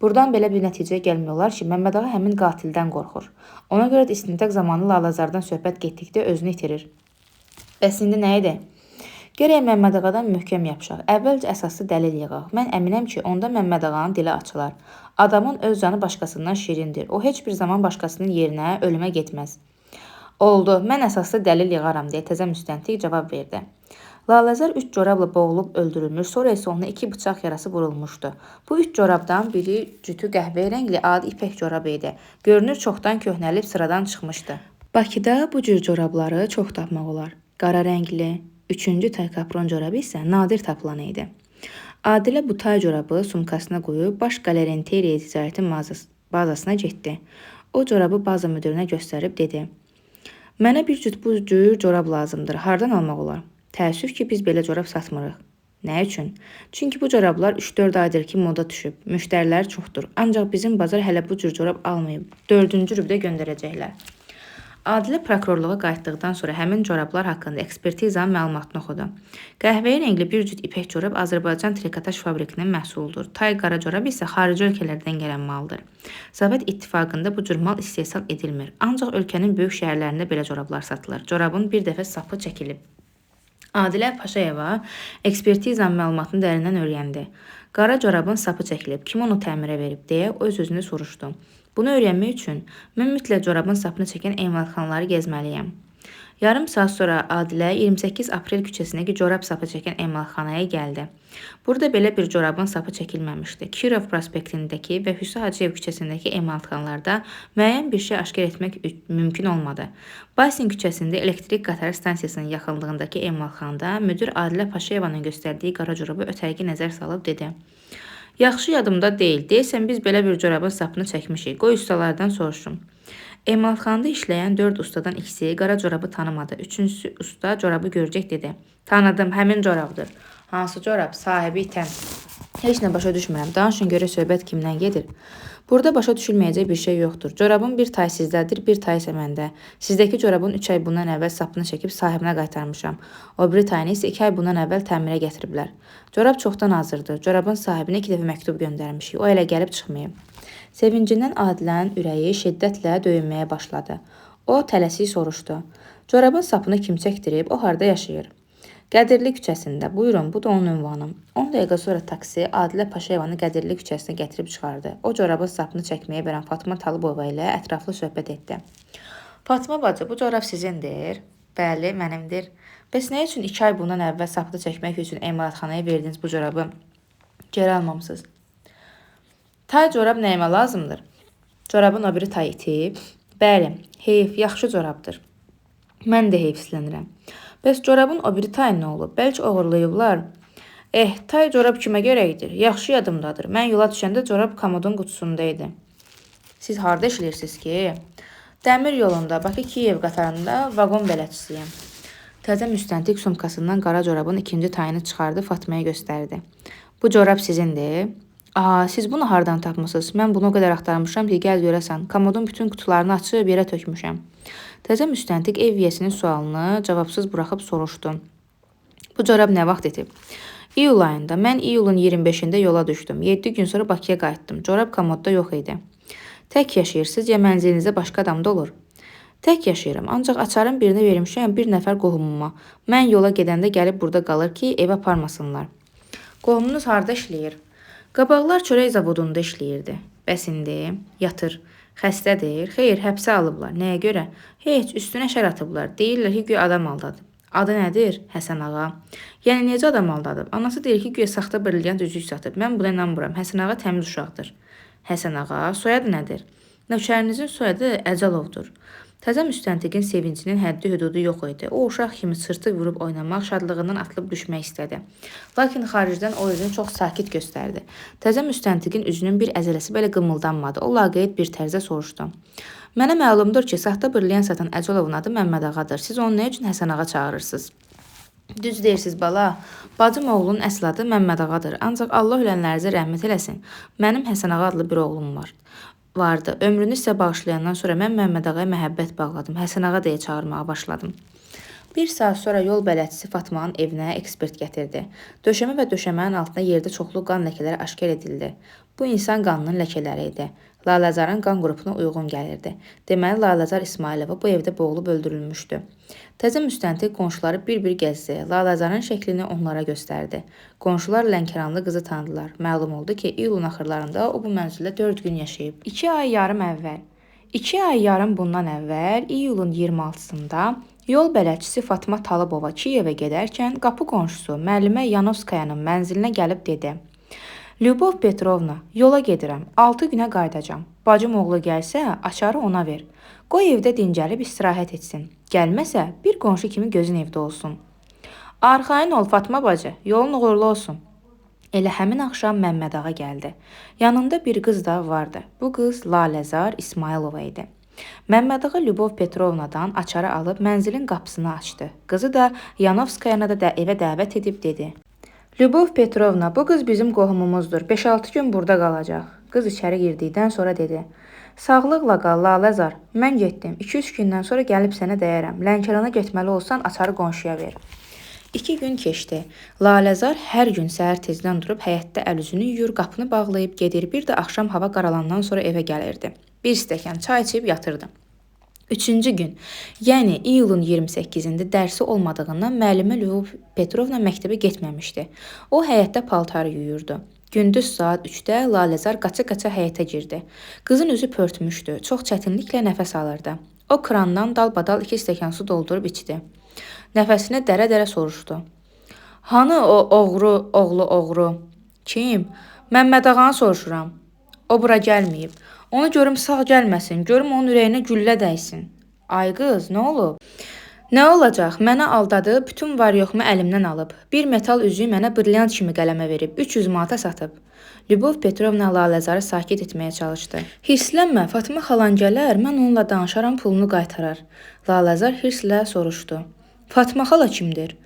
Buradan belə bir nəticəyə gəlmək olar ki, Məmmədağa həmin qatildən qorxur. Ona görə də istintaq zamanı Lalazardan söhbət getdikdə özünü itirir. Bəs indi nə edək? Gərək Məmmədağadan möhkəm yapışaq. Əvvəlcə əsaslı dəlil yığaq. Mən əminəm ki, onda Məmmədağanın dili açılar. Adamın öz canı başqasından şirindir. O heç bir zaman başqasının yerinə ölümə getməz. Oldu, mən əsaslı dəlil yığaram deyə təzə müstəntiq cavab verdi. Lalazar 3 corabla boğulub öldürülmüş, sonra isə ona 2 bıçaq yarası vurulmuşdu. Bu 3 corabdan biri cütü qəhvəyi rəngli adi ipək corab idi. Görünür çoxdan köhnəlib sıradan çıxmışdı. Bakıda bu cür corabları çox tapmaq olar. Qara rəngli, 3-cü tay kapron corabı isə nadir tapılan idi. Adilə bu tay corabı sumkasına qoyub baş qalerenteriya ticarəti bazasına getdi. O corabı baza müdirinə göstərib dedi: "Mənə bir cüt bu cür corab lazımdır. Hardan almaq olar? Təəssüf ki, biz belə corab satmırıq." Nə üçün? Çünki bu corablar 3-4 aydır ki, moda düşüb. Müştərilər çoxdur. Ancaq bizim bazar hələ bu cür corab almayıb. 4-cü rübdə göndərəcəklər. Adilə prokurorluğa qayıtdıqdan sonra həmin corablar haqqında ekspertizanın məlumatını oxudu. Qəhvəyi rəngli bir cüt ipək corab Azərbaycan trikotaj fabrikinin məhsuludur. Tay qara corab isə xarici ölkələrdən gələn maldır. Sovet İttifaqında bu cür mal istehsal edilmir. Ancaq ölkənin böyük şəhərlərində belə corablar satılır. Corabın bir dəfə sapı çəkilib. Adilə Paşayeva ekspertizanın məlumatını dərindən öyrəndi. Qara corabın sapı çəkilib, kim onu təmirə verib deyə öz-özünü soruşdu. Bunu öyrənmək üçün mən mütləq corabın sapını çəkən emalatxanaları gezməliyəm. Yarım saat sonra Adilə 28 aprel küçəsindəki corab sapı çəkən emalatxanaya gəldi. Burada belə bir corabın sapı çəkilməmişdi. Kirov prospektindəki və Hüseyn Hacıyev küçəsindəki emalatxanalarda müəyyən bir şey aşkar etmək mümkün olmadı. Baysin küçəsində elektrik qatarı stansiyasının yaxınlığındakı emalatxanada müdir Adilə Paşayevanın göstərdiyi qara corabı ötəriqə nəzər salıb dedi: "Yaxşı yadımda deyil. Deyəsən biz belə bir corabın sapını çəkmişik. Qoy ustalardan soruşum." Emalatxanada işləyən 4 ustadan ikisi qara corabı tanımadı. 3-cü usta corabı görəcək dedi: "Tanıdım, həmin corabdır." "Hansı corab? Sahibi itən." "Heç nə başa düşmürəm. Danışın görə söhbət kimdən gedir?" "Burada başa düşülməyəcək bir şey yoxdur. Corabın bir tay sizdədir, bir tay isə məndə. Sizdəki corabın 3 ay bundan əvvəl sapını çəkib sahibinə qaytarmışam. O biri tayını isə 2 ay bundan əvvəl təmirə gətiriblər. Corab çoxdan hazırdır. Corabın sahibinə 2 dəfə məktub göndərmişik. O elə gəlib çıxmayıb." Sevincindən Adilənin ürəyi şiddətlə döyünməyə başladı. O tələsik soruşdu: "Corabın sapını kim çəkdirib? O harda yaşayır?" "Qədirli küçəsində. Buyurun, bu da onun ünvanı." 10 dəqiqə sonra taksi Adilə Paşayevanı Qədirli küçəsinə gətirib çıxardı. O corabın sapını çəkməyə verən Fatma Talıbova ilə ətraflı söhbət etdi. "Fatma bacı, bu corab sizindir?" "Bəli, mənimdir." "Bəs nə üçün 2 ay bundan əvvəl sapını çəkmək üçün emalatxanaya verdiniz bu corabı? Geri almamısınız?" "Tay corab nəyimə lazımdır?" "Corabın o biri tayı itib." "Bəli, heyf, yaxşı corabdır." "Mən də heyfslənirəm." "Bəs corabın o biri tayı nə olub? Bəlkə oğurlayıblar?" Tay corab kimə gərəkdir? Yaxşı yadımdadır. Mən yola düşəndə corab komodun qutusunda idi." "Siz harda işləyirsiniz ki?" "Dəmir yolunda, Bakı-Kiyev qatarında vaqon bələdçisiyəm." Təzə müstəntiq sumkasından qara corabın 2-ci tayını çıxardı, Fatmaya göstərdi. "Bu corab sizindir?" Siz bunu hardan tapmısınız? Mən bunu o qədər axtarmışam ki, gəl görəsən. Komodun bütün qutularını açıb yerə tökmüşəm." Təzə müstəntiq ev yiyəsinin sualını cavabsız buraxıb soruşdu: "Bu corab nə vaxt itib?" "İyul ayında. Mən iyulun 25-də yola düşdüm. 7 gün sonra Bakıya qayıtdım. Corab komodda yox idi." "Tək yaşayırsınız ya mənzilinizdə başqa adam da olur?" "Tək yaşayıram, ancaq açarın birini vermişəm bir nəfər qohumuma. Mən yola gedəndə gəlib burada qalır ki, evə aparmasınlar." "Qohumunuz harda işləyir?" "Qabaqlar çörək zavodunda işləyirdi." "Bəs indi?" "Yatır. Xəstədir." "Xeyr, həbsə alıblar." "Nəyə görə?" "Heç, üstünə şər atıblar. Deyirlər ki, güya adam aldadıb." "Adı nədir?" "Həsən ağa." "Yəni necə adam aldadıb?" "Anası deyir ki, güya saxta brilyant üzük satıb. Mən buna inanmıram. Həsən ağa təmiz uşaqdır." "Həsən ağa, soyadı nədir?" "Nökərinizin soyadı Əcalovdur." Təzə müstəntiqin sevincinin həddi-hüdudu yox idi. O uşaq kimi sırtı vurub oynamaq, şadlığından atılıb düşmək istədi. Lakin xaricdən o özünü çox sakit göstərdi. Təzə müstəntiqin üzünün bir əzələsi belə qımıldanmadı. O laqeyd bir tərzdə soruşdu: "Mənə məlumdur ki, saxta brilyant satan Əcalovun adı Məmmədağadır. Siz onu nə üçün Həsən ağa çağırırsınız?" Düz deyirsiz bala. Bacım oğlunun əsl adı Məmməd ağadır. Ancaq Allah ölənlərinizə rəhmət eləsin. Mənim Həsən ağa adlı bir oğlum vardı. Ömrünü sizə bağışlayandan sonra mən Məmməd ağaya məhəbbət bağladım. Həsən ağa deyə çağırmağa başladım. Bir saat sonra yol bələdçisi Fatmanın evinə ekspert gətirdi. Döşəmə və döşəmənin altında yerdə çoxlu qan ləkələri aşkar edildi. Bu insan qanının ləkələri idi. Laləzarın qan qrupuna uyğun gəlirdi. Deməli, Laləzar İsmailova bu evdə boğulub öldürülmüşdü. Təzə müstəntiq qonşuları bir-bir gəzdi. Laləzarın şəklini onlara göstərdi. Qonşular Lənkəranlı qızı tanıdılar. Məlum oldu ki, iyulun axırlarında o bu mənzildə 4 gün yaşayıb. 2 ay yarım bundan əvvəl, iyulun 26-sında yol bələdçisi Fatma Talıbova Kiyevə gedərkən qapı qonşusu müəllimə Yanovskayanın mənzilinə gəlib dedi: "Lyubov Petrovna, yola gedirəm. 6 günə qayıdacam. Bacım oğlu gəlsə, açarı ona ver. Qoy evdə dincəlib istirahət etsin. Gəlməsə, bir qonşu kimi gözün evdə olsun." "Arxayın ol Fatma bacı, yolun uğurlu olsun." Elə həmin axşam Məmməd ağa gəldi. Yanında bir qız da vardı. Bu qız Laləzar İsmailova idi. Məmməd ağa Lyubov Petrovnadan açarı alıb mənzilin qapısını açdı. Qızı da Yanovskayana da evə dəvət edib dedi: "Lyubov Petrovna, bu qız bizim qohumumuzdur. 5-6 gün burada qalacaq." Qız içəri girdikdən sonra dedi: "Sağlıqla qal Laləzar. Mən getdim. 2-3 gündən sonra gəlib sənə dəyərəm. Lənkərana getməli olsan açarı qonşuya ver." 2 gün keçdi. Laləzar hər gün səhər tezdən durub həyətdə əl-üzünü yuyur, qapını bağlayıb gedir. Bir də axşam hava qaralandan sonra evə gəlirdi. Bir stəkan çay içib yatırdı. 3-cü gün, yəni iyulun 28-də dərsi olmadığından müəllimə Lyubov Petrovna məktəbə getməmişdi. O həyətdə paltar yuyurdu. Gündüz saat 3-də Laləzar qaça-qaça həyətə girdi. Qızın üzü pörtmüşdü. Çox çətinliklə nəfəs alırdı. O krandan dalbadal 2 stəkan su doldurub içdi. Nəfəsini dərə-dərə soruşdu: "Hanı o oğlu oğru?" "Kim?" "Məmməd ağanı soruşuram." "O bura gəlməyib. Onu görüm sağ gəlməsin, görüm onun ürəyinə güllə dəysin." "Ay qız, nə olub?" "Nə olacaq? Mənə aldadı, bütün var-yoxumu əlimdən alıb. Bir metal üzüyü mənə brilliant kimi qələmə verib, 300 manata satıb." Lyubov Petrovna Laləzarı sakit etməyə çalışdı. "Hirslənmə, Fatma xalan gələr, mən onunla danışaram, pulunu qaytarar." Laləzar hirslə soruşdu: "Fatma xala kimdir?"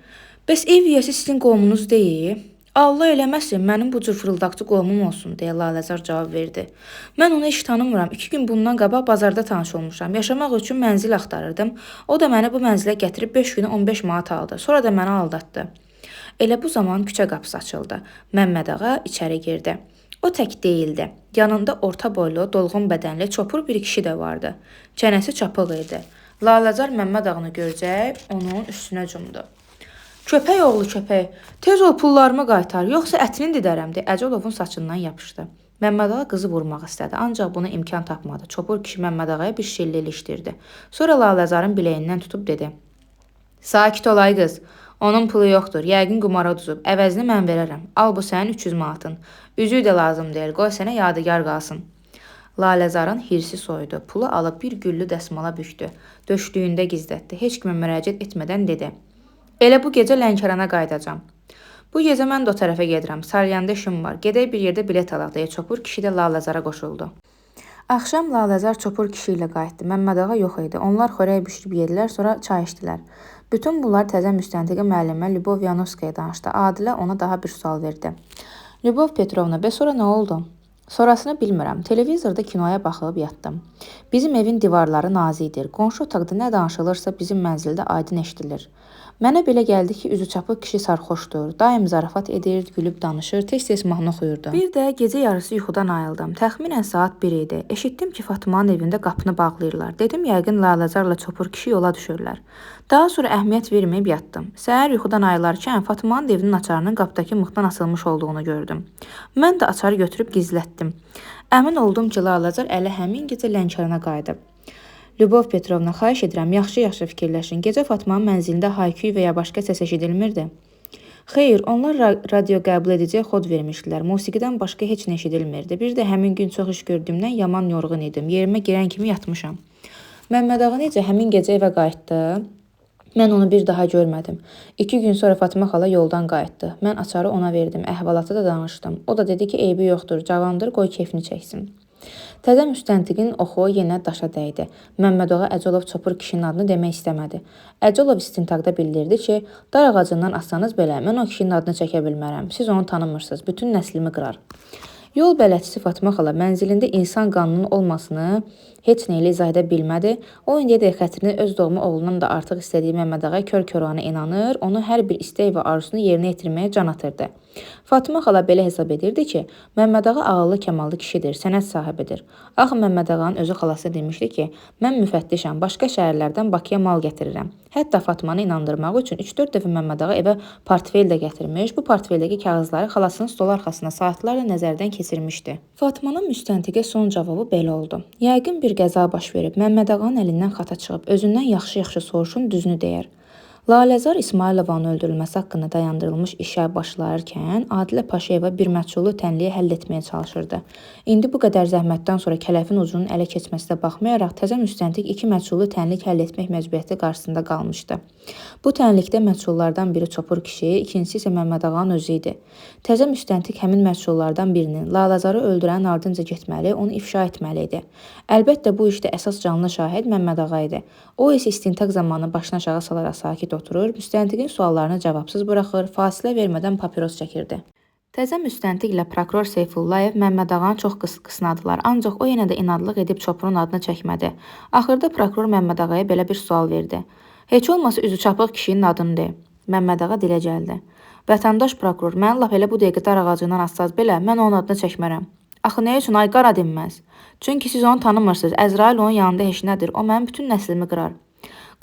"Bəs ev yiyəsi sizin qohumunuz deyil?" "Allah eləməsin, mənim bu cür fırıldaqçı qohumum olsun," deyə Laləzar cavab verdi. "Mən onu heç tanımıram. 2 gün bundan qabaq bazarda tanış olmuşam. Yaşamaq üçün mənzil axtarırdım. O da məni bu mənzilə gətirib 5 günə 15 manat aldı. Sonra da məni aldatdı." Elə bu zaman küçə qapısı açıldı. Məmməd ağa içəri girdi. O tək deyildi. Yanında orta boylu, dolğun bədənli, çopur bir kişi də vardı. Çənəsi çapıq idi. Laləzar Məmməd ağanı görəcək, onun üstünə cumdu. "Köpək oğlu köpək, tez ol pullarımı qaytar, yoxsa ətini didərəm," deyə Əcəlovun saçından yapışdı. Məmməd ağa qızı vurmaq istədi, ancaq buna imkan tapmadı. Çopur kişi Məmməd ağaya bir şillə ilişdirdi. Sonra Laləzarın biləyindən tutub dedi: "Sakit ol ay qız. Onun pulu yoxdur. Yəqin qumara uduzub. Əvəzini mən verərəm. Al bu sənin 300 manatın. Üzüyü də lazım deyil. Qoy sənə yadigar qalsın." Laləzarın hirsi soydu. Pulu alıb bir güllü dəsmala bükdü. Döşlüyündə gizlətdi. Heç kimə müraciət etmədən dedi: "Elə bu gecə Lənkərana qayıdacam. Bu gecə mən də o tərəfə gedirəm. Salyanda işim var. Gedək bir yerdə bilet alaq," deyə çopur kişi də Laləzara qoşuldu. Axşam Laləzar çopur kişi ilə qayıtdı. Məmməd ağa yox idi. Onlar xörək bişirib yedilər, sonra çay içdilər. Bütün bunlar təzə müstəntiqə müəllimə Lyubov Yanovskaya danışdı. Adilə ona daha bir sual verdi: "Lyubov Petrovna, bəs sonra nə oldu?" "Sonrasını bilmirəm. Televizorda kinoya baxıb yatdım. Bizim evin divarları nazikdir. Qonşu otaqda nə danışılırsa bizim mənzildə aydın eşidilir. Mənə belə gəldi ki, üzü çapıq kişi sarxoşdur. Daim zarafat edir, gülüb danışır, tez-tez mahnı oxuyurdu. Bir də gecə yarısı yuxudan ayıldım. Təxminən saat 1 idi. Eşitdim ki, Fatmanın evində qapını bağlayırlar. Dedim, yəqin Laləzarla çopur kişi yola düşürlər. Daha sonra əhəmiyyət verməyib yatdım. Səhər yuxudan ayılarkən Fatmanın evinin açarının qapıdakı mıxdan asılmış olduğunu gördüm. Mən də açarı götürüb gizlətdim. Əmin oldum ki, Laləzar ələ həmin gecə Lənkərana qayıdıb. Lyubov Petrovna, xahiş edirəm, yaxşı-yaxşı fikirləşin. Gecə Fatmanın mənzilində hay-küy və ya başqa səs eşidilmirdi. Xeyr, onlar radio qəbul edəcək xod vermişdilər. Musiqidən başqa heç nə eşidilmirdi. Bir də həmin gün çox iş gördüyümdən yaman yorğun idim. Yerimə girən kimi yatmışam. Məmməd ağa necə həmin gecə evə qayıtdı? Mən onu bir daha görmədim. 2 gün sonra Fatma xala yoldan qayıtdı. Mən açarı ona verdim, əhvalatı da danışdım. O da dedi ki, eybi yoxdur, cavandır, qoy keyfini çəksin. Təzə müstəntiqin oxu yenə daşa dəydi. Məmmədağa Əcəlov Çopur kişinin adını demək istəmədi. Əcəlov istintaqda bildirdi ki, dar ağacından assanız belə mən o kişinin adını çəkə bilmərəm. Siz onu tanımırsınız, bütün nəslimi qırar. Yol bələdçisi Fatma xala mənzilində insan qanının olmasını heç nə ilə izah edə bilmədi. O indiyədək xətrini öz doğma oğlundan da artıq istədiyi Məmmədağa kör-körana inanır, onu hər bir istək və arzusunu yerinə yetirməyə can atırdı. Fatma xala belə hesab edirdi ki, Məmmədağa ağıllı kəmallı kişidir, sənət sahibidir. Axı Məmmədağanın özü xalası demişdi ki, mən müfəttişəm, başqa şəhərlərdən Bakıya mal gətirirəm. Hətta Fatmanı inandırmaq üçün 3-4 dəfə Məmmədağa evə portfel də gətirmiş, bu portfeldəki kağızları xalasının stol arxasına saatlarla nəzərdən keçirmişdi. Fatmanın müstəntiqə son cavabı belə oldu. Yəqin bir qəza baş verib, Məmmədağanın əlindən xata çıxıb, özündən yaxşı-yaxşı soruşun, düzünü deyər. Laləzar İsmailovanın öldürülməsi haqqında dayandırılmış işə başlayarkən Adilə Paşayeva bir məchulu tənliyə həll etməyə çalışırdı. İndi bu qədər zəhmətdən sonra kələfin ucunun ələ keçməsinə baxmayaraq təzə müstəntiq iki məchulu tənlik həll etmək məcburiyyəti qarşısında qalmışdı. Bu tənlikdə məchullardan biri Çopur kişi, ikincisi isə Məmmədağanın özü idi. Təzə müstəntiq həmin məchullardan birinin Laləzarı öldürənin ardınca getməli, onu ifşa etməli idi. Əlbəttə bu işdə əsas canlı şahid Məmmədağa idi. O isə istintaq zamanı başını aşağı salaraq sakit oturur, müstəntiqin suallarını cavabsız buraxır, fasilə vermədən papiros çəkirdi. Təzə müstəntiqlə prokuror Seyfullayev Məmmədağanı çox qısnadılar, ancaq o yenə də inadlıq edib Çopurun adını çəkmədi. Axırda prokuror Məmmədağaya belə bir sual verdi. Heç olmasa üzü çapıq kişinin adını de. Məmmədağa dilə gəldi. Vətəndaş prokuror, mən lap elə bu dəqiqə dar ağacından assaz belə, mən onun adını çəkmərəm. Axı nə üçün ay qara dinməz? Çünki siz onu tanımırsınız, Əzrail onun yanında heç nədir, o mənim bütün nəslimi qırar.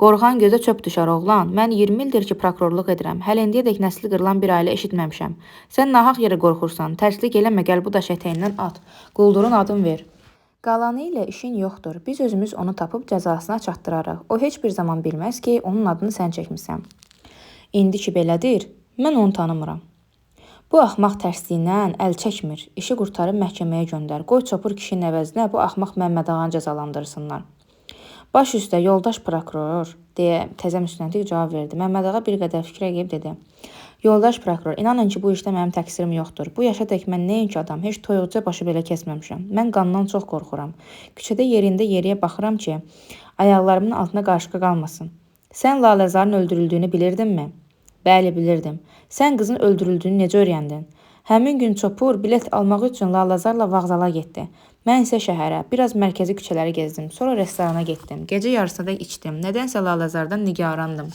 Qorxan gözə çöp düşər oğlan, mən 20 ildir ki prokurorluq edirəm, hələ indiyədək nəsli qırılan bir ailə eşitməmişəm. Sən nahaq yerə qorxursan, tərslik eləmə, gəl bu daş ətəyindən at, quldurun adın ver. Qalanı ilə işin yoxdur, biz özümüz onu tapıb cəzasına çatdırarıq. O heç bir zaman bilməz ki, onun adını sən çəkmisən. İndi ki belədir, mən onu tanımıram. Bu axmaq tərsliyindən əl çəkmir, işi qurtarıb məhkəməyə göndər, qoy Çopur kişinin əvəzinə bu axmaq Məmmədağanı cəzalandırsınlar. Baş üstə, yoldaş prokuror, deyə təzə müstəntiq cavab verdi. Məmmədağa bir qədər fikrə qeyb dedi. Yoldaş prokuror, inanın ki, bu işdə mənim təqsirim yoxdur. Bu yaşa dək mən nəinki adam, heç toyuqca başı belə kəsməmişəm. Mən qandan çox qorxuram. Küçədə yerində yeriyə baxıram ki, ayaqlarımın altına qarışqa qalmasın. Sən Laləzarın öldürüldüyünü bilirdinmi? Bəli, bilirdim. Sən qızın öldürüldüyünü necə öyrəndin? Həmin gün Çopur bilet almaq üçün Laləzarla vağzala getdi. Mən isə şəhərə, biraz mərkəzi küçələri gezdim, sonra restorana getdim. Gecə yarısına da içdim. Nədənsə Laləzardan nigarandım.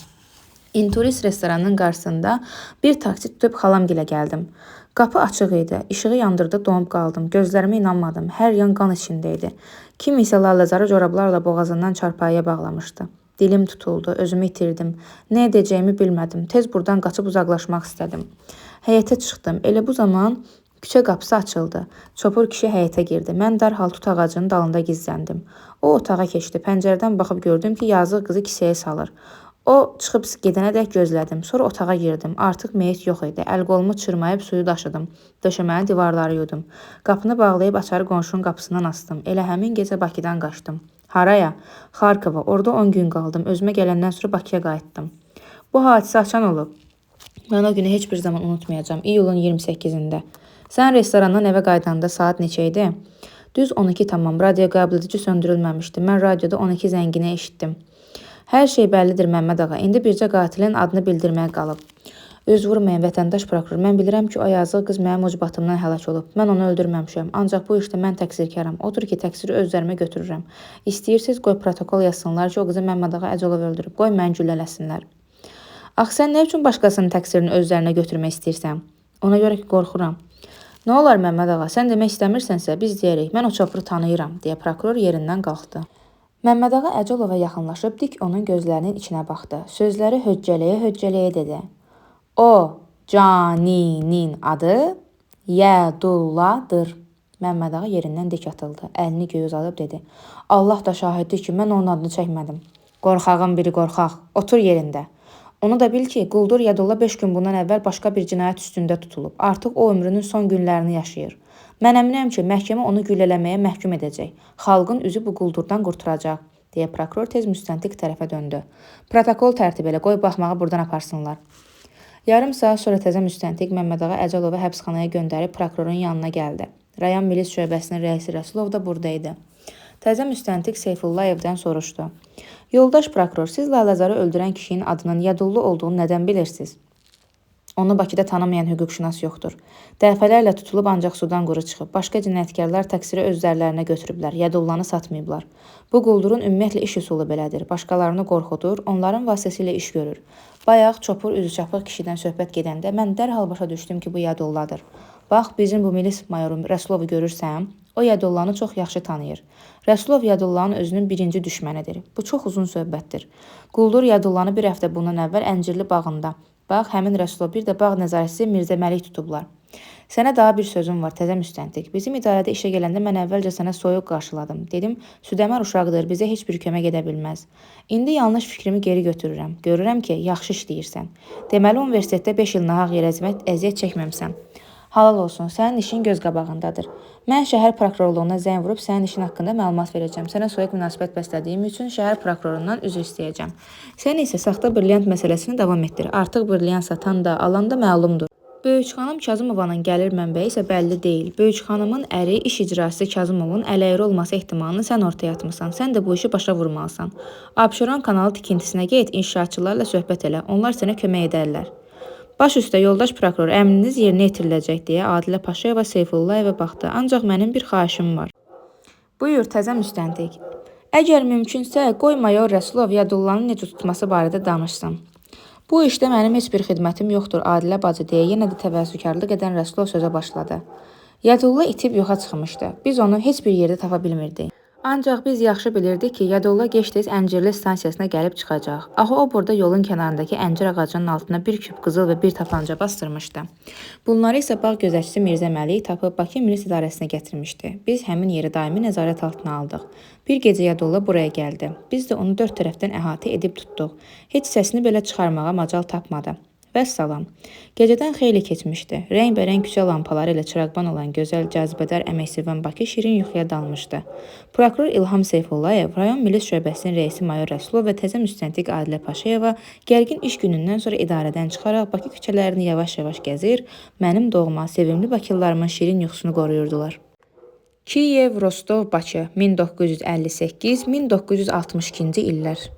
Inturis restoranının qarşısında bir taksi tutub xalamgilə gəldim. Qapı açıq idi. İşığı yandırdı, donub qaldım. Gözlərimə inanmadım. Hər yan qan içində idi. Kim isə Laləzarı corablarla boğazından çarpayıya bağlamışdı. Dilim tutuldu, özümü itirdim. Nə edəcəyimi bilmədim. Tez buradan qaçıb uzaqlaşmaq istədim. Həyətə çıxdım. Elə bu zaman küçə qapısı açıldı. Çopur kişi həyətə girdi. Mən dərhal tut ağacının dalında gizləndim. O otağa keçdi. Pəncərədən baxıb gördüm ki, yazıq qızı kisəyə salır. O çıxıb gedənədək gözlədim. Sonra otağa girdim. Artıq meyit yox idi. Əl-qolumu çırmayıb suyu daşıdım. Döşəmənin divarları yudum. Qapını bağlayıb açarı qonşunun qapısından astım. Elə həmin gecə Bakıdan qaçdım. Haraya? Xarkova. Orada 10 gün qaldım. Özümə gələndən sonra Bakıya qayıtdım. Bu hadisə açan olub. Mən o günü heç bir zaman unutmayacağam. İyulun 28-də. Sən restorandan evə qayıdanda saat neçə idi? Düz 12 tamam. Radio qəbul-edici söndürülməmişdi. Mən radioda 12 zəngini eşitdim. Hər şey bəllidir Məmmədağa. İndi bircə qatilin adını bildirməyə qalıb. Öz vurmayan vətəndaş prokuror, mən bilirəm ki, o yazıq qız mənim ucbatımdan həlak olub. Mən onu öldürməmişəm. Ancaq bu işdə mən təqsirkaram. Odur ki, təqsiri öz üzərimə götürürəm. İstəyirsiniz, qoy protokol yazsınlar ki, o qızı Məmmədağa Əcəlov öldürüb. Qoy məni güllələsinlər. Ax, sən nə üçün başqasının təqsirini öz üzərinə götürmək istəyirsən? Ona görə ki, qorxuram. Nə olar Məmmədağa, sən demək istəmirsənsə, biz deyərik, mən o Çopuru tanıyıram, deyə prokuror yerindən qalxdı. Məmmədağa Əcəlova yaxınlaşıb dik onun gözlərinin içinə baxdı. Sözləri höccələyə dedi. O caninin adı Yədulladır. Məmmədağa yerindən dik atıldı. Əlini göyə uzadıb dedi. Allah da şahiddir ki, mən onun adını çəkmədim. Qorxağın biri qorxaq. Otur yerində. Onu da bil ki, quldur Yədulla 5 gün bundan əvvəl başqa bir cinayət üstündə tutulub. Artıq o ömrünün son günlərini yaşayır. Mən əminəm ki, məhkəmə onu güllələməyə məhkum edəcək. Xalqın üzü bu quldurdan qurtaracaq, deyə prokuror tez müstəntiq tərəfə döndü. Protokol tərtib elə, qoy baxmağı buradan aparsınlar. Yarım saat sonra təzə müstəntiq Məmmədağa Əcəlova həbsxanaya göndərib prokurorun yanına gəldi. Rayon Milis Şöbəsinin rəisi Rəsulov da burada idi. Təzə müstəntiq Seyfullayevdən soruşdu. Yoldaş prokuror, siz Laləzarı öldürən kişinin adının Yadullu olduğunu nədən bilirsiniz? Onu Bakıda tanımayan hüquqşünas yoxdur. Dəfələrlə tutulub ancaq sudan quru çıxıb. Başqa cinayətkarlar təqsiri özlərlərinə götürüblər, Yadullanı satmayıblar. Bu quldurun ümumiyyətlə iş üsulu belədir. Başqalarını qorxudur, onların vasitəsilə iş görür. Bayaq çopur üzü çapıq kişidən söhbət gedəndə mən dərhal başa düşdüm ki, bu Yadulladır. Bax, bizim bu milis mayoru Rəsulovu görürsəm, o Yadullanı çox yaxşı tanıyır. Rəsulov Yadullanın özünün birinci düşmənidir. Bu çox uzun söhbətdir. Quldur Yadullanı bir həftə bundan əvvəl Əncirli bağında. Bax, həmin Rəsulov bir də bağ nəzarətçisi Mirzə Məlik tutublar. Sənə daha bir sözüm var, təzə müstəntiq. Bizim idarədə işə gələndə mən əvvəlcə sənə soyuq qarşıladım. Dedim, südəmər uşaqdır, bizə heç bir kömək edə bilməz. İndi yanlış fikrimi geri götürürəm. Görürəm ki, yaxşı işləyirsən. Deməli, universitetdə 5 il nahaq yerə əziyyət çəkməmsən. Halal olsun, sənin işin göz qabağındadır. Mən şəhər prokurorluğuna zəng vurub sənin işin haqqında məlumat verəcəm. Sənə soyuq münasibət bəslədiyim üçün şəhər prokurorundan üzr istəyəcəm. Sən isə saxta brilyant məsələsini davam etdir. Artıq brilyant satan da, alan da məlumdur. Böyük xanım Kazımovanın gəlir mənbəyi isə bəlli deyil. Böyük xanımın əri, iş icraçısı Kazımovun əleyri olması ehtimalını sən ortaya atmısan. Sən də bu işi başa vurmalısan. Abşeron kanalı tikintisinə get, inşaatçılarla söhbət elə. Onlar sənə kömək edərlər. Baş üstə yoldaş prokuror, əmriniz yerinə yetiriləcək deyə Adilə Paşayeva Seyfullayeva baxdı. Ancaq mənim bir xahişim var. Buyur, təzə müstəntiq. Əgər mümkünsə, qoy mayor Rəsulov Yadullanı necə tutması barədə danışsın. Bu işdə mənim heç bir xidmətim yoxdur, Adilə bacı deyə yenə də təvəzzükarlıq edən Rəsulov sözə başladı. Yadulla itib yoxa çıxmışdı. Biz onu heç bir yerdə tapa bilmirdik. Ancaq biz yaxşı bilirdik ki, Yadulla gec-tez Əncirli stansiyasına gəlib çıxacaq. Axı o burada yolun kənarındakı əncir ağacının altına bir küp qızıl və bir tapanca bastırmışdı. Bunları isə bağ gözətçisi Mirzə Məlik tapıb Bakı Milis İdarəsinə gətirmişdi. Biz həmin yeri daimi nəzarət altına aldıq. Bir gecə Yadulla buraya gəldi. Biz də onu dörd tərəfdən əhatə edib tutduq. Heç səsini belə çıxarmağa macal tapmadı. Vəssalam. Gecədən xeyli keçmişdi. Rəngbərəng küçə lampaları ilə çıraqban olan gözəl, cazibədar əməksirvan Bakı şirin yuxuya dalmışdı. Prokuror İlham Seyfullayev, rayon milis şöbəsinin rəisi mayor Rəsulov və təzə müstəntiq Adilə Paşayeva gərgin iş günündən sonra idarədən çıxaraq Bakı küçələrini yavaş-yavaş gəzir, mənim doğma, sevimli bakılılarımın şirin yuxusunu qoruyurdular. Kiyev, Rostov, Bakı 1958-1962-ci illər.